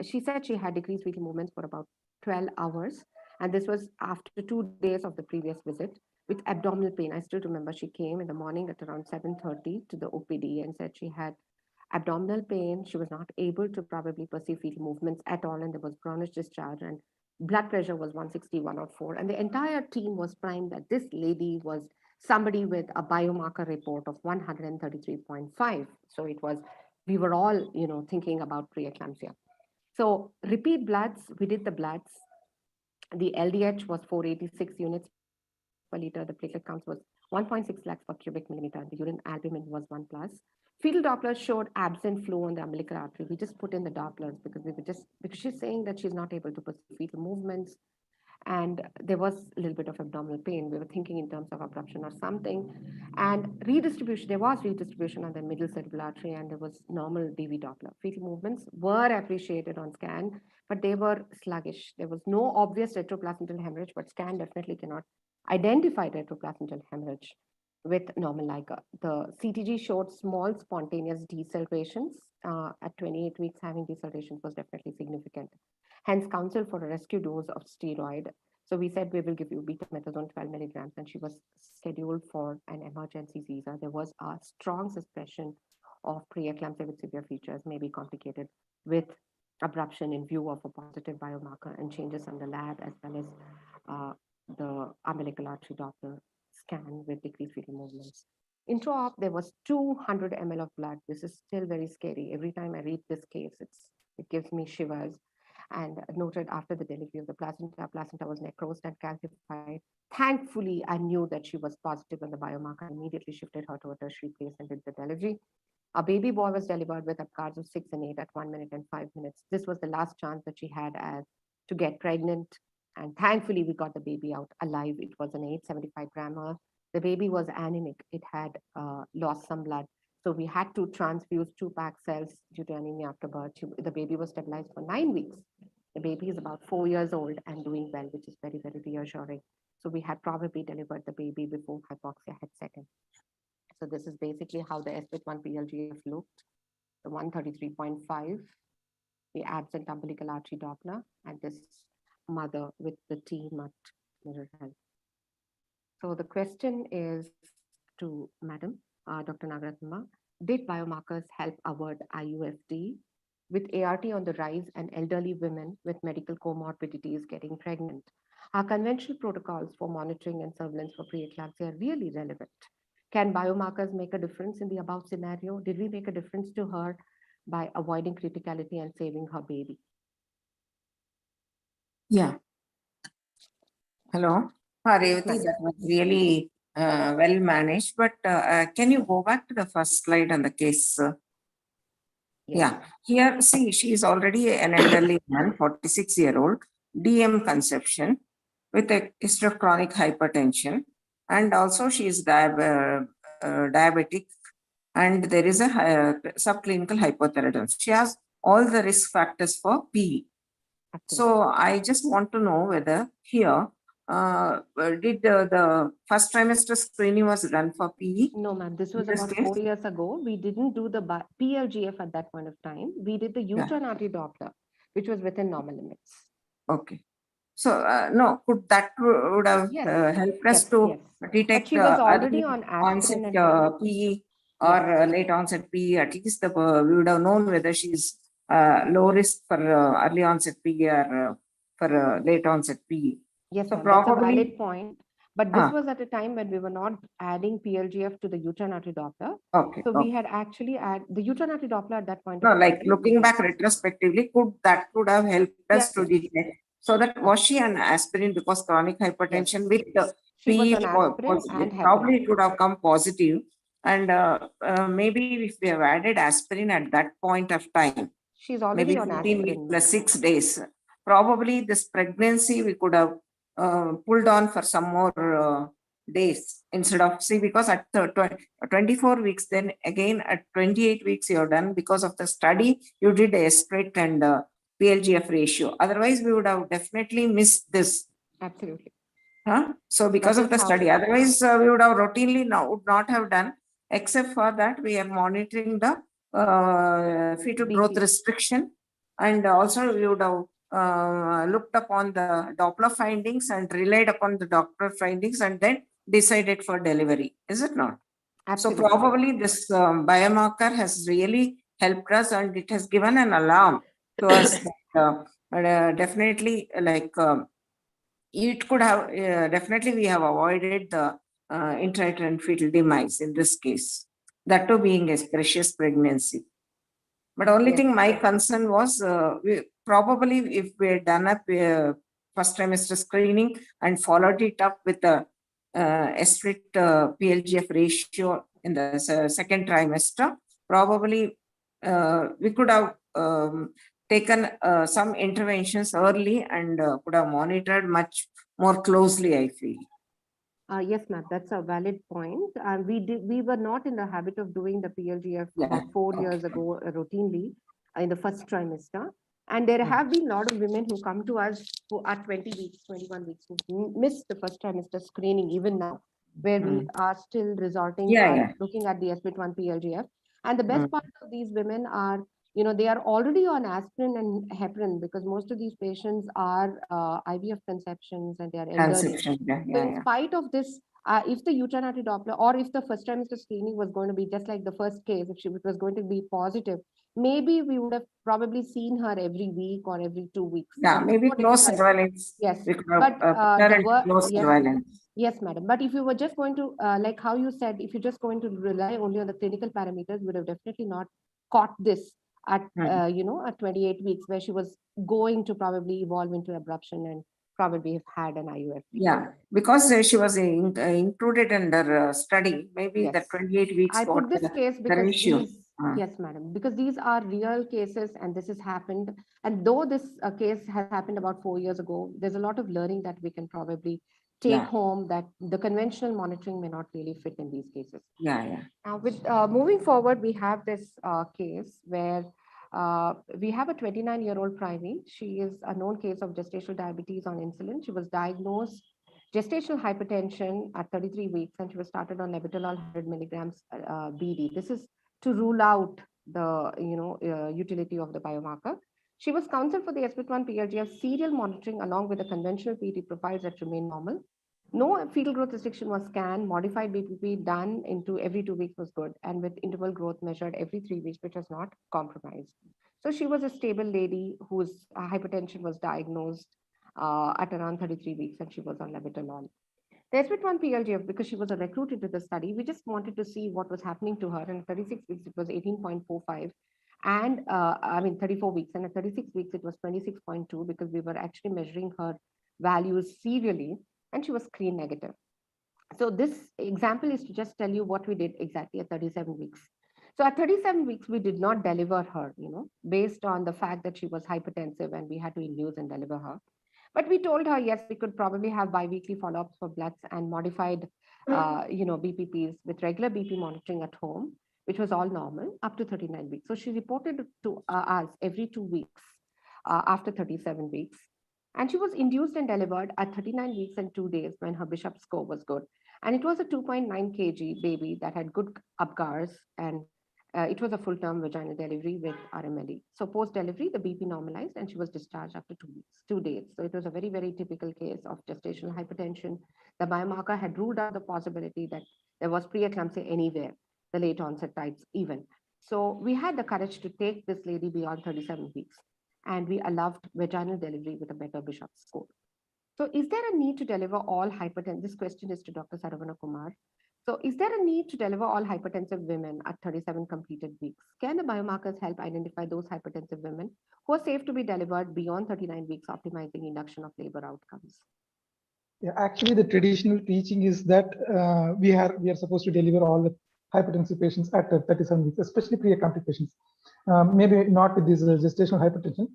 She said she had decreased fetal movements for about 12 hours. And this was after 2 days of the previous visit with abdominal pain. I still remember she came in the morning at around 7:30 to the OPD and said she had abdominal pain. She was not able to probably perceive fetal movements at all. And there was brownish discharge, and blood pressure was 160, 104. And the entire team was primed that this lady was somebody with a biomarker report of 133.5. So we were all, thinking about preeclampsia. So repeat bloods, we did the bloods. The LDH was 486 units per liter. The platelet counts was 1.6 lakhs per cubic millimeter. The urine albumin was 1 plus. Fetal Dopplers showed absent flow on the umbilical artery. We just put in the Dopplers because she's saying that she's not able to perceive fetal movements. And there was a little bit of abdominal pain. We were thinking in terms of abruption or something. And there was redistribution on the middle cerebral artery, and there was normal DV Doppler. Fetal movements were appreciated on scan, but they were sluggish. There was no obvious retroplacental hemorrhage, but scan definitely cannot identify retroplacental hemorrhage with normal LIGA. The CTG showed small spontaneous decelerations. At 28 weeks, having decelerations was definitely significant. Hence, counsel for a rescue dose of steroid. So we said we will give you betamethasone 12 milligrams, and she was scheduled for an emergency Caesar. There was a strong suspicion of preeclampsia with severe features, may be complicated with abruption in view of a positive biomarker and changes on the lab, as well as the umbilical artery Doppler scan with decreased fetal movements. Intra-op, there was 200 ml of blood. This is still very scary. Every time I read this case, it gives me shivers. And noted after the delivery of the placenta was necrosed and calcified. Thankfully, I knew that she was positive on the biomarker. I immediately shifted her to a tertiary place and did the delivery. A baby boy was delivered with Apgars of 6 and 8 at 1 minute and 5 minutes. This was the last chance that she had to get pregnant. And thankfully, we got the baby out alive. It was an 875 grammer. The baby was anemic. It had lost some blood. So we had to transfuse 2 pack cells due to anemia after birth. The baby was stabilized for 9 weeks. The baby is about 4 years old and doing well, which is very, very reassuring. So we had probably delivered the baby before hypoxia had set in. So this is basically how the SPIT1 PLGF looked. The 133.5, the absent umbilical artery Doppler, and this mother with the T MUT mirror health. So the question is to Madam, Dr. Nagaratnama, did biomarkers help avoid IUFD with ART on the rise and elderly women with medical comorbidities getting pregnant? Are conventional protocols for monitoring and surveillance for preeclampsia really relevant? Can biomarkers make a difference in the above scenario? Did we make a difference to her by avoiding criticality and saving her baby? Yeah. Hello. Revati, that was really well managed, but can you go back to the first slide on the case? Yeah, here, see, she is already an elderly man, 46-year-old, DM conception with a history of chronic hypertension. And also she is diabetic, and there is a subclinical hypothyroidism. She has all the risk factors for PE. So I just want to know whether here, did the first trimester screening was done for PE? No, ma'am. This was about 4 years ago. We didn't do the PLGF at that point of time. We did the uterine artery Doppler, which was within normal limits. Okay. So, no, could that would have helped us to detect But she was already on onset aspirin PE or late onset PE? At least we would have known whether she's low risk for early onset PE or for late onset PE. Yes, so ma'am, probably, that's a valid point. But this was at a time when we were not adding PLGF to the uterine artery Doppler. Okay. So we had actually added the uterine artery Doppler at that point. No, like looking back retrospectively, could have helped us to detect? So that was she on aspirin because chronic hypertension with the PE positive, probably it would have come positive. And maybe if we have added aspirin at that point of time, she's already maybe on 15 aspirin weeks plus 6 days, probably this pregnancy we could have pulled on for some more days instead of, see, because at 24 weeks, then again at 28 weeks you're done because of the study you did a split and PLGF ratio. Otherwise we would have definitely missed this. Absolutely. So because of the study, otherwise we would have routinely would not have done, except for that we are monitoring the fetal growth restriction, and also we would have looked upon the Doppler findings and relied upon the doctor findings and then decided for delivery. Is it not? Absolutely. So probably this biomarker has really helped us, and it has given an alarm to us that definitely like it could have definitely we have avoided the intrauterine fetal demise in this case, that too being a precious pregnancy. But only thing my concern was we probably if we had done a first trimester screening and followed it up with the split PLGF ratio in the second trimester, probably we could have taken some interventions early and could have monitored much more closely, I feel. Yes, ma'am, that's a valid point. We were not in the habit of doing the PLGF about 4 years ago routinely in the first trimester. And there have been a lot of women who come to us who are 20 weeks, 21 weeks, who missed the first trimester screening even now, where we are still resorting looking at the SPIT1 PLGF. And the best part of these women are they are already on aspirin and heparin because most of these patients are IVF conceptions and they are elderly. Conception, yeah, So yeah, in spite of this, if the uterine Doppler or if the first trimester screening was going to be just like the first case, if it was going to be positive, maybe we would have probably seen her every week or every 2 weeks. yeah, maybe More close difficult. surveillance. Yes, We could but close yes, surveillance. yes, madam. But if you were just going to, like how you said, if you're just going to rely only on the clinical parameters, we would have definitely not caught this at, at 28 weeks, where she was going to probably evolve into abruption and probably have had an IUF. Yeah, because she was included in the study. Maybe the Yes. 28 weeks. I put this case because ratio. these, yes, madam, because these are real cases and this has happened. And though this case has happened about 4 years ago, there's a lot of learning that we can probably take home that the conventional monitoring may not really fit in these cases. Yeah, yeah. Now, with moving forward, we have this case where we have a 29-year-old primate. She is a known case of gestational diabetes on insulin. She was diagnosed gestational hypertension at 33 weeks, and she was started on labetalol 100 milligrams BD. This is to rule out the utility of the biomarker. She was counseled for the SPIT1 PLGF serial monitoring along with the conventional PT profiles that remain normal. No fetal growth restriction was scanned. Modified BPP done into every 2 weeks was good, and with interval growth measured every 3 weeks, which was not compromised. So she was a stable lady whose hypertension was diagnosed at around 33 weeks, and she was on labetalol. The SPIT1 PLGF, because she was a recruit into the study, we just wanted to see what was happening to her. And at 36 weeks, it was 18.45. And 34 weeks. And at 36 weeks, it was 26.2 because we were actually measuring her values serially, and she was screen negative. So this example is to just tell you what we did exactly at 37 weeks. So at 37 weeks, we did not deliver her, based on the fact that she was hypertensive and we had to induce and deliver her. But we told her, yes, we could probably have biweekly follow-ups for bloods and modified, BPPs with regular BP monitoring at home, which was all normal up to 39 weeks. So she reported to us every 2 weeks after 37 weeks. And she was induced and delivered at 39 weeks and 2 days when her Bishop score was good. And it was a 2.9 kg baby that had good UPGARs, and it was a full-term vaginal delivery with RMLE. So post-delivery, the BP normalized and she was discharged after 2 weeks, 2 days. So it was a very, very typical case of gestational hypertension. The biomarker had ruled out the possibility that there was preeclampsia anywhere, the late onset types even. So we had the courage to take this lady beyond 37 weeks, and we allowed vaginal delivery with a better Bishop score. So is there a need to deliver all hypertensive? This question is to Dr. Saravana Kumar. So is there a need to deliver all hypertensive women at 37 completed weeks? Can the biomarkers help identify those hypertensive women who are safe to be delivered beyond 39 weeks, optimizing induction of labor outcomes? Yeah, actually, the traditional teaching is that we are supposed to deliver all the hypertensive patients at 37 weeks, especially preeclamptic patients. Maybe not with this gestational hypertension,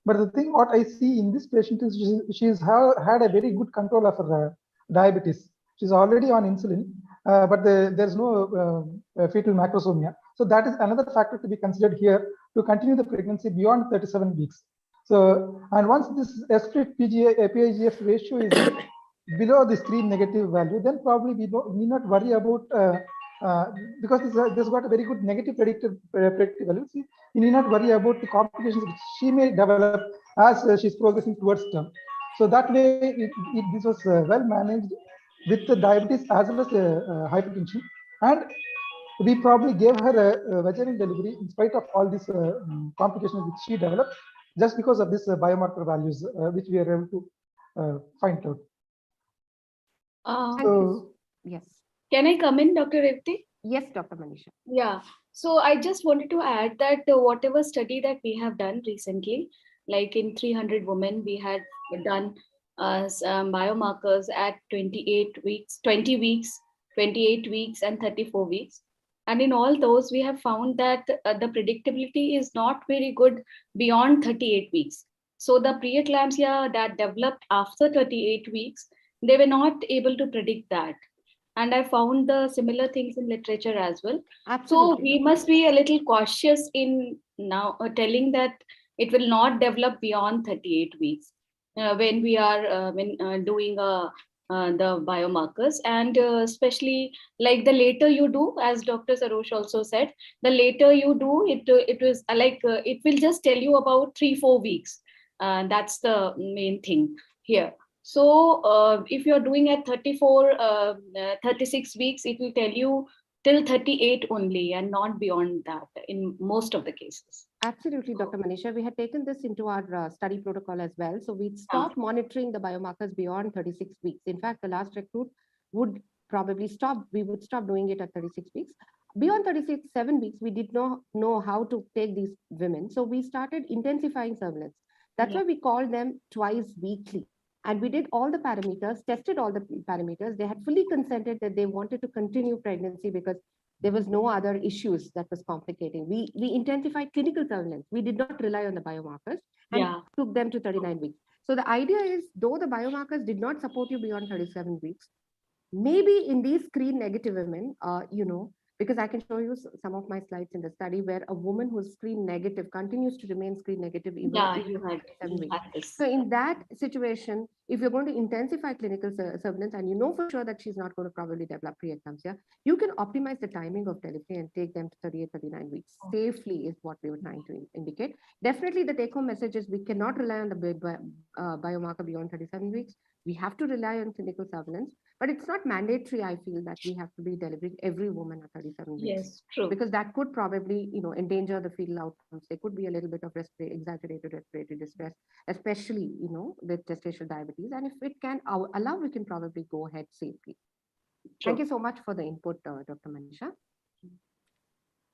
but the thing what I see in this patient is she's had a very good control of her diabetes. She's already on insulin, but there's no fetal macrosomia. So that is another factor to be considered here to continue the pregnancy beyond 37 weeks. So, and once this split PIGF ratio is below the screen negative value, then probably we need not worry about because this got a very good negative predictive value. You need not worry about the complications which she may develop as she's progressing towards term. So that way, this was well managed with the diabetes as well as hypertension, and we probably gave her a vaginal delivery in spite of all these complications which she developed, just because of this biomarker values which we are able to find out. Yes. Can I come in, Dr. Revati? Yes, Dr. Manisha. Yeah. So I just wanted to add that whatever study that we have done recently, like in 300 women, we had done biomarkers at 28 weeks, 20 weeks, 28 weeks, and 34 weeks. And in all those, we have found that the predictability is not very good beyond 38 weeks. So the preeclampsia that developed after 38 weeks, they were not able to predict that. And I found the similar things in literature as well. Absolutely. So we must be a little cautious in now telling that it will not develop beyond 38 weeks when we are doing a the biomarkers, and especially like the later you do, as Dr. Sarosh also said, the later you do it, it was it will just tell you about 3-4 weeks. That's the main thing here. So if you're doing at 36 weeks, it will tell you till 38 only and not beyond that in most of the cases. Absolutely, Dr. Manisha. We had taken this into our study protocol as well. So we'd stop monitoring the biomarkers beyond 36 weeks. In fact, the last recruit would probably stop. We would stop doing it at 36 weeks. Beyond 7 weeks, we did not know how to take these women. So we started intensifying surveillance. That's why we called them twice weekly. And we did all the parameters, tested all the parameters. They had fully consented that they wanted to continue pregnancy because there was no other issues that was complicating. We intensified clinical surveillance. We did not rely on the biomarkers and took them to 39 weeks. So the idea is, though the biomarkers did not support you beyond 37 weeks, maybe in these screen negative women, because I can show you some of my slides in the study where a woman who's screen negative continues to remain screen negative even after 7 weeks. So in that situation, if you're going to intensify clinical surveillance and you know for sure that she's not going to probably develop preeclampsia, you can optimize the timing of delivery and take them to 38, 39 weeks safely is what we were trying to indicate. Definitely the take home message is we cannot rely on the biomarker beyond 37 weeks. We have to rely on clinical surveillance, but it's not mandatory, I feel, that we have to be delivering every woman at 37 weeks. Yes, true. Because that could probably, endanger the fetal outcomes. There could be a little bit of exaggerated respiratory distress, especially, with gestational diabetes. And if it can allow, we can probably go ahead safely. Thank you so much for the input, Dr. Manisha.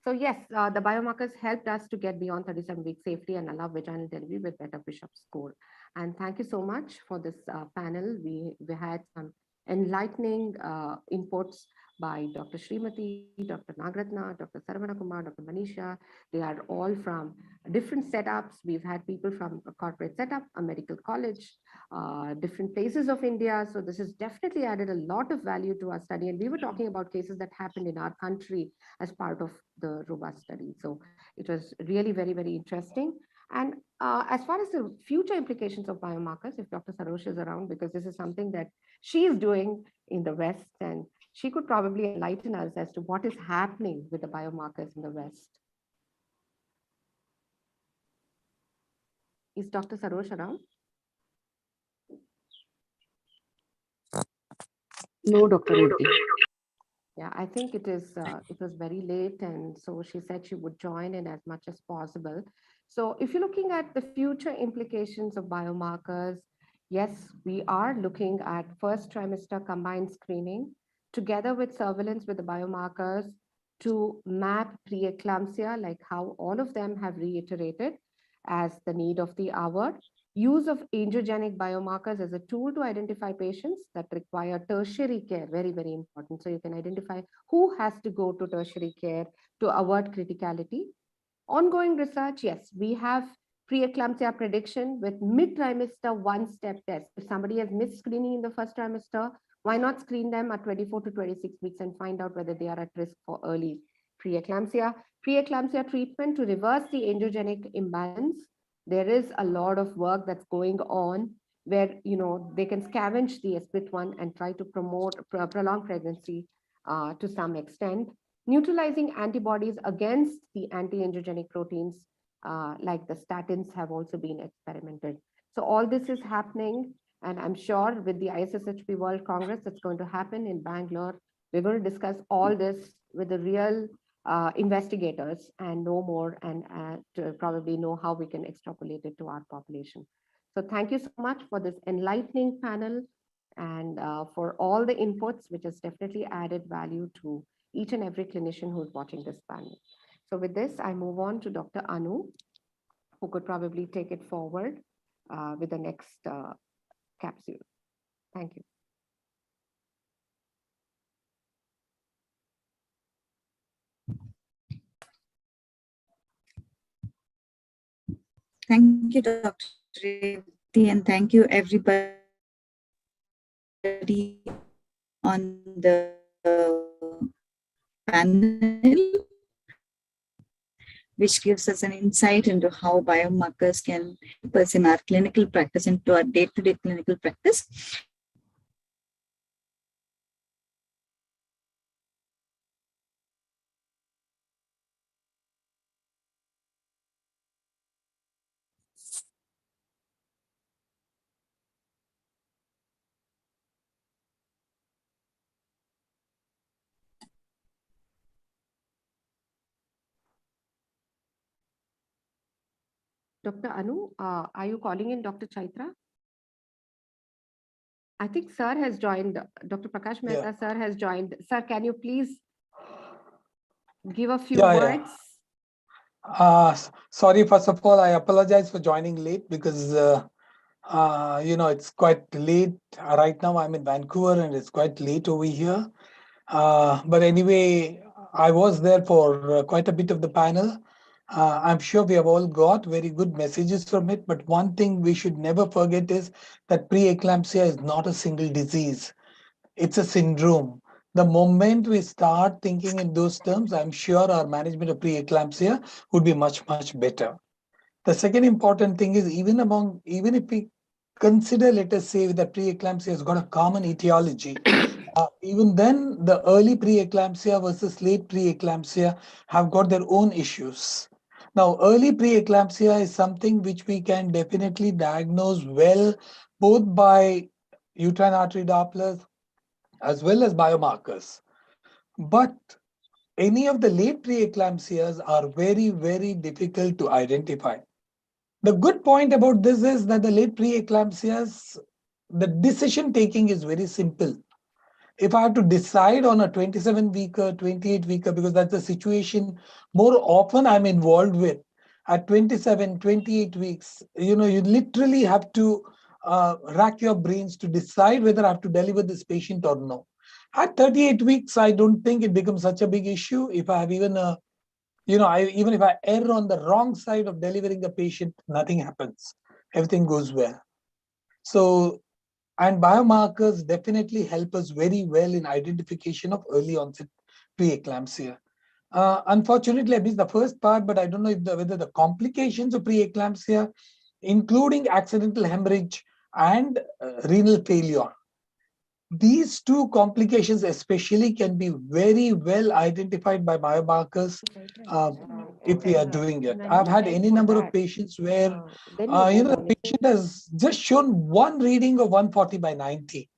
So yes, the biomarkers helped us to get beyond 37 weeks safely and allow vaginal delivery with better Bishop score. And thank you so much for this panel. We had some enlightening inputs by Dr. Srimati, Dr. Nagratna, Dr. Saravana Kumar, Dr. Manisha. They are all from different setups. We've had people from a corporate setup, a medical college, different places of India. So this has definitely added a lot of value to our study. And we were talking about cases that happened in our country as part of the robust study. So it was really very, very interesting. And as far as the future implications of biomarkers, if Dr. Sarosh is around, because this is something that she is doing in the West, and she could probably enlighten us as to what is happening with the biomarkers in the West. Is Dr. Sarosh around? No, Dr. Murthy. Yeah, I think it was very late, and so she said she would join in as much as possible. So if you're looking at the future implications of biomarkers, yes, we are looking at first trimester combined screening together with surveillance with the biomarkers to map preeclampsia, like how all of them have reiterated as the need of the hour. Use of angiogenic biomarkers as a tool to identify patients that require tertiary care, very, very important. So you can identify who has to go to tertiary care to avoid criticality. Ongoing research, yes, we have preeclampsia prediction with mid-trimester one-step test. If somebody has missed screening in the first trimester, why not screen them at 24 to 26 weeks and find out whether they are at risk for early preeclampsia. Preeclampsia treatment to reverse the angiogenic imbalance. There is a lot of work that's going on where they can scavenge the SPLIT1 and try to promote prolonged pregnancy to some extent. Neutralizing antibodies against the anti-angiogenic proteins like the statins have also been experimented. So all this is happening, and I'm sure with the ISSHP World Congress that's going to happen in Bangalore, we're going to discuss all this with the real investigators and know more and to probably know how we can extrapolate it to our population. So thank you so much for this enlightening panel and for all the inputs, which has definitely added value to each and every clinician who's watching this panel. So with this, I move on to Dr. Anu, who could probably take it forward with the next capsule. Thank you. Thank you, Dr. Revati, and thank you everybody on the panel, which gives us an insight into how biomarkers can help us in our clinical practice, into our day-to-day clinical practice. Dr. Anu, are you calling in Dr. Chaitra? I think Sir has joined. Dr. Prakash Mehta, Sir has joined. Sir, can you please give a few words? Sorry, first of all, I apologize for joining late because, it's quite late. Right now, I'm in Vancouver and it's quite late over here. But anyway, I was there for quite a bit of the panel. I'm sure we have all got very good messages from it. But one thing we should never forget is that preeclampsia is not a single disease. It's a syndrome. The moment we start thinking in those terms, I'm sure our management of preeclampsia would be much, much better. The second important thing is even if we consider, let us say, that preeclampsia has got a common etiology, even then the early preeclampsia versus late preeclampsia have got their own issues. Now, early preeclampsia is something which we can definitely diagnose well, both by uterine artery Dopplers as well as biomarkers. But any of the late preeclampsias are very, very difficult to identify. The good point about this is that the late preeclampsias, the decision taking is very simple. If I have to decide on a 27-weeker, 28-weeker, because that's the situation more often I'm involved with, at 27, 28 weeks, you literally have to rack your brains to decide whether I have to deliver this patient or no. At 38 weeks, I don't think it becomes such a big issue. If I have even even if I err on the wrong side of delivering the patient, nothing happens. Everything goes well. So, and biomarkers definitely help us very well in identification of early onset preeclampsia. Unfortunately, I missed the first part, but I don't know whether the complications of preeclampsia, including accidental hemorrhage and renal failure, these two complications especially can be very well identified by biomarkers if we are doing it. I've had any number of patients where the patient has just shown one reading of 140/90.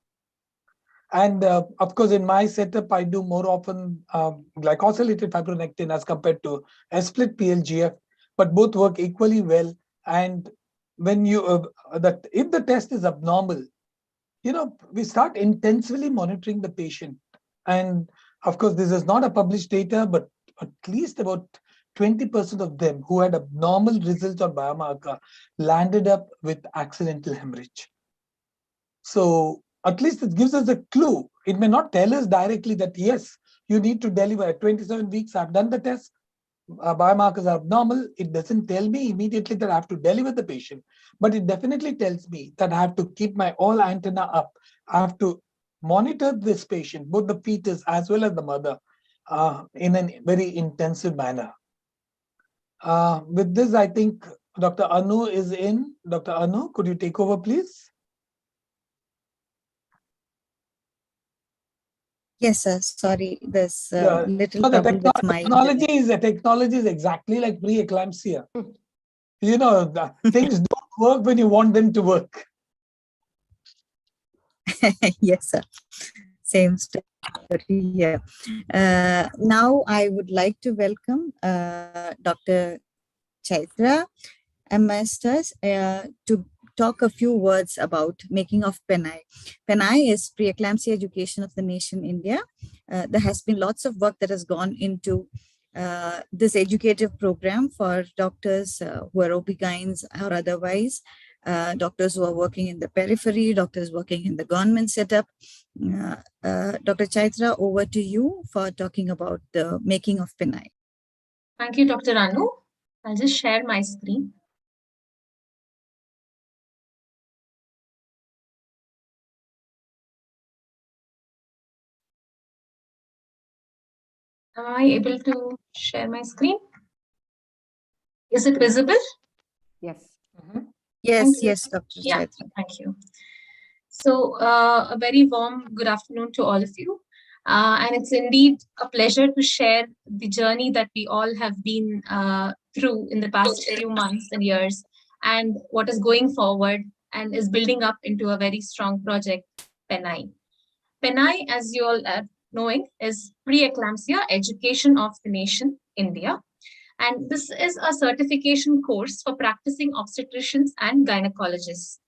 And of course, in my setup, I do more often glycosylated fibronectin as compared to split PLGF, but both work equally well. And when if the test is abnormal, we start intensively monitoring the patient. And of course, this is not a published data, but at least about 20% of them who had abnormal results on biomarker landed up with accidental hemorrhage. So at least it gives us a clue. It may not tell us directly that, yes, you need to deliver at 27 weeks. I've done the test. Biomarkers are abnormal. It doesn't tell me immediately that I have to deliver the patient, but it definitely tells me that I have to keep my all antenna up. I have to monitor this patient, both the fetus as well as the mother, in a very intensive manner. With this, I think Dr. Anu is in. Dr. Anu, could you take over, please? Yes, sir. Sorry, there's little trouble with my technology is exactly like preeclampsia. Things don't work when you want them to work. Yes, sir. Same story here. Now I would like to welcome Dr. Chaitra, Masters, to talk a few words about making of PENAI. PENAI is Preeclampsia Education of the Nation, India. There has been lots of work that has gone into this educative program for doctors who are OB-GYNs or otherwise, doctors who are working in the periphery, doctors working in the government setup. Dr. Chaitra, over to you for talking about the making of PENAI. Thank you, Dr. Anu. I'll just share my screen. Am I able to share my screen? Is it visible? Yes. Yes, Dr. Chaitra. Thank you. So a very warm good afternoon to all of you. And it's indeed a pleasure to share the journey that we all have been through in the past few months and years, and what is going forward and is building up into a very strong project, PENAI. PENAI, as you all are knowing, is Preeclampsia Education of the Nation, India. And this is a certification course for practicing obstetricians and gynecologists.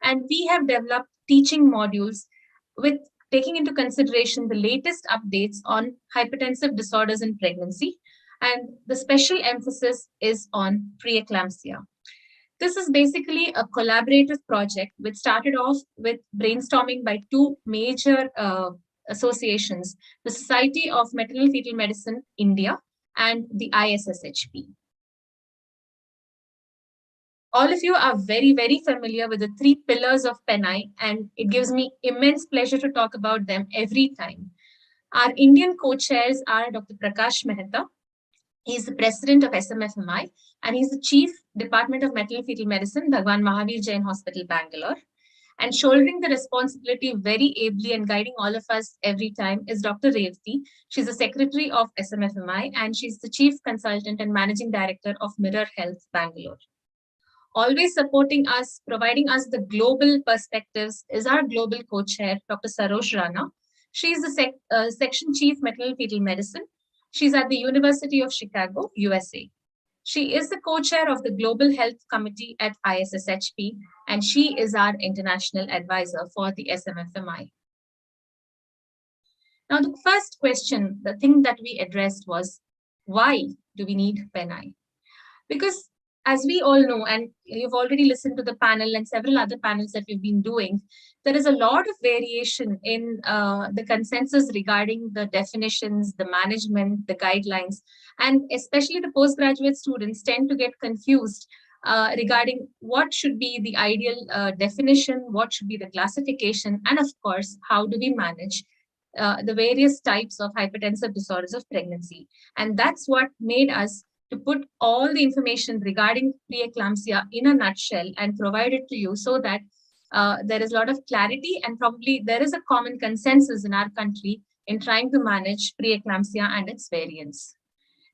And we have developed teaching modules with taking into consideration the latest updates on hypertensive disorders in pregnancy. And the special emphasis is on preeclampsia. This is basically a collaborative project which started off with brainstorming by two major associations, the Society of Maternal Fetal Medicine India and the ISSHP. All of you are very, very familiar with the three pillars of PENI, and it gives me immense pleasure to talk about them every time. Our Indian co-chairs are Dr. Prakash Mehta. He's the president of SMFMI, and he's the chief Department of Maternal Fetal Medicine, Bhagwan Mahavir Jain Hospital, Bangalore. And shouldering the responsibility very ably and guiding all of us every time is Dr. Revati. She's the secretary of SMFMI, and she's the chief consultant and managing director of Mirror Health, Bangalore. Always supporting us, providing us the global perspectives is our global co-chair, Dr. Saroj Rana. She's the section chief maternal fetal medicine. She's at the University of Chicago, USA. She is the co-chair of the Global Health Committee at ISSHP, and she is our international advisor for the SMFMI. Now, the first question, the thing that we addressed was, why do we need PENI? Because as we all know, and you've already listened to the panel and several other panels that we've been doing, there is a lot of variation in the consensus regarding the definitions, the management, the guidelines, and especially the postgraduate students tend to get confused regarding what should be the ideal definition, what should be the classification, and of course, how do we manage the various types of hypertensive disorders of pregnancy. And that's what made us to put all the information regarding preeclampsia in a nutshell and provide it to you so that there is a lot of clarity and probably there is a common consensus in our country in trying to manage preeclampsia and its variants.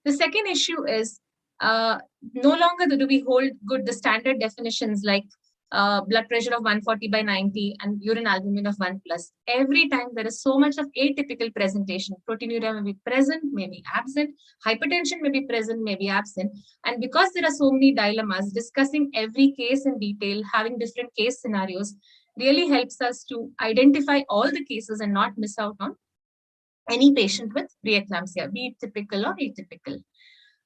The second issue is no longer do we hold good the standard definitions like blood pressure of 140/90 and urine albumin of 1+. Every time there is so much of atypical presentation. Proteinuria may be present, may be absent. Hypertension may be present, may be absent. And because there are so many dilemmas, discussing every case in detail, having different case scenarios really helps us to identify all the cases and not miss out on any patient with preeclampsia, be it typical or atypical.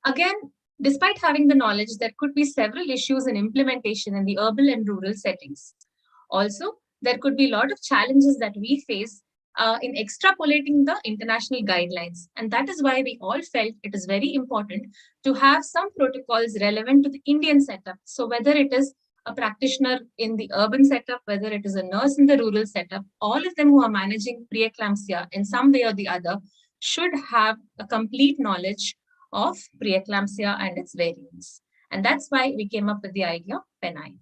Again, despite having the knowledge, there could be several issues in implementation in the urban and rural settings. Also, there could be a lot of challenges that we face in extrapolating the international guidelines. And that is why we all felt it is very important to have some protocols relevant to the Indian setup. So whether it is a practitioner in the urban setup, whether it is a nurse in the rural setup, all of them who are managing preeclampsia in some way or the other should have a complete knowledge of preeclampsia and its variants. And that's why we came up with the idea of PENI.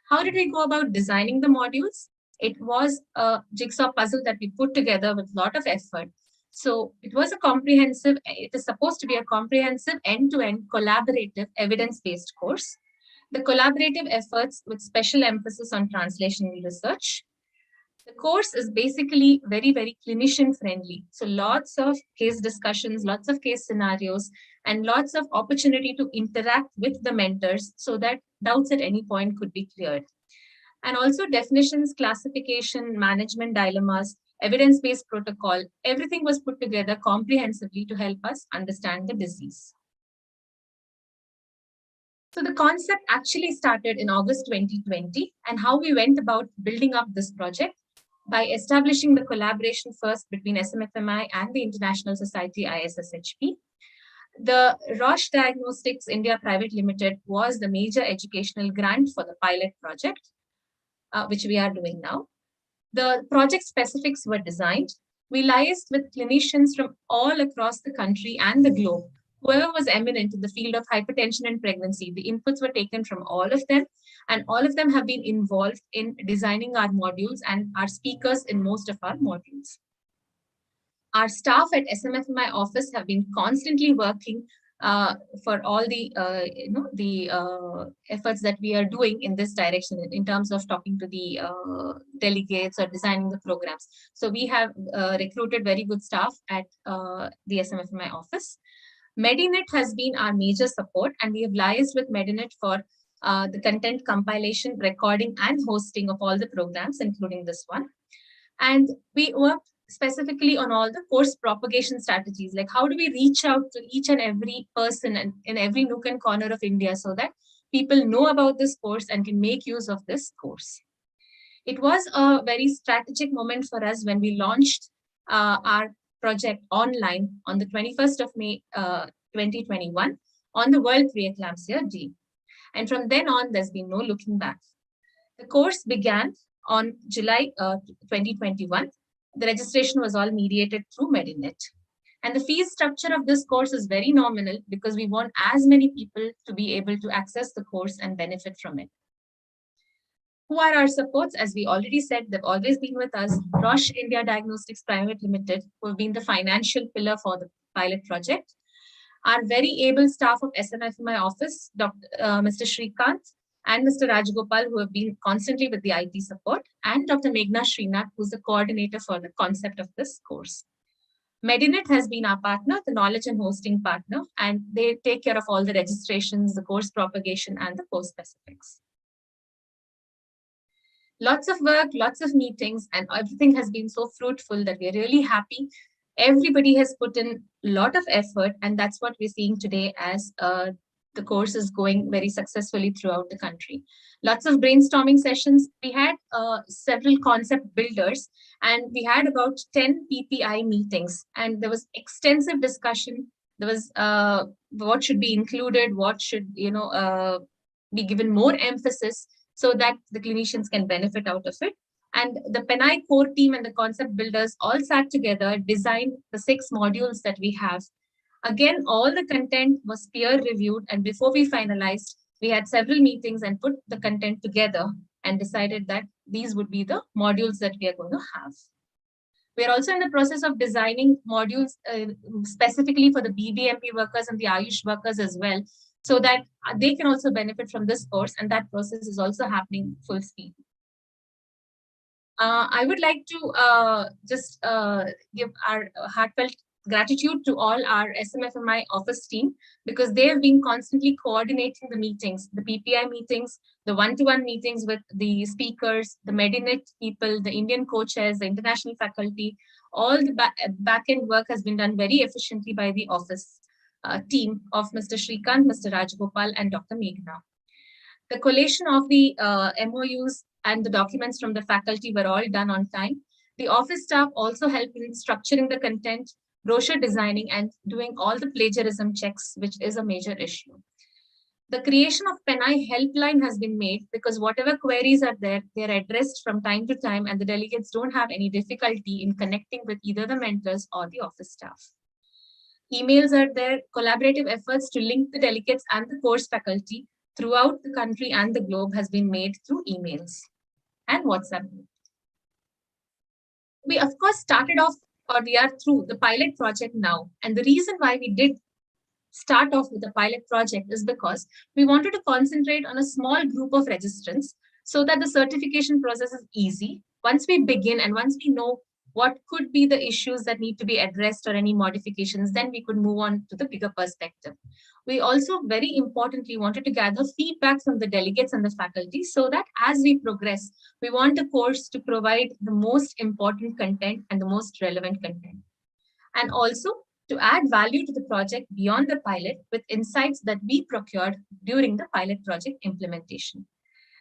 How did we go about designing the modules? It was a jigsaw puzzle that we put together with a lot of effort. So it was a comprehensive, it is supposed to be a comprehensive end-to-end collaborative evidence-based course. The collaborative efforts with special emphasis on translational research. The course is basically very, very clinician friendly. So lots of case discussions, lots of case scenarios, and lots of opportunity to interact with the mentors so that doubts at any point could be cleared. And also definitions, classification, management dilemmas, evidence-based protocol, everything was put together comprehensively to help us understand the disease. So the concept actually started in August 2020, and how we went about building up this project by establishing the collaboration first between SMFMI and the International Society ISSHP. The Roche Diagnostics India Private Limited was the major educational grant for the pilot project, which we are doing now. The project specifics were designed. We liaised with clinicians from all across the country and the globe. Whoever was eminent in the field of hypertension and pregnancy, the inputs were taken from all of them, and all of them have been involved in designing our modules and our speakers in most of our modules. Our staff at SMFMI office have been constantly working for all the efforts that we are doing in this direction in terms of talking to the delegates or designing the programs. So we have recruited very good staff at the SMFMI office. Medinet has been our major support, and we have liaised with Medinet for the content compilation, recording, and hosting of all the programs, including this one. And we worked specifically on all the course propagation strategies, like how do we reach out to each and every person and in every nook and corner of India so that people know about this course and can make use of this course. It was a very strategic moment for us when we launched our project online on the 21st of May 2021 on the World Preeclampsia Day. And from then on, there's been no looking back. The course began on July 2021. The registration was all mediated through Medinet. And the fee structure of this course is very nominal because we want as many people to be able to access the course and benefit from it. Who are our supports? As we already said, they've always been with us. Roche India Diagnostics Private Limited, who have been the financial pillar for the pilot project. Our very able staff of SMFMI office, Mr. Shrikant and Mr. Rajgopal, who have been constantly with the IT support, and Dr. Meghna Srinath, who's the coordinator for the concept of this course. Medinet has been our partner, the knowledge and hosting partner, and they take care of all the registrations, the course propagation, and the course specifics. Lots of work, lots of meetings, and everything has been so fruitful that we're really happy. Everybody has put in a lot of effort, and that's what we're seeing today as the course is going very successfully throughout the country. Lots of brainstorming sessions. We had several concept builders, and we had about 10 PPI meetings, and there was extensive discussion. There was what should be included, what should be given more emphasis, so that the clinicians can benefit out of it. And the Penai core team and the concept builders all sat together, designed the 6 modules that we have. Again, all the content was peer reviewed, and before we finalized, we had several meetings and put the content together and decided that these would be the modules that we are going to have. We are also in the process of designing modules specifically for the BBMP workers and the Ayush workers as well, so that they can also benefit from this course, and that process is also happening full speed. I would like to just give our heartfelt gratitude to all our SMFMI office team, because they have been constantly coordinating the meetings, the PPI meetings, the one-to-one meetings with the speakers, the Medinet people, the Indian co-chairs, the international faculty. All the back-end work has been done very efficiently by the office team of Mr. Shrikant, Mr. Rajgopal, and Dr. Meghna. The collation of the MOUs and the documents from the faculty were all done on time. The office staff also helped in structuring the content, brochure designing, and doing all the plagiarism checks, which is a major issue. The creation of Penai helpline has been made because whatever queries are there, they're addressed from time to time, and the delegates don't have any difficulty in connecting with either the mentors or the office staff. Emails are there, collaborative efforts to link the delegates and the course faculty throughout the country and the globe has been made through emails and WhatsApp. We, of course, started off, or we are through the pilot project now. And the reason why we did start off with the pilot project is because we wanted to concentrate on a small group of registrants so that the certification process is easy. Once we begin and once we know what could be the issues that need to be addressed or any modifications, then we could move on to the bigger perspective. We also very importantly wanted to gather feedback from the delegates and the faculty so that as we progress, we want the course to provide the most important content and the most relevant content. And also to add value to the project beyond the pilot with insights that we procured during the pilot project implementation.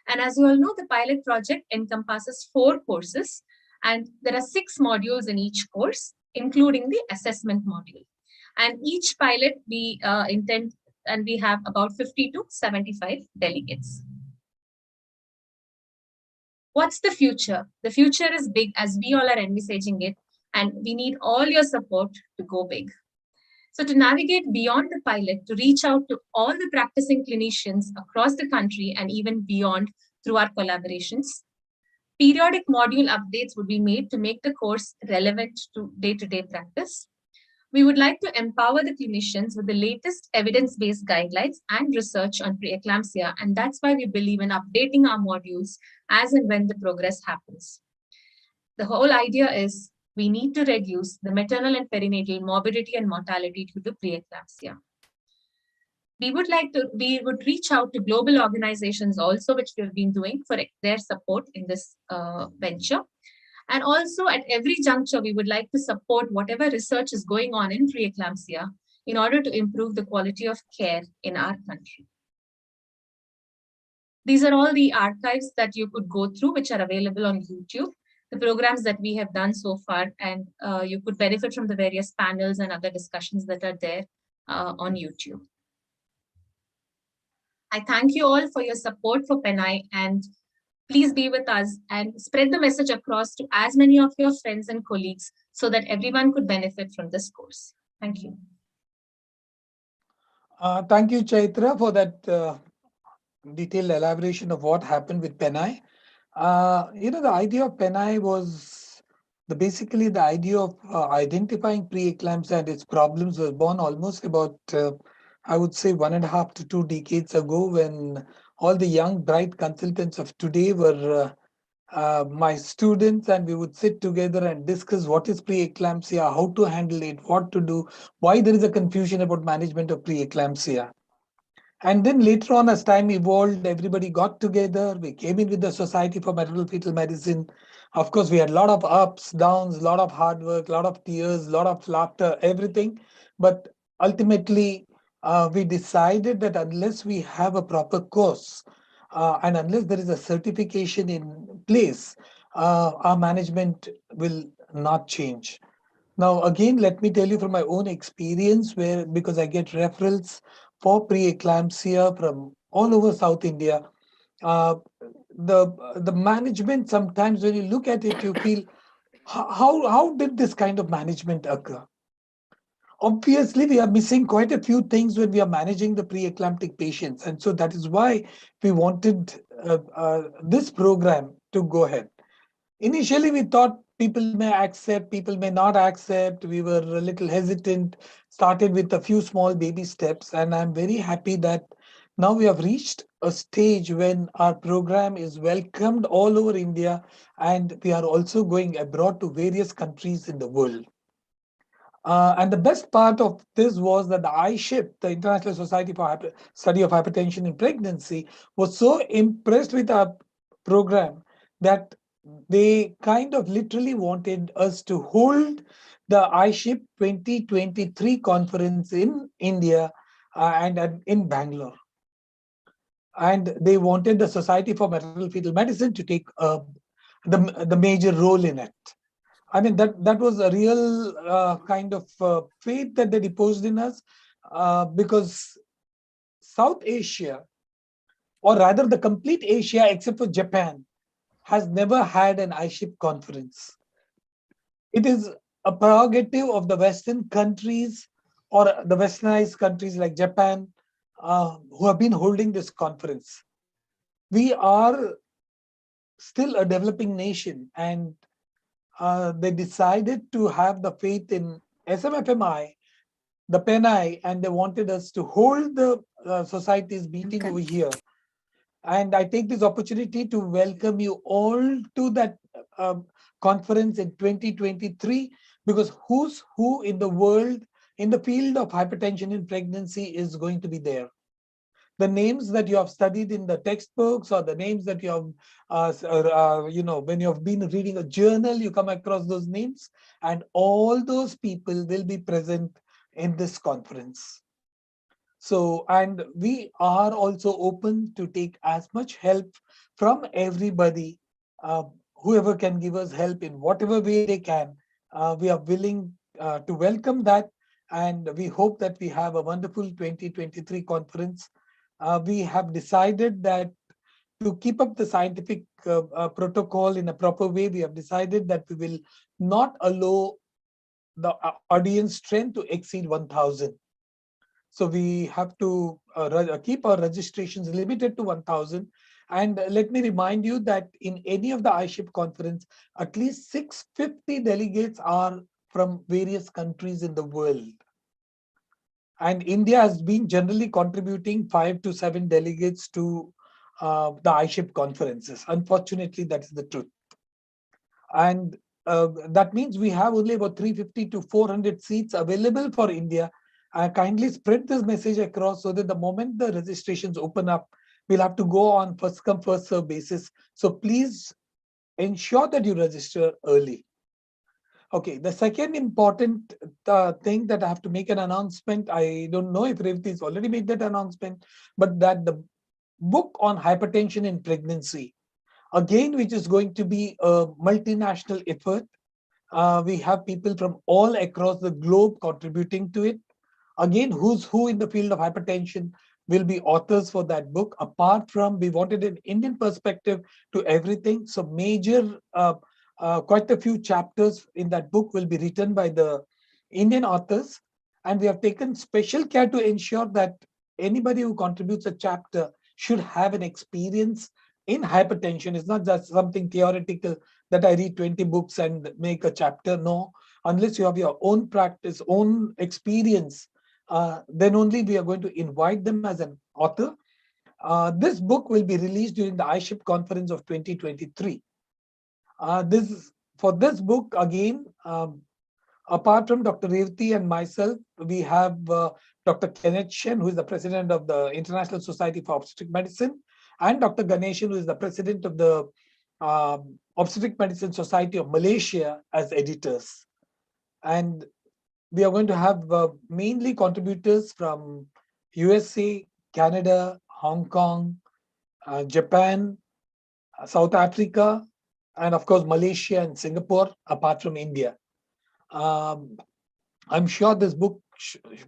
And as you all know, the pilot project encompasses 4 courses, and there are 6 modules in each course, including the assessment module. And each pilot we intend, and we have about 50 to 75 delegates. What's the future? The future is big as we all are envisaging it, and we need all your support to go big. So to navigate beyond the pilot, to reach out to all the practicing clinicians across the country and even beyond through our collaborations, periodic module updates would be made to make the course relevant to day-to-day practice. We would like to empower the clinicians with the latest evidence-based guidelines and research on preeclampsia, and that's why we believe in updating our modules as and when the progress happens. The whole idea is we need to reduce the maternal and perinatal morbidity and mortality due to preeclampsia. We would reach out to global organizations also, which we've been doing for their support in this venture. And also at every juncture, we would like to support whatever research is going on in preeclampsia in order to improve the quality of care in our country. These are all the archives that you could go through, which are available on YouTube, the programs that we have done so far, and you could benefit from the various panels and other discussions that are there on YouTube. I thank you all for your support for Penai, and please be with us and spread the message across to as many of your friends and colleagues so that everyone could benefit from this course. Thank you. Thank you, Chaitra, for that detailed elaboration of what happened with Penai. The idea of Penai was basically the idea of identifying preeclampsia and its problems was born almost about, I would say, 1.5 to 2 decades ago, when all the young, bright consultants of today were my students, and we would sit together and discuss what is preeclampsia, how to handle it, what to do, why there is a confusion about management of preeclampsia. And then later on, as time evolved, everybody got together. We came in with the Society for Maternal Fetal Medicine. Of course, we had a lot of ups, downs, a lot of hard work, a lot of tears, a lot of laughter, everything. But ultimately, we decided that unless we have a proper course and unless there is a certification in place, our management will not change. Now, again, let me tell you from my own experience, where because I get referrals for preeclampsia from all over South India, the management, sometimes when you look at it, you feel, how did this kind of management occur? Obviously, we are missing quite a few things when we are managing the preeclamptic patients, and so that is why we wanted this program to go ahead. Initially, we thought people may accept, people may not accept. We were a little hesitant, started with a few small baby steps. And I'm very happy that now we have reached a stage when our program is welcomed all over India, and we are also going abroad to various countries in the world. And the best part of this was that the ISHIP, the International Society for Study of Hypertension in Pregnancy, was so impressed with our program that they kind of literally wanted us to hold the ISHIP 2023 conference in India and in Bangalore. And they wanted the Society for Maternal Fetal Medicine to take the major role in it. I mean, that was a real kind of faith that they reposed in us, because South Asia, or rather the complete Asia except for Japan, has never had an ISHIP conference. It is a prerogative of the Western countries or the westernized countries like Japan who have been holding this conference. We are still a developing nation, and they decided to have the faith in SMFMI, the Penai, and they wanted us to hold the society's meeting over here. And I take this opportunity to welcome you all to that conference in 2023, because who's who in the world in the field of hypertension in pregnancy is going to be there. The names that you have studied in the textbooks, or the names that you have, when you have been reading a journal, you come across those names, and all those people will be present in this conference. So, and we are also open to take as much help from everybody, whoever can give us help in whatever way they can. We are willing to welcome that, and we hope that we have a wonderful 2023 conference. We have decided that to keep up the scientific protocol in a proper way, we have decided that we will not allow the audience strength to exceed 1,000. So we have to keep our registrations limited to 1,000. And let me remind you that in any of the ISHIP conference, at least 650 delegates are from various countries in the world. And India has been generally contributing 5 to 7 delegates to the ISHIP conferences. Unfortunately, that is the truth. And that means we have only about 350 to 400 seats available for India. Kindly spread this message across so that the moment the registrations open up, we'll have to go on first come, first serve basis. So please ensure that you register early. Okay, the second important thing that I have to make an announcement, I don't know if Revati has already made that announcement, but that the book on hypertension in pregnancy, again, which is going to be a multinational effort. We have people from all across the globe contributing to it. Again, who's who in the field of hypertension will be authors for that book. Apart from, we wanted an Indian perspective to everything. So quite a few chapters in that book will be written by the Indian authors. And we have taken special care to ensure that anybody who contributes a chapter should have an experience in hypertension. It's not just something theoretical that I read 20 books and make a chapter. No, unless you have your own practice, own experience, then only we are going to invite them as an author. This book will be released during the iShip conference of 2023. For this book, again, apart from Dr. Revati and myself, we have Dr. Kenneth Shen, who is the president of the International Society for Obstetric Medicine, and Dr. Ganeshan, who is the president of the Obstetric Medicine Society of Malaysia, as editors. And we are going to have mainly contributors from USA, Canada, Hong Kong, Japan, South Africa, and of course, Malaysia and Singapore, apart from India. I'm sure this book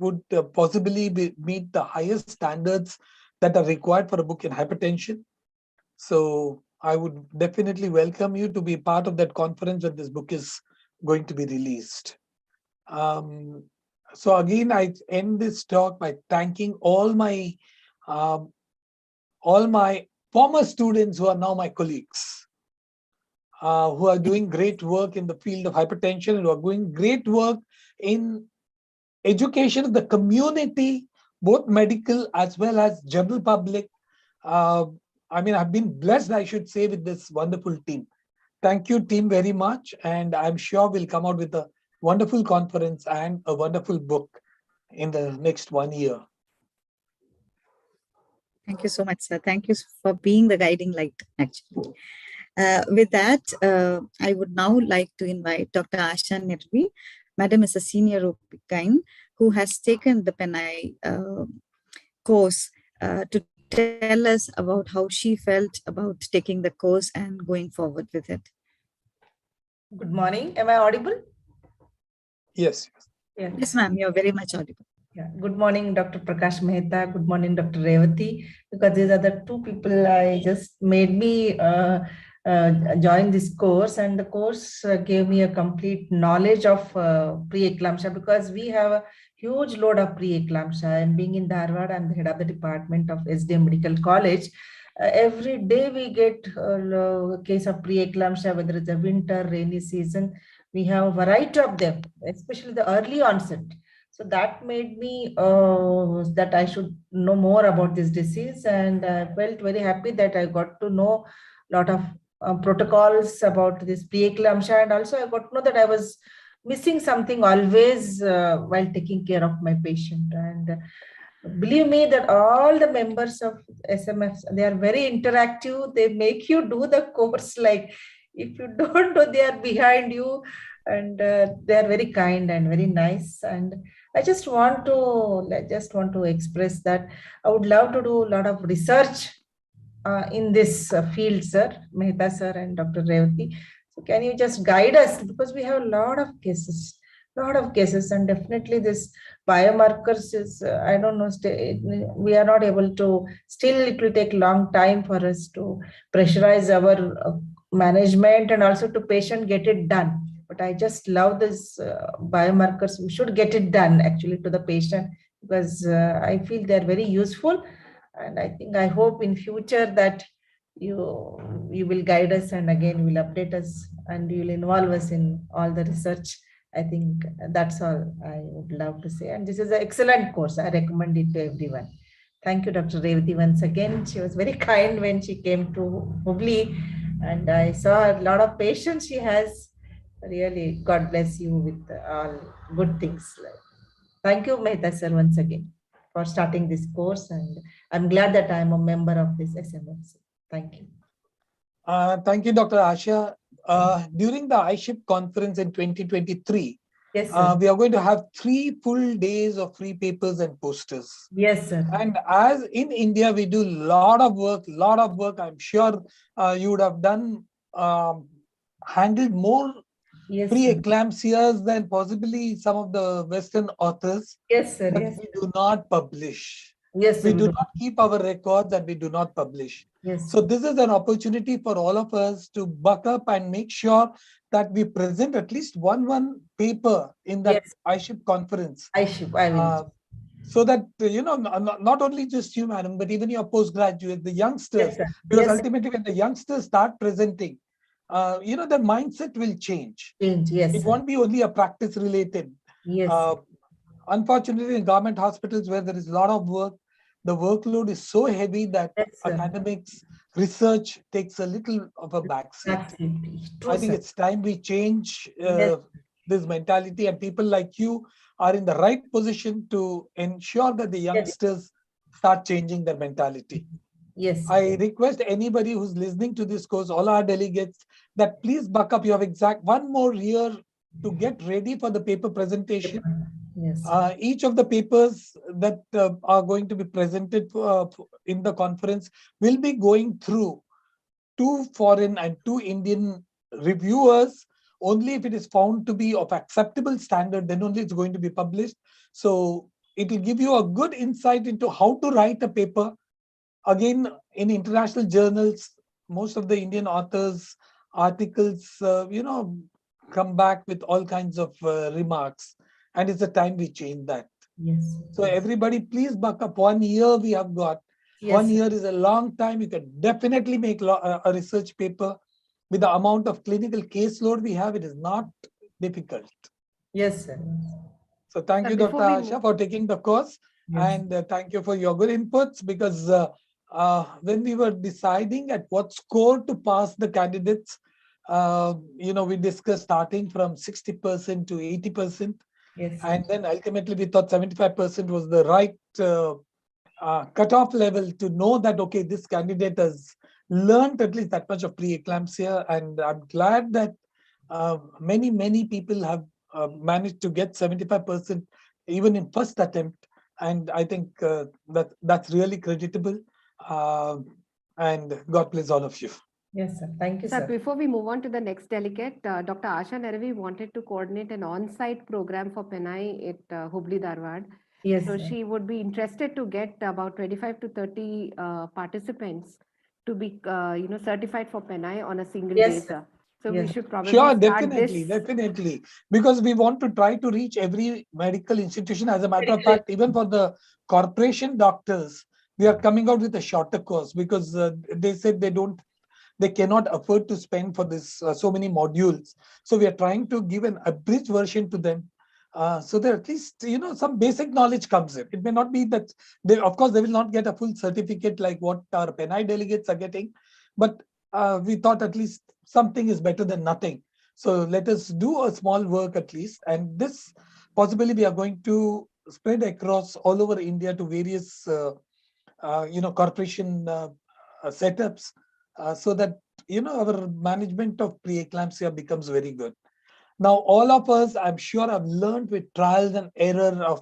would possibly meet the highest standards that are required for a book in hypertension. So I would definitely welcome you to be part of that conference when this book is going to be released. So again, I end this talk by thanking all my former students who are now my colleagues, who are doing great work in the field of hypertension and who are doing great work in education of the community, both medical as well as general public. I mean, I've been blessed, I should say, with this wonderful team. Thank you, team, very much. And I'm sure we'll come out with a wonderful conference and a wonderful book in the next 1 year. Thank you so much, sir. Thank you for being the guiding light, actually. With that, I would now like to invite Dr. Asha Nirvi. Madam is a senior OB-GYN who has taken the PENAI course to tell us about how she felt about taking the course and going forward with it. Good morning. Am I audible? Yes. Yeah. Yes, ma'am. You're very much audible. Yeah. Good morning, Dr. Prakash Mehta. Good morning, Dr. Revati. Because these are the two people I just made me join this course, and the course gave me a complete knowledge of preeclampsia, because we have a huge load of preeclampsia. And being in Dharwad, I'm the head of the department of SDM Medical College. Every day we get a case of preeclampsia, whether it's a winter, rainy season. We have a variety of them, especially the early onset. So that made me that I should know more about this disease, and I felt very happy that I got to know a lot of protocols about this preeclampsia, and also I got to know that I was missing something always while taking care of my patient. And believe me that all the members of SMFs, they are very interactive. They make you do the course. Like if you don't do, they are behind you, and they are very kind and very nice. And I just want to express that I would love to do a lot of research in this field, sir, Mehta sir and Dr. Revati. So can you just guide us, because we have a lot of cases, and definitely this biomarkers is, I don't know, we are not able to, still it will take long time for us to pressurize our management and also to patient get it done. But I just love this biomarkers. We should get it done actually to the patient, because I feel they're very useful. And I hope in future that you will guide us, and again will update us, and you will involve us in all the research. I think that's all I would love to say. And this is an excellent course. I recommend it to everyone. Thank you, Dr. Revati, once again. She was very kind when she came to Hubli, and I saw a lot of patients she has. Really, God bless you with all good things. Thank you, Mehta sir, once again for starting this course, and I'm glad that I'm a member of this SMFC. Thank you. Thank you, Dr. Asha. During the iShip conference in 2023, yes, sir. We are going to have 3 full days of free papers and posters. Yes, sir. And as in India, we do a lot of work. I'm sure you would have done, handled more preeclampsias than possibly some of the Western authors. Yes, sir. But Yes. we do not publish. Yes, sir. We do not keep our records and we do not publish. Yes. So this is an opportunity for all of us to buck up and make sure that we present at least one paper in that iShip conference. iShip, I will. So that, not only just you, madam, but even your postgraduates, the youngsters, Yes, because yes, ultimately when the youngsters start presenting, their mindset will change. Yes, it won't be only a practice related. Yes. Unfortunately, in government hospitals where there is a lot of work, the workload is so heavy that academics, research takes a little of a backseat. I think it's time we change this mentality, and people like you are in the right position to ensure that the youngsters start changing their mentality. Yes. I request anybody who's listening to this course, all our delegates, that please buck up. You have exact 1 more year to get ready for the paper presentation. Yes. Each of the papers that are going to be presented in the conference will be going through 2 foreign and 2 Indian reviewers. Only if it is found to be of acceptable standard, then only it's going to be published. So it will give you a good insight into how to write a paper. Again, in international journals, most of the Indian authors' articles, come back with all kinds of remarks. And it's the time we change that. Yes. So everybody, please buck up. 1 year we have got. 1 year is a long time. You can definitely make a research paper. With the amount of clinical caseload we have, it is not difficult. Yes, sir. So thank you, Dr. Asha, for taking the course. And thank you for your good inputs, because when we were deciding at what score to pass the candidates, we discussed starting from 60% to 80%. Yes. And then ultimately we thought 75% was the right cutoff level to know that, okay, this candidate has learned at least that much of preeclampsia. And I'm glad that many people have managed to get 75% even in first attempt. And I think that's really creditable. And God bless all of you. Yes, sir. Thank you, sir. Before we move on to the next delegate, Dr. Asha Neravi wanted to coordinate an on-site program for Penai at Hubli Dharwad. Yes, so sir. she would be interested to get about 25 to 30 participants to be, certified for Penai on a single day, sir. So we should probably start definitely, because we want to try to reach every medical institution. As a matter of fact, even for the corporation doctors, we are coming out with a shorter course, because they said they cannot afford to spend for this so many modules. So we are trying to give an abridged version to them, so that at least some basic knowledge comes in. It may not be that of course they will not get a full certificate like what our Penai delegates are getting, but we thought at least something is better than nothing. So let us do a small work at least, and this possibly we are going to spread across all over India to various corporation setups, so that our management of preeclampsia becomes very good. Now, all of us, I'm sure, have learned with trials and error of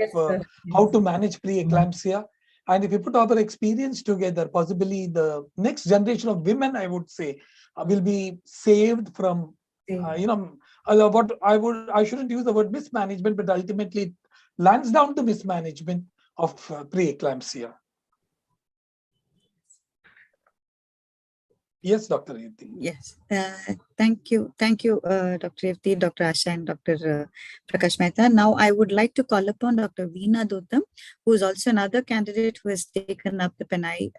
how to manage preeclampsia. And if we put our experience together, possibly the next generation of women, I would say, will be saved from, what I shouldn't use the word mismanagement, but ultimately it lands down to mismanagement of preeclampsia. Yes, Dr. Revati. Yes, thank you, Dr. Revati, Dr. Asha, and Dr. Prakash Mehta. Now I would like to call upon Dr. Veena Duttam, who is also another candidate who has taken up the Penai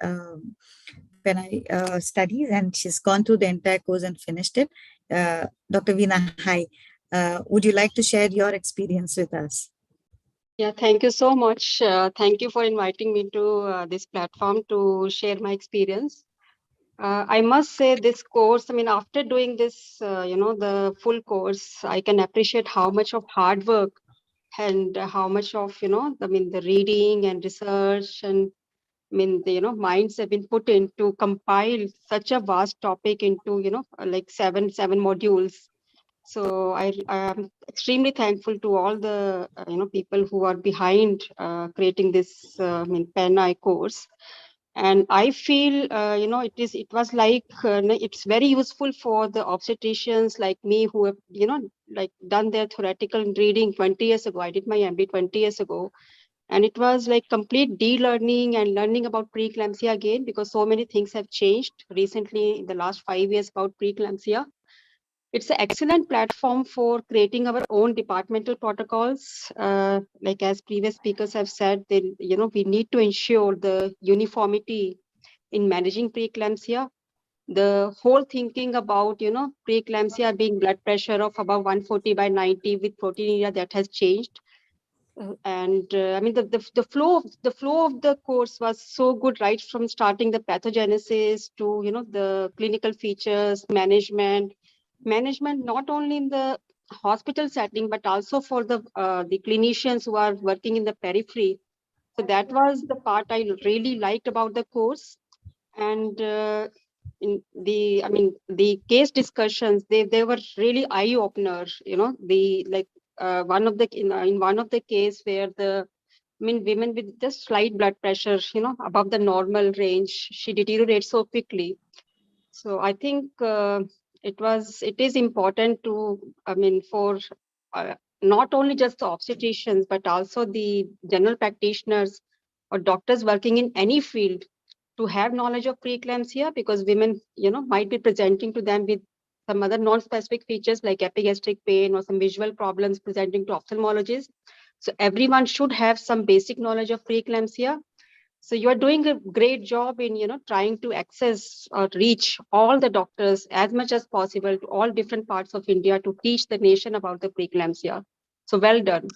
studies, and she's gone through the entire course and finished it. Dr. Veena, hi. Would you like to share your experience with us? Yeah, thank you so much. Thank you for inviting me to this platform to share my experience. I must say this course, I mean, after doing this, the full course, I can appreciate how much of hard work and how much of, the reading and research and minds have been put in to compile such a vast topic into, like seven modules. So I am extremely thankful to all the, people who are behind creating this, Pen-I course. And I feel, it was like, it's very useful for the obstetricians like me who have, like done their theoretical reading 20 years ago. I did my MD 20 years ago. And it was like complete de-learning and learning about preeclampsia again, because so many things have changed recently in the last 5 years about preeclampsia. It's an excellent platform for creating our own departmental protocols. Like as previous speakers have said, we need to ensure the uniformity in managing preeclampsia. The whole thinking about, preeclampsia being blood pressure of above 140/90 with proteinuria, that has changed. And I mean, the flow of the course was so good, right from starting the pathogenesis to, the clinical features, management not only in the hospital setting, but also for the clinicians who are working in the periphery. So that was the part I really liked about the course. And in the, I mean, the case discussions, they were really eye openers. The like one of the in one of the case where the, I mean, women with just slight blood pressure, above the normal range, she deteriorates so quickly. So I think it is important to, I mean, for not only just the obstetricians, but also the general practitioners or doctors working in any field to have knowledge of preeclampsia, because women, might be presenting to them with some other non-specific features like epigastric pain or some visual problems presenting to ophthalmologists. So everyone should have some basic knowledge of preeclampsia. So you are doing a great job in, trying to access or reach all the doctors as much as possible to all different parts of India to teach the nation about the preeclampsia. So well done.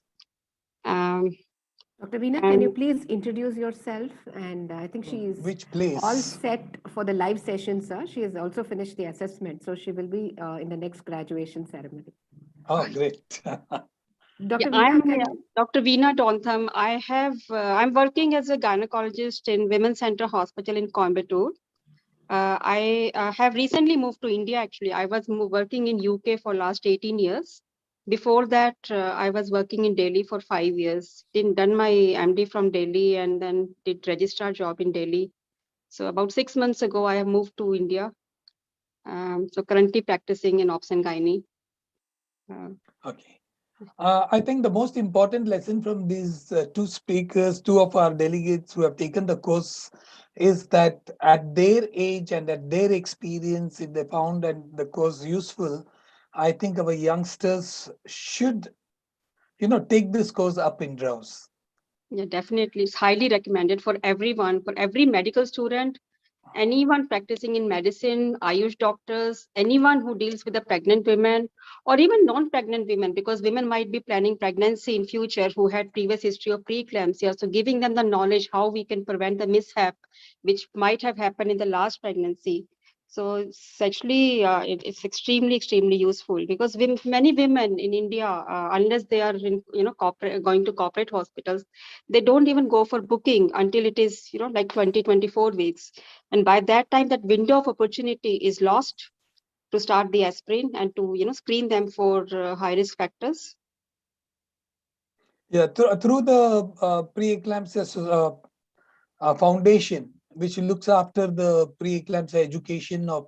Dr. Veena, can you please introduce yourself? And I think she is Which place? all set for the live session, sir. She has also finished the assessment, so she will be in the next graduation ceremony. Oh, great. Dr. I'm Veena, Dr. Veena Dontham. I'm working as a gynecologist in Women's Center Hospital in Coimbatore. I have recently moved to India. Actually, I was working in UK for last 18 years. Before that, I was working in Delhi for 5 years. Done my MD from Delhi and then did registrar job in Delhi. So about 6 months ago, I have moved to India. So currently practicing in obs and gynae. Okay. I think the most important lesson from these two speakers, two of our delegates who have taken the course, is that at their age and at their experience, if they found the course useful, I think our youngsters should, take this course up in droves. Yeah, definitely. It's highly recommended for everyone, for every medical student, anyone practicing in medicine, Ayush doctors, anyone who deals with the pregnant women or even non-pregnant women, because women might be planning pregnancy in future who had previous history of preeclampsia. So giving them the knowledge how we can prevent the mishap, which might have happened in the last pregnancy. So it's actually, it's extremely, extremely useful, because many women in India, unless they are in, going to corporate hospitals, they don't even go for booking until it is, like 20-24 weeks. And by that time, that window of opportunity is lost to start the aspirin and to, screen them for high risk factors. Yeah, through the preeclampsia foundation, which looks after the preeclampsia education of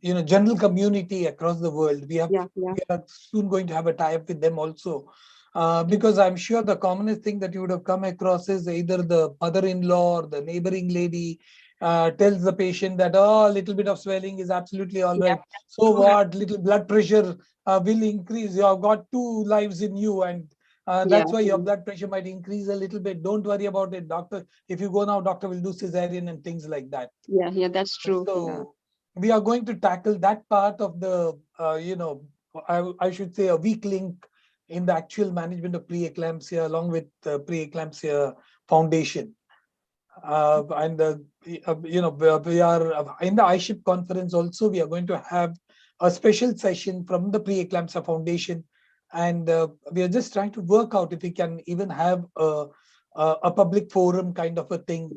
general community across the world. We are soon going to have a tie-up with them also, because I'm sure the commonest thing that you would have come across is either the mother-in-law or the neighboring lady tells the patient that, oh, a little bit of swelling is absolutely all right. So what? Little blood pressure will increase. You have got 2 lives in you, and that's why your blood pressure might increase a little bit. Don't worry about it, doctor. If you go now, doctor will do cesarean and things like that. Yeah, that's true. So we are going to tackle that part of the, I should say, a weak link in the actual management of preeclampsia, along with the preeclampsia foundation. And we are in the iShip conference also. We are going to have a special session from the Preeclampsia Foundation, and we are just trying to work out if we can even have a public forum kind of a thing,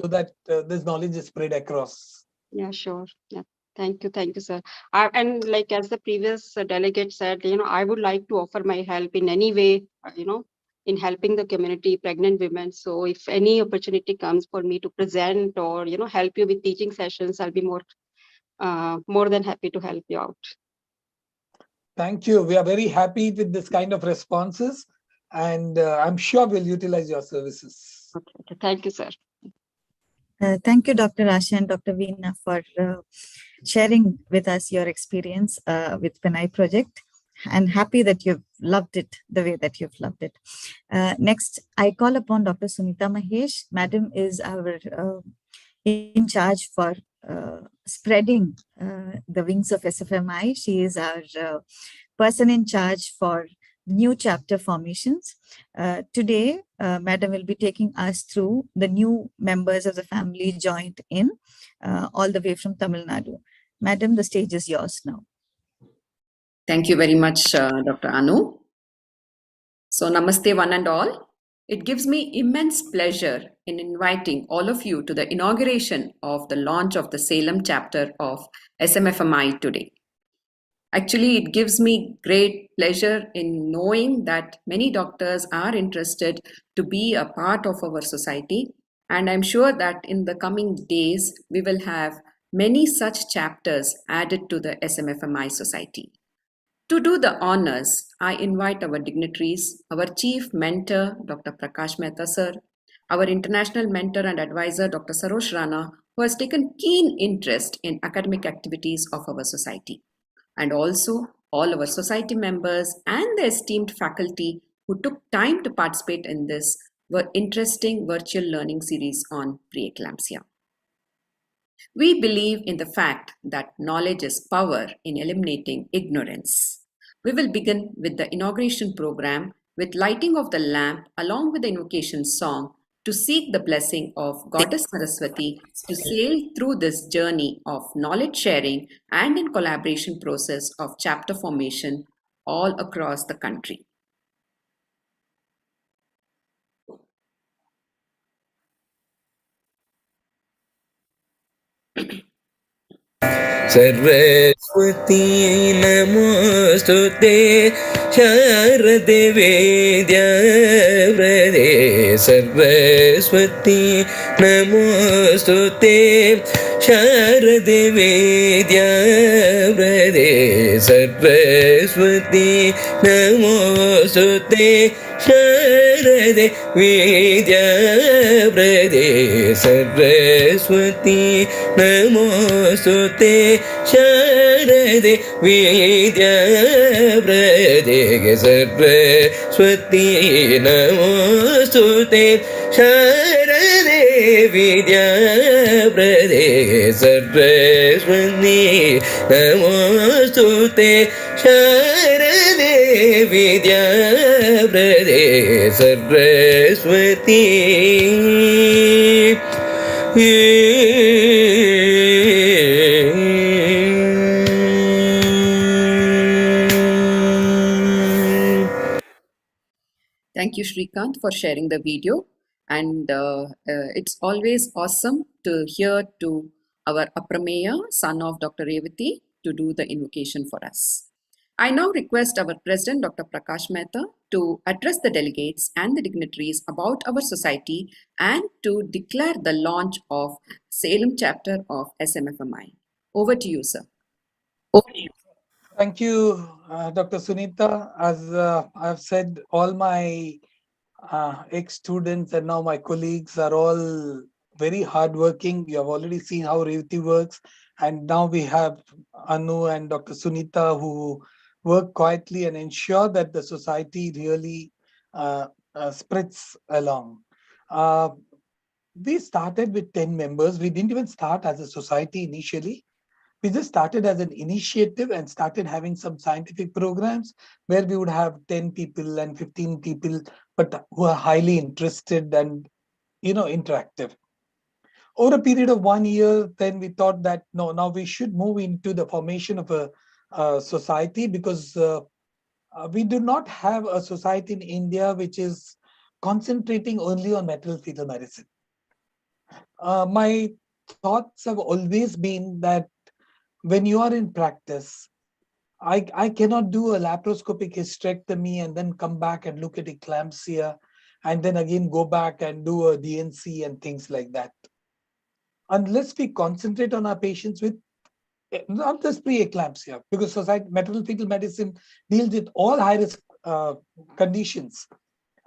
so that this knowledge is spread across. Yeah, sure. Yeah. Thank you, sir. And like as the previous delegate said, I would like to offer my help in any way, in helping the community, pregnant women. So if any opportunity comes for me to present or, help you with teaching sessions, I'll be more than happy to help you out. Thank you. We are very happy with this kind of responses, and I'm sure we'll utilize your services. Okay. Thank you, sir. Thank you, Dr. Asha and Dr. Veena, for sharing with us your experience with Penai project, and happy that you've loved it the way that you've loved it. Next, I call upon Dr. Sunita Mahesh. Madam is our in charge for spreading the wings of SFMI. She is our person in charge for new chapter formations. Today, Madam will be taking us through the new members of the family joined in all the way from Tamil Nadu. Madam, the stage is yours now. Thank you very much, Dr. Anu. So, namaste one and all. It gives me immense pleasure in inviting all of you to the inauguration of the launch of the Salem chapter of SMFMI today. Actually, it gives me great pleasure in knowing that many doctors are interested to be a part of our society. And I'm sure that in the coming days, we will have many such chapters added to the SMFMI society. To do the honors, I invite our dignitaries, our chief mentor, Dr. Prakash Mehta sir, our international mentor and advisor, Dr. Sarosh Rana, who has taken keen interest in academic activities of our society, and also all our society members and the esteemed faculty who took time to participate in this interesting virtual learning series on preeclampsia. We believe in the fact that knowledge is power in eliminating ignorance. We will begin with the inauguration program with lighting of the lamp along with the invocation song to seek the blessing of Goddess Saraswati to sail through this journey of knowledge sharing and in collaboration process of chapter formation all across the country. सर्वस्वती नमोस्तुते शारदे वेद्याव्रते सर्वस्वती नमोस्तुते शारदे वेद्याव्रते सर्वस्वती नमोस्तुते शारदे वेद्याव्रते सर्वस्वती नमोस्तुते शारदे वेद्याव्रते सरस्वती नमोस्तुते शारदे वेद्याव्रते सरस्वती नमोस्तुते शारदे वेद्याव्रते Saraswati Thank you, Shrikant, for sharing the video. And it's always awesome to hear to our Aprameya, son of Dr. Revati, to do the invocation for us. I now request our President, Dr. Prakash Mehta, to address the delegates and the dignitaries about our society and to declare the launch of Salem chapter of SMFMI. Over to you, sir. Over to you. Thank you, Dr. Sunita. As I've said, all my ex-students and now my colleagues are all very hardworking. You have already seen how Revati works. And now we have Anu and Dr. Sunita who work quietly and ensure that the society really spreads along. We started with 10 members. We didn't even start as a society initially. We just started as an initiative and started having some scientific programs where we would have 10 people and 15 people, but who are highly interested and, interactive. over a period of 1 year, then we thought that no, now we should move into the formation of a society, because we do not have a society in India which is concentrating only on maternal fetal medicine. My thoughts have always been that when you are in practice, I cannot do a laparoscopic hysterectomy and then come back and look at eclampsia and then again go back and do a DNC and things like that. Unless we concentrate on our patients with not just preeclampsia, because society maternal fetal medicine deals with all high risk conditions,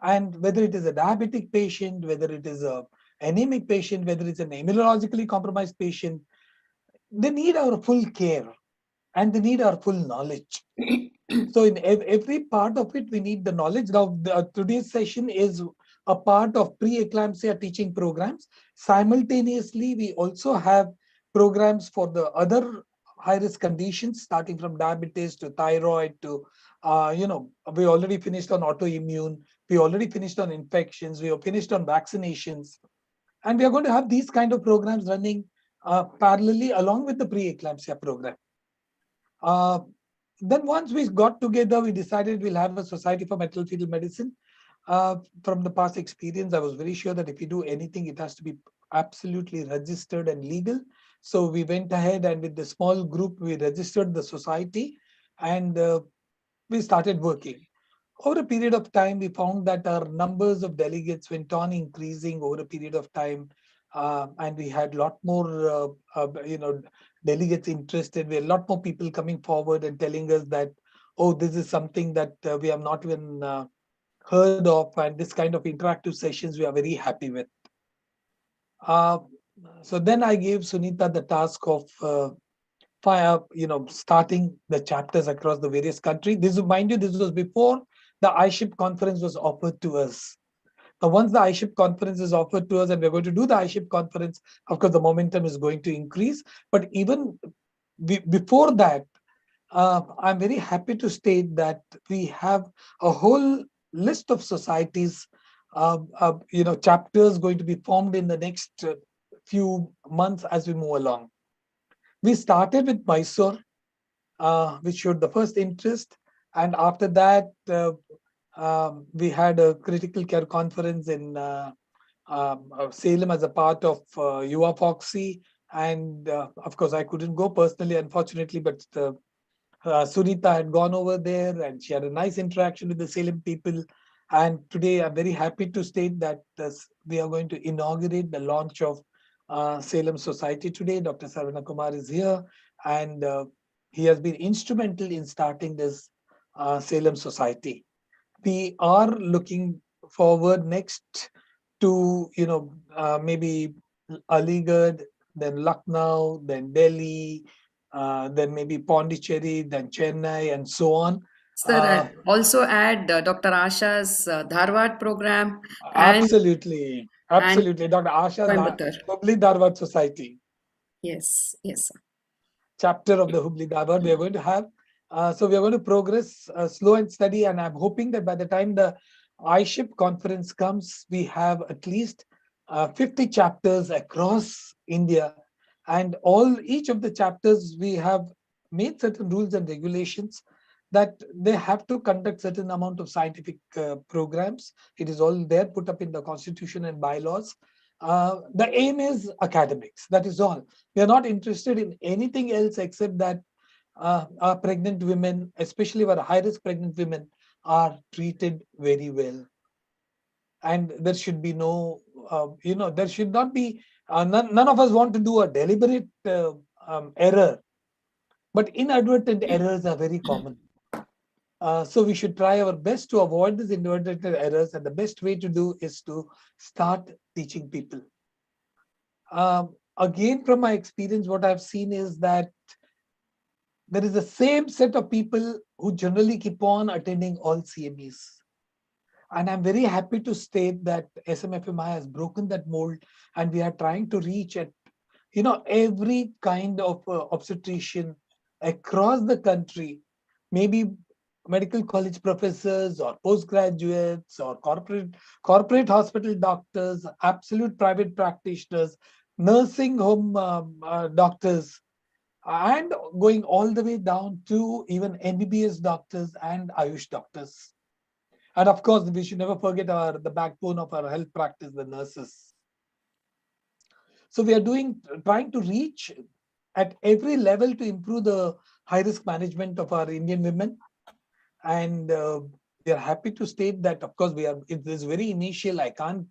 and whether it is a diabetic patient, whether it is a anemic patient, whether it's an immunologically compromised patient, they need our full care and they need our full knowledge. So in every part of it, we need the knowledge. Now, today's session is a part of pre-eclampsia teaching programs. Simultaneously, we also have programs for the other high-risk conditions, starting from diabetes to thyroid to, we already finished on autoimmune. We already finished on infections. We have finished on vaccinations. And we are going to have these kind of programs running parallelly along with the pre-eclampsia program. Then once we got together, we decided we'll have a society for maternal fetal medicine. From the past experience, I was very sure that if you do anything, it has to be absolutely registered and legal. So we went ahead and with the small group, we registered the society and we started working. Over a period of time, we found that our numbers of delegates went on increasing over a period of time. And we had a lot more, delegates interested. We had a lot more people coming forward and telling us that, oh, this is something that we have not even heard of, and this kind of interactive sessions we are very happy with. So then I gave Sunita the task of starting the chapters across the various countries. This, mind you, this was before the iShip conference was offered to us. Now, once the iShip conference is offered to us and we're going to do the iShip conference, of course, the momentum is going to increase. But even before that, I'm very happy to state that we have a whole list of societies, chapters going to be formed in the next few months as we move along. We started with Mysore, which showed the first interest. And after that, we had a critical care conference in Salem as a part of UFOXY. And of course, I couldn't go personally, unfortunately, but Sunita had gone over there and she had a nice interaction with the Salem people. And today I'm very happy to state that we are going to inaugurate the launch of Salem Society today. Dr. Sarvana Kumar is here and he has been instrumental in starting this Salem Society. We are looking forward next to, maybe Aligarh, then Lucknow, then Delhi, then maybe Pondicherry, then Chennai, and so on. Sir, also add Dr. Asha's Dharwad program. Absolutely. Absolutely. Dr. Asha's Hubli Dharwad Society. Yes, yes, sir. Chapter of the Hubli Dharwad we are going to have. So we are going to progress slow and steady. And I'm hoping that by the time the iShip conference comes, we have at least 50 chapters across India. And each of the chapters, we have made certain rules and regulations that they have to conduct certain amount of scientific programs. It is all there put up in the constitution and bylaws. The aim is academics. That is all. We are not interested in anything else except that our pregnant women, especially our high-risk pregnant women, are treated very well. And there should be no, there should not be, none of us want to do a deliberate error, but inadvertent errors are very common. So we should try our best to avoid these inadvertent errors, and the best way to do is to start teaching people. Again, from my experience, what I've seen is that there is the same set of people who generally keep on attending all CMEs. And I'm very happy to state that SMFMI has broken that mold, and we are trying to reach at, every kind of obstetrician across the country, maybe medical college professors or postgraduates or corporate hospital doctors, absolute private practitioners, nursing home doctors, and going all the way down to even MBBS doctors and Ayush doctors. And of course, we should never forget the backbone of our health practice, the nurses. So we are trying to reach at every level to improve the high risk management of our Indian women. And we are happy to state that, of course, it is very initial. I can't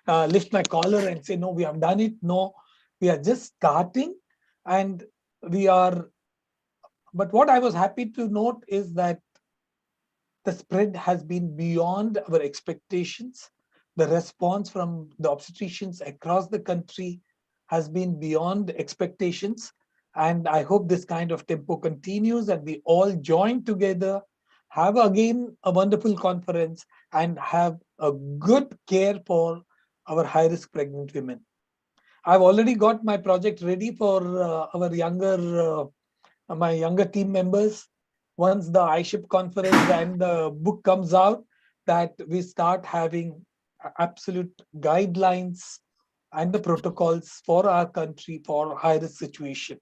lift my collar and say, no, we have done it. No, we are just starting, and we are. But what I was happy to note is that the spread has been beyond our expectations. The response from the obstetricians across the country has been beyond expectations. And I hope this kind of tempo continues and we all join together, have again a wonderful conference, and have a good care for our high risk pregnant women. I've already got my project ready for my younger team members. Once the iShip conference and the book comes out, that we start having absolute guidelines and the protocols for our country for high risk situation.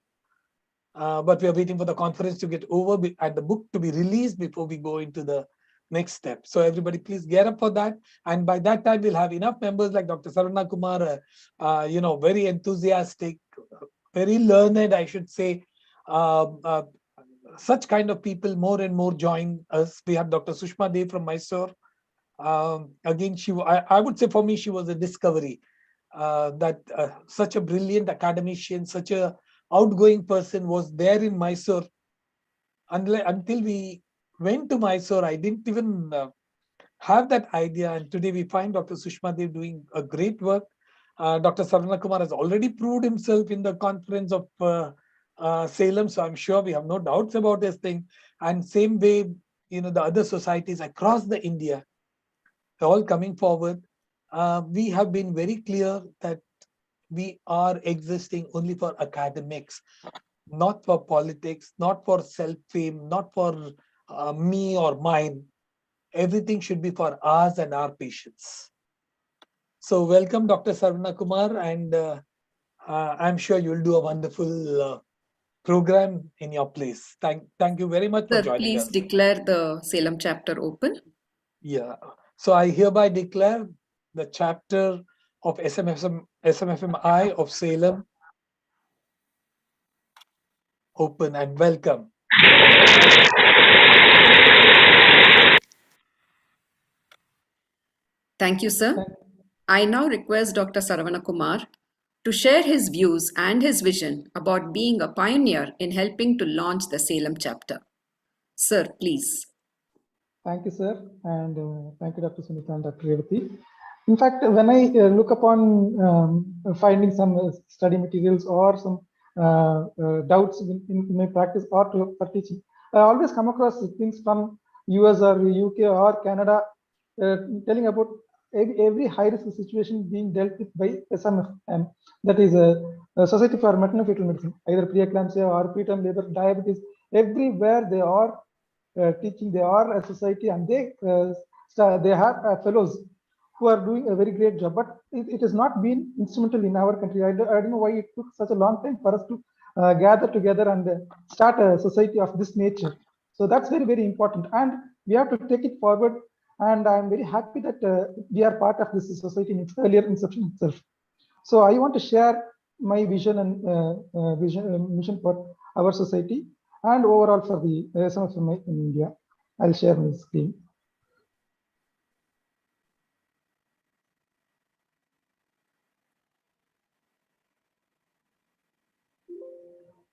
But we are waiting for the conference to get over and the book to be released before we go into the next step. So everybody please get up for that. And by that time, we'll have enough members like Dr. Sarana Kumar, very enthusiastic, very learned, I should say. Such kind of people more and more join us. We have Dr. Sushma Dev from Mysore. Again, I would say for me, she was a discovery. That such a brilliant academician, such a outgoing person was there in Mysore. Until we went to Mysore, I didn't even have that idea. And today we find Dr. Sushma Dev doing a great work. Dr. Sarana Kumar has already proved himself in the conference of Salem, so I'm sure we have no doubts about this thing. And same way, the other societies across the India, they're all coming forward. We have been very clear that we are existing only for academics, not for politics, not for self-fame, not for me or mine. Everything should be for us and our patients. So welcome, Dr. Sarana Kumar, and I'm sure you'll do a wonderful program in your place. Thank you very much for Sir, joining please us. declare the Salem chapter open. Yeah. So I hereby declare the chapter of SMFMI of Salem open and welcome. Thank you, sir. I now request Dr. Saravana Kumar to share his views and his vision about being a pioneer in helping to launch the Salem chapter. Sir, please. Thank you, sir, and thank you, Dr. Sunita and Dr. Revati. In fact, when I look upon finding some study materials or some doubts in my practice or for teaching, I always come across things from US or UK or Canada telling about every high-risk situation being dealt with by SMFM, that is a Society for Maternal-Fetal Medicine, either preeclampsia or preterm labor, diabetes. Everywhere they are teaching, they are a society, and they have fellows who are doing a very great job. But it has not been instrumental in our country. I don't know why it took such a long time for us to gather together and start a society of this nature. So that's very, very important, and we have to take it forward. And I'm very happy that we are part of this society in its earlier inception itself. So I want to share my vision and mission for our society and overall for the SMFM in India. I'll share my screen.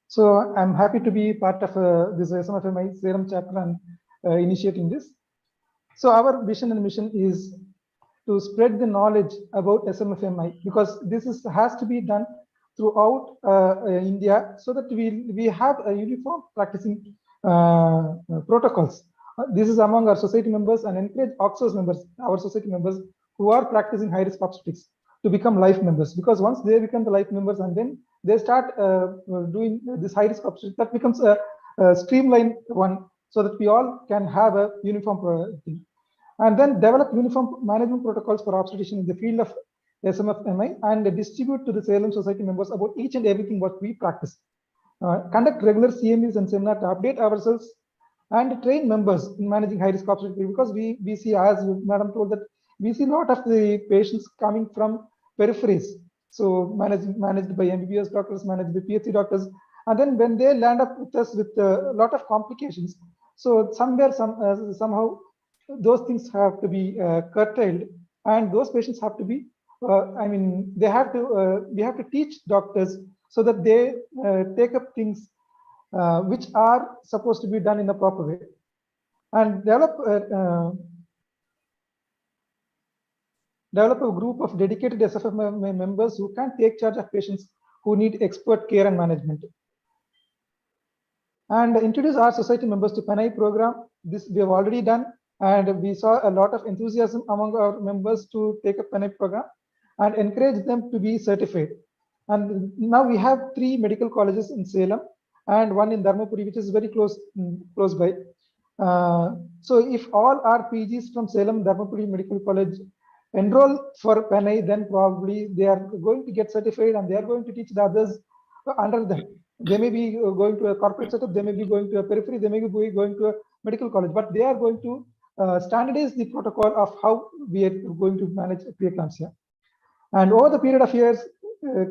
So I'm happy to be part of this SMFMI Salem chapter and initiating this. So our vision and mission is to spread the knowledge about SMFMI, because this has to be done throughout India, so that we have a uniform practicing protocols. This is among our society members, and encourage OXOS members, our society members who are practicing high risk obstetrics, to become life members, because once they become the life members and then they start doing this high risk obstetrics, that becomes a streamlined one, so that we all can have a uniform thing. And then develop uniform management protocols for obstetrician in the field of SMFMI and distribute to the Salem Society members about each and everything what we practice. Conduct regular CMEs and seminars to update ourselves and train members in managing high-risk obstetrics, because we see, as Madam told, that we see a lot of the patients coming from peripheries. So managed by MBBS doctors, managed by PhD doctors, and then when they land up with us with a lot of complications, so somehow those things have to be curtailed, and those patients have to be, we have to teach doctors so that they take up things which are supposed to be done in a proper way, and develop a group of dedicated SFMI members who can take charge of patients who need expert care and management. And introduce our society members to PNI program. This we have already done, and we saw a lot of enthusiasm among our members to take up PNI program and encourage them to be certified. And now we have 3 medical colleges in Salem and 1 in Dharmapuri, which is very close by. So if all our PGs from Salem Dharmapuri Medical College enroll for PNI, then probably they are going to get certified and they are going to teach the others under them. They may be going to a corporate setup, they may be going to a periphery, they may be going to a medical college, but they are going to standardize the protocol of how we are going to manage preeclampsia. And over the period of years,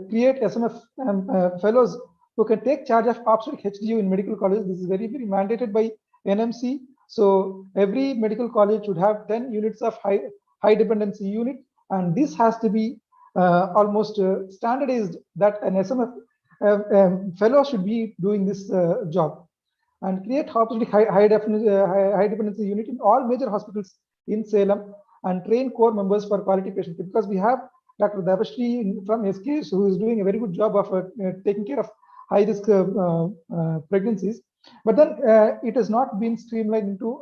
create SMF fellows who can take charge of obstetric HDU in medical colleges. This is very, very mandated by NMC. So every medical college should have 10 units of high dependency unit, and this has to be almost standardized, that an SMF fellow should be doing this job, and create obstetric high dependency unit in all major hospitals in Salem, and train core members for quality patient care, because we have Dr. Devashri from SKS who is doing a very good job of taking care of high risk pregnancies, but then it has not been streamlined into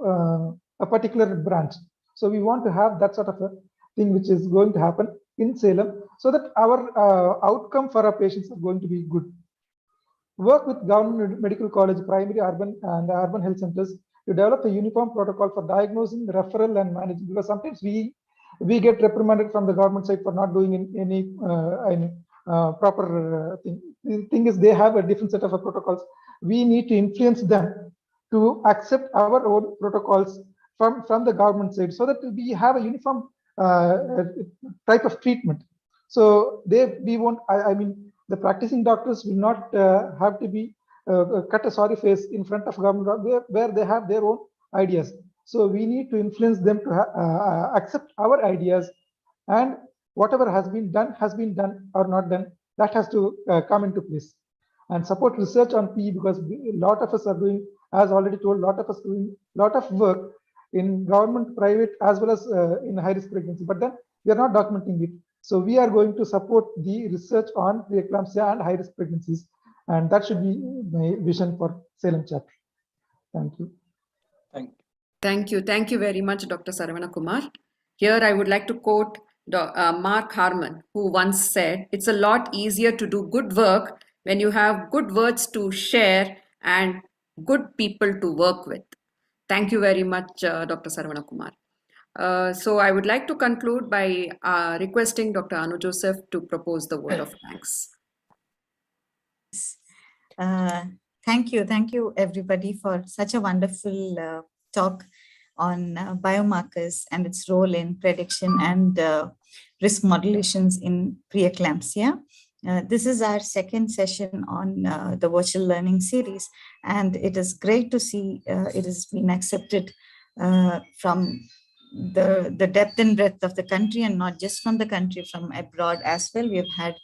a particular branch. So we want to have that sort of a thing which is going to happen in Salem, so that our outcome for our patients are going to be good. Work with government medical college, primary, urban and urban health centers to develop a uniform protocol for diagnosing, referral and managing, because sometimes we get reprimanded from the government side for not doing any proper thing. The thing is, they have a different set of protocols. We need to influence them to accept our own protocols from the government side, so that we have a uniform type of treatment. So we won't, the practicing doctors will not have to be cut a sorry face in front of government where they have their own ideas. So we need to influence them to accept our ideas, and whatever has been done or not done, that has to come into place. And support research on PE, because a lot of us are doing, as already told, a lot of us doing a lot of work in government, private, as well as in high-risk pregnancy, but then we are not documenting it. So we are going to support the research on preeclampsia and high-risk pregnancies, and that should be my vision for Salem chapter. Thank you. Thank you. Thank you very much, Dr. Saravana Kumar. Here I would like to quote Mark Harmon, who once said, "It's a lot easier to do good work when you have good words to share and good people to work with." Thank you very much, Dr. Saravana Kumar. So I would like to conclude by requesting Dr. Anu Joseph to propose the vote of thanks. Thank you everybody for such a wonderful talk on biomarkers and its role in prediction and risk modulations in preeclampsia. This is our second session on the virtual learning series, and it is great to see it has been accepted from the depth and breadth of the country, and not just from the country, from abroad as well. We have had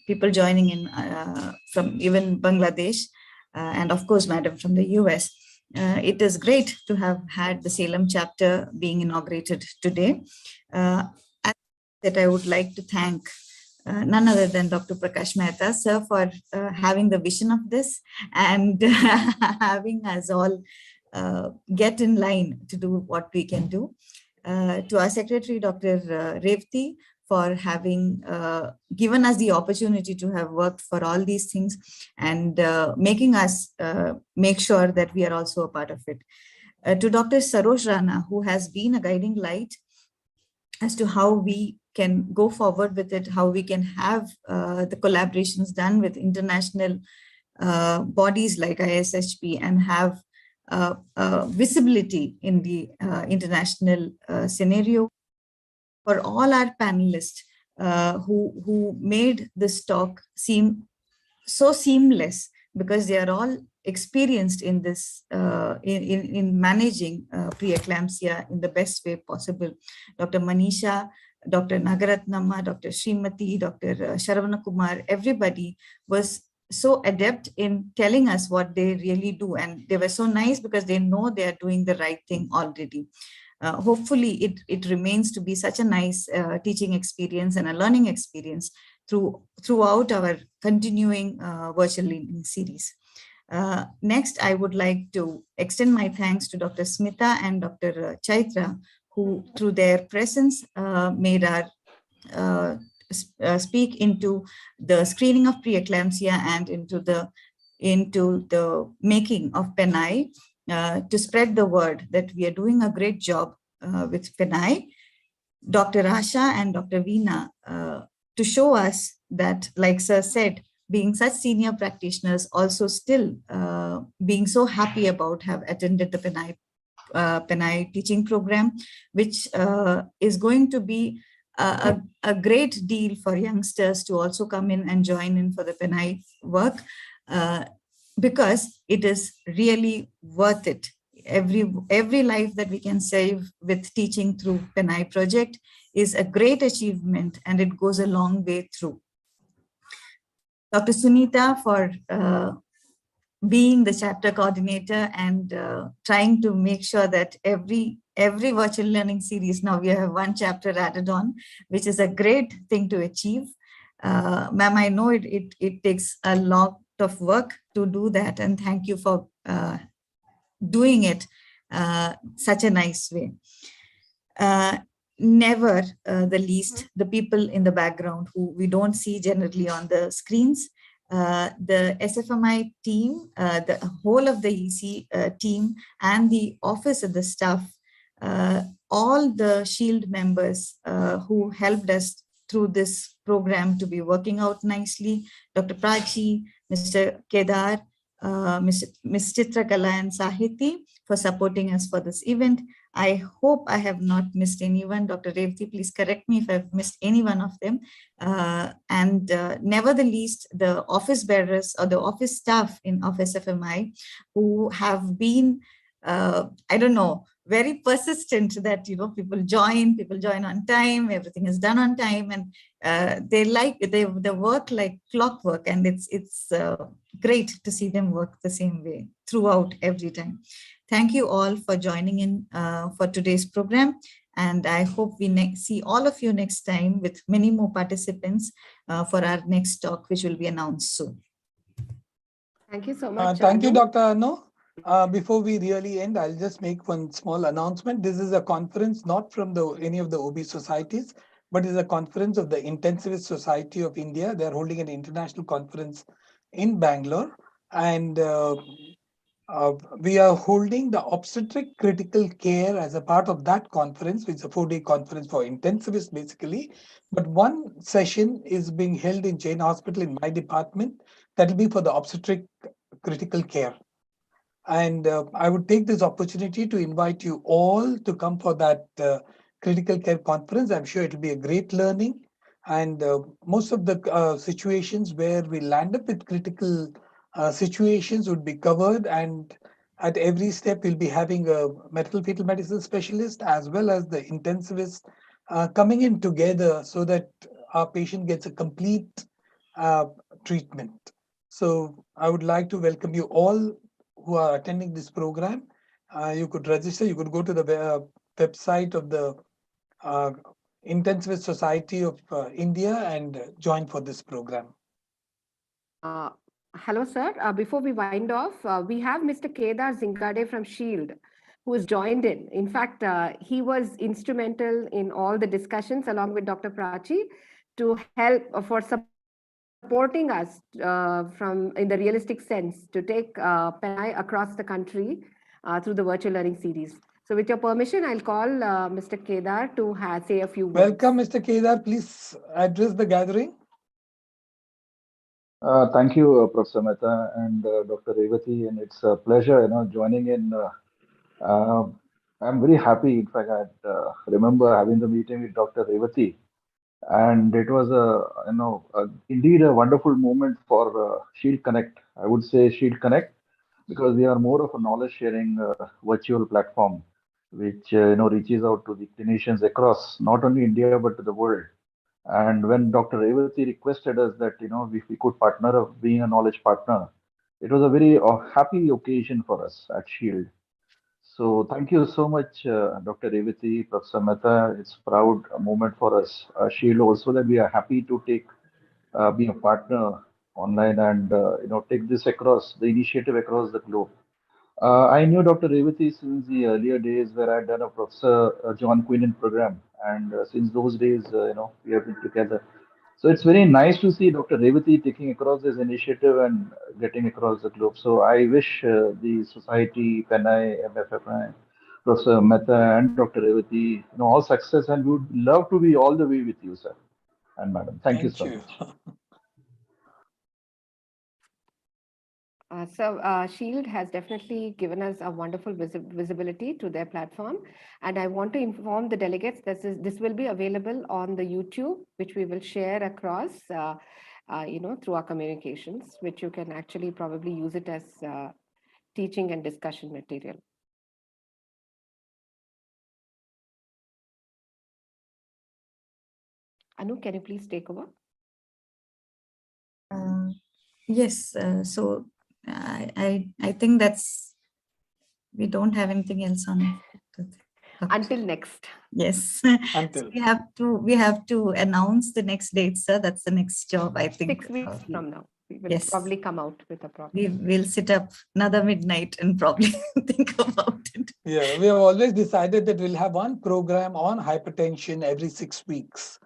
people joining in from even Bangladesh, and of course, Madam from the US. It is great to have had the Salem chapter being inaugurated today. That I would like to thank none other than Dr. Prakash Mehta, sir, for having the vision of this and having us all get in line to do what we can do. To our secretary, Dr. Revati, for having given us the opportunity to have worked for all these things and making us make sure that we are also a part of it. To Dr. Saroj Rana, who has been a guiding light as to how we can go forward with it, how we can have the collaborations done with international bodies like ISHP and have visibility in the international scenario. For all our panelists who made this talk seem so seamless, because they are all experienced in this, in managing preeclampsia in the best way possible. Dr. Manisha, Dr. Nagaratnama, Dr. Srimati, Dr. Sharavana Kumar, everybody was so adept in telling us what they really do. And they were so nice because they know they are doing the right thing already. Hopefully it remains to be such a nice teaching experience and a learning experience throughout our continuing virtual learning series. Next, I would like to extend my thanks to Dr. Smita and Dr. Chaitra, who through their presence made our speak into the screening of preeclampsia and into the making of PENAI, to spread the word that we are doing a great job with PENAI. Dr. Asha and Dr. Veena, to show us that, like Sir said, being such senior practitioners, also still being so happy about have attended the PENAI teaching program, which is going to be a great deal for youngsters to also come in and join in for the PENAI work, because it is really worth it. Every life that we can save with teaching through PENAI project is a great achievement, and it goes a long way through. Dr. Sunita for being the chapter coordinator and trying to make sure that every virtual learning series, now we have one chapter added on, which is a great thing to achieve. Ma'am, I know it takes a lot of work to do that, and thank you for doing it such a nice way. Never the least, the people in the background who we don't see generally on the screens. The SFMI team, the whole of the EC team, and the office and the staff, all the SHIELD members who helped us through this program to be working out nicely. Dr. Prachi, Mr. Kedar, Ms. Chitrakala and Sahiti for supporting us for this event. I hope I have not missed anyone. Dr. Revati, please correct me if I've missed any one of them. Never the least, the office bearers or the office staff of SFMI who have been, I don't know, very persistent that, people join on time, everything is done on time, and they work like clockwork, and it's great to see them work the same way throughout every time. Thank you all for joining in for today's program, and I hope we see all of you next time with many more participants for our next talk, which will be announced soon. Thank you so much. Thank you, Dr. Anu. Before we really end, I'll just make one small announcement. This is a conference not from any of the OB societies, but is a conference of the Intensivist Society of India. They're holding an international conference in Bangalore, and we are holding the obstetric critical care as a part of that conference, which is a 4-day conference for intensivists basically. But one session is being held in Jain Hospital in my department. That will be for the obstetric critical care. And I would take this opportunity to invite you all to come for that critical care conference. I'm sure it will be a great learning. And most of the situations where we land up with critical situations would be covered. And at every step, we'll be having a medical fetal medicine specialist as well as the intensivist coming in together so that our patient gets a complete treatment. So I would like to welcome you all who are attending this program. You could register, you could go to the website of the Intensivist Society of India and join for this program. Hello, sir. Before we wind off, we have Mr. Kedar Zingade from SHIELD, who has joined in. In fact, he was instrumental in all the discussions along with Dr. Prachi to help for supporting us in the realistic sense to take PENAI across the country through the virtual learning series. So with your permission, I'll call Mr. Kedar to say a few words. Welcome, Mr. Kedar. Please address the gathering. Thank you, Professor Mehta and Dr. Revati, and it's a pleasure, joining in. I'm very happy. In fact, I remember having the meeting with Dr. Revati, and it was indeed a wonderful moment for Shield Connect. I would say Shield Connect because we are more of a knowledge sharing virtual platform, which reaches out to the clinicians across not only India but to the world. And when Dr. Revati requested us that, if we could partner up being a knowledge partner, it was a very happy occasion for us at Shield. So thank you so much, Dr. Revati, Professor Mehta. It's a proud moment for us, Shield also, that we are happy to be a partner online and, take this across the initiative across the globe. I knew Dr. Revati since the earlier days where I'd done a Professor John Quinlan program. And since those days, we have been together. So it's very nice to see Dr. Revati taking across this initiative and getting across the globe. So I wish the society, PENAI, MFFI, Professor Mehta and Dr. Revati, all success, and we would love to be all the way with you, sir and madam. Thank you so much. Shield has definitely given us a wonderful visibility to their platform. And I want to inform the delegates that this will be available on the YouTube, which we will share across, through our communications, which you can actually probably use it as teaching and discussion material. Anu, can you please take over? Yes, so I think we don't have anything else on it. Until next. Yes. Until. So we have to announce the next date, sir. That's the next job, I think. 6 weeks from now. We will probably come out with a problem. We'll sit up another midnight and probably think about it. Yeah, we have always decided that we'll have one program on hypertension every 6 weeks.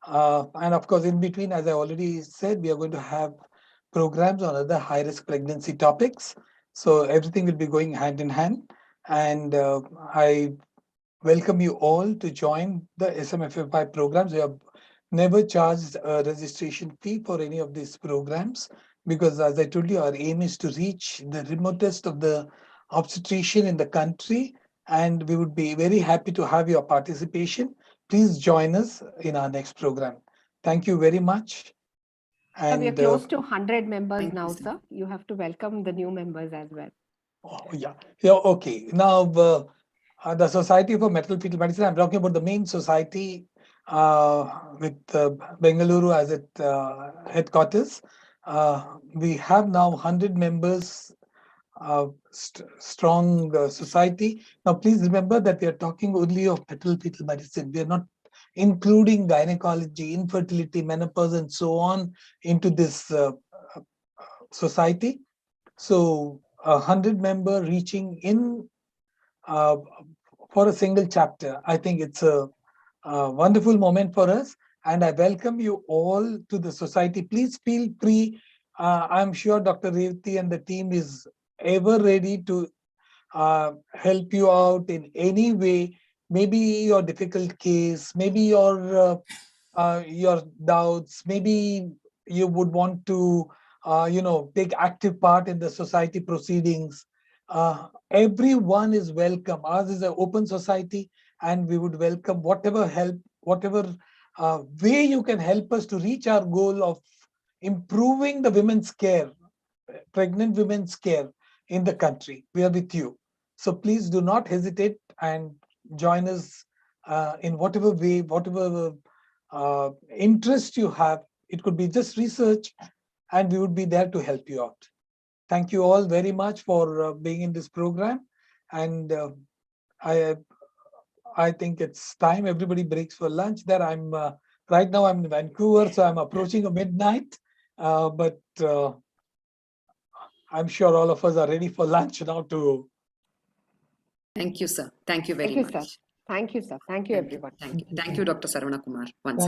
And of course, in between, as I already said, we are going to have programs on other high-risk pregnancy topics. So everything will be going hand in hand. And I welcome you all to join the SMFFI programs. We have never charged a registration fee for any of these programs because, as I told you, our aim is to reach the remotest of the obstetrician in the country, and we would be very happy to have your participation. Please join us in our next program. Thank you very much. And we are close to 100 members now, sir. You have to welcome the new members as well. Oh, yeah. Okay. Now, the Society for Maternal Fetal Medicine, I'm talking about the main society with Bengaluru as its headquarters. We have now 100 members, strong society. Now, please remember that we are talking only of maternal fetal medicine. We are not including gynecology, infertility, menopause, and so on into this society. So 100 member reaching in for a single chapter. I think it's a wonderful moment for us. And I welcome you all to the society. Please feel free. I'm sure Dr. Revati and the team is ever ready to help you out in any way. Maybe your difficult case, maybe your doubts, maybe you would want to take active part in the society proceedings. Everyone is welcome. Ours is an open society, and we would welcome whatever help, whatever way you can help us to reach our goal of improving the women's care, pregnant women's care in the country. We are with you. So please do not hesitate and join us in whatever way, whatever interest you have. It could be just research, and we would be there to help you out. Thank you all very much for being in this program. And I think it's time everybody breaks for lunch. There, I'm right now I'm in Vancouver, so I'm approaching a midnight. But I'm sure all of us are ready for lunch now to. Thank you, sir. Thank you very much. Sir. Thank you, sir. Thank you, everyone. Thank you, Dr. Sarvana Kumar. Once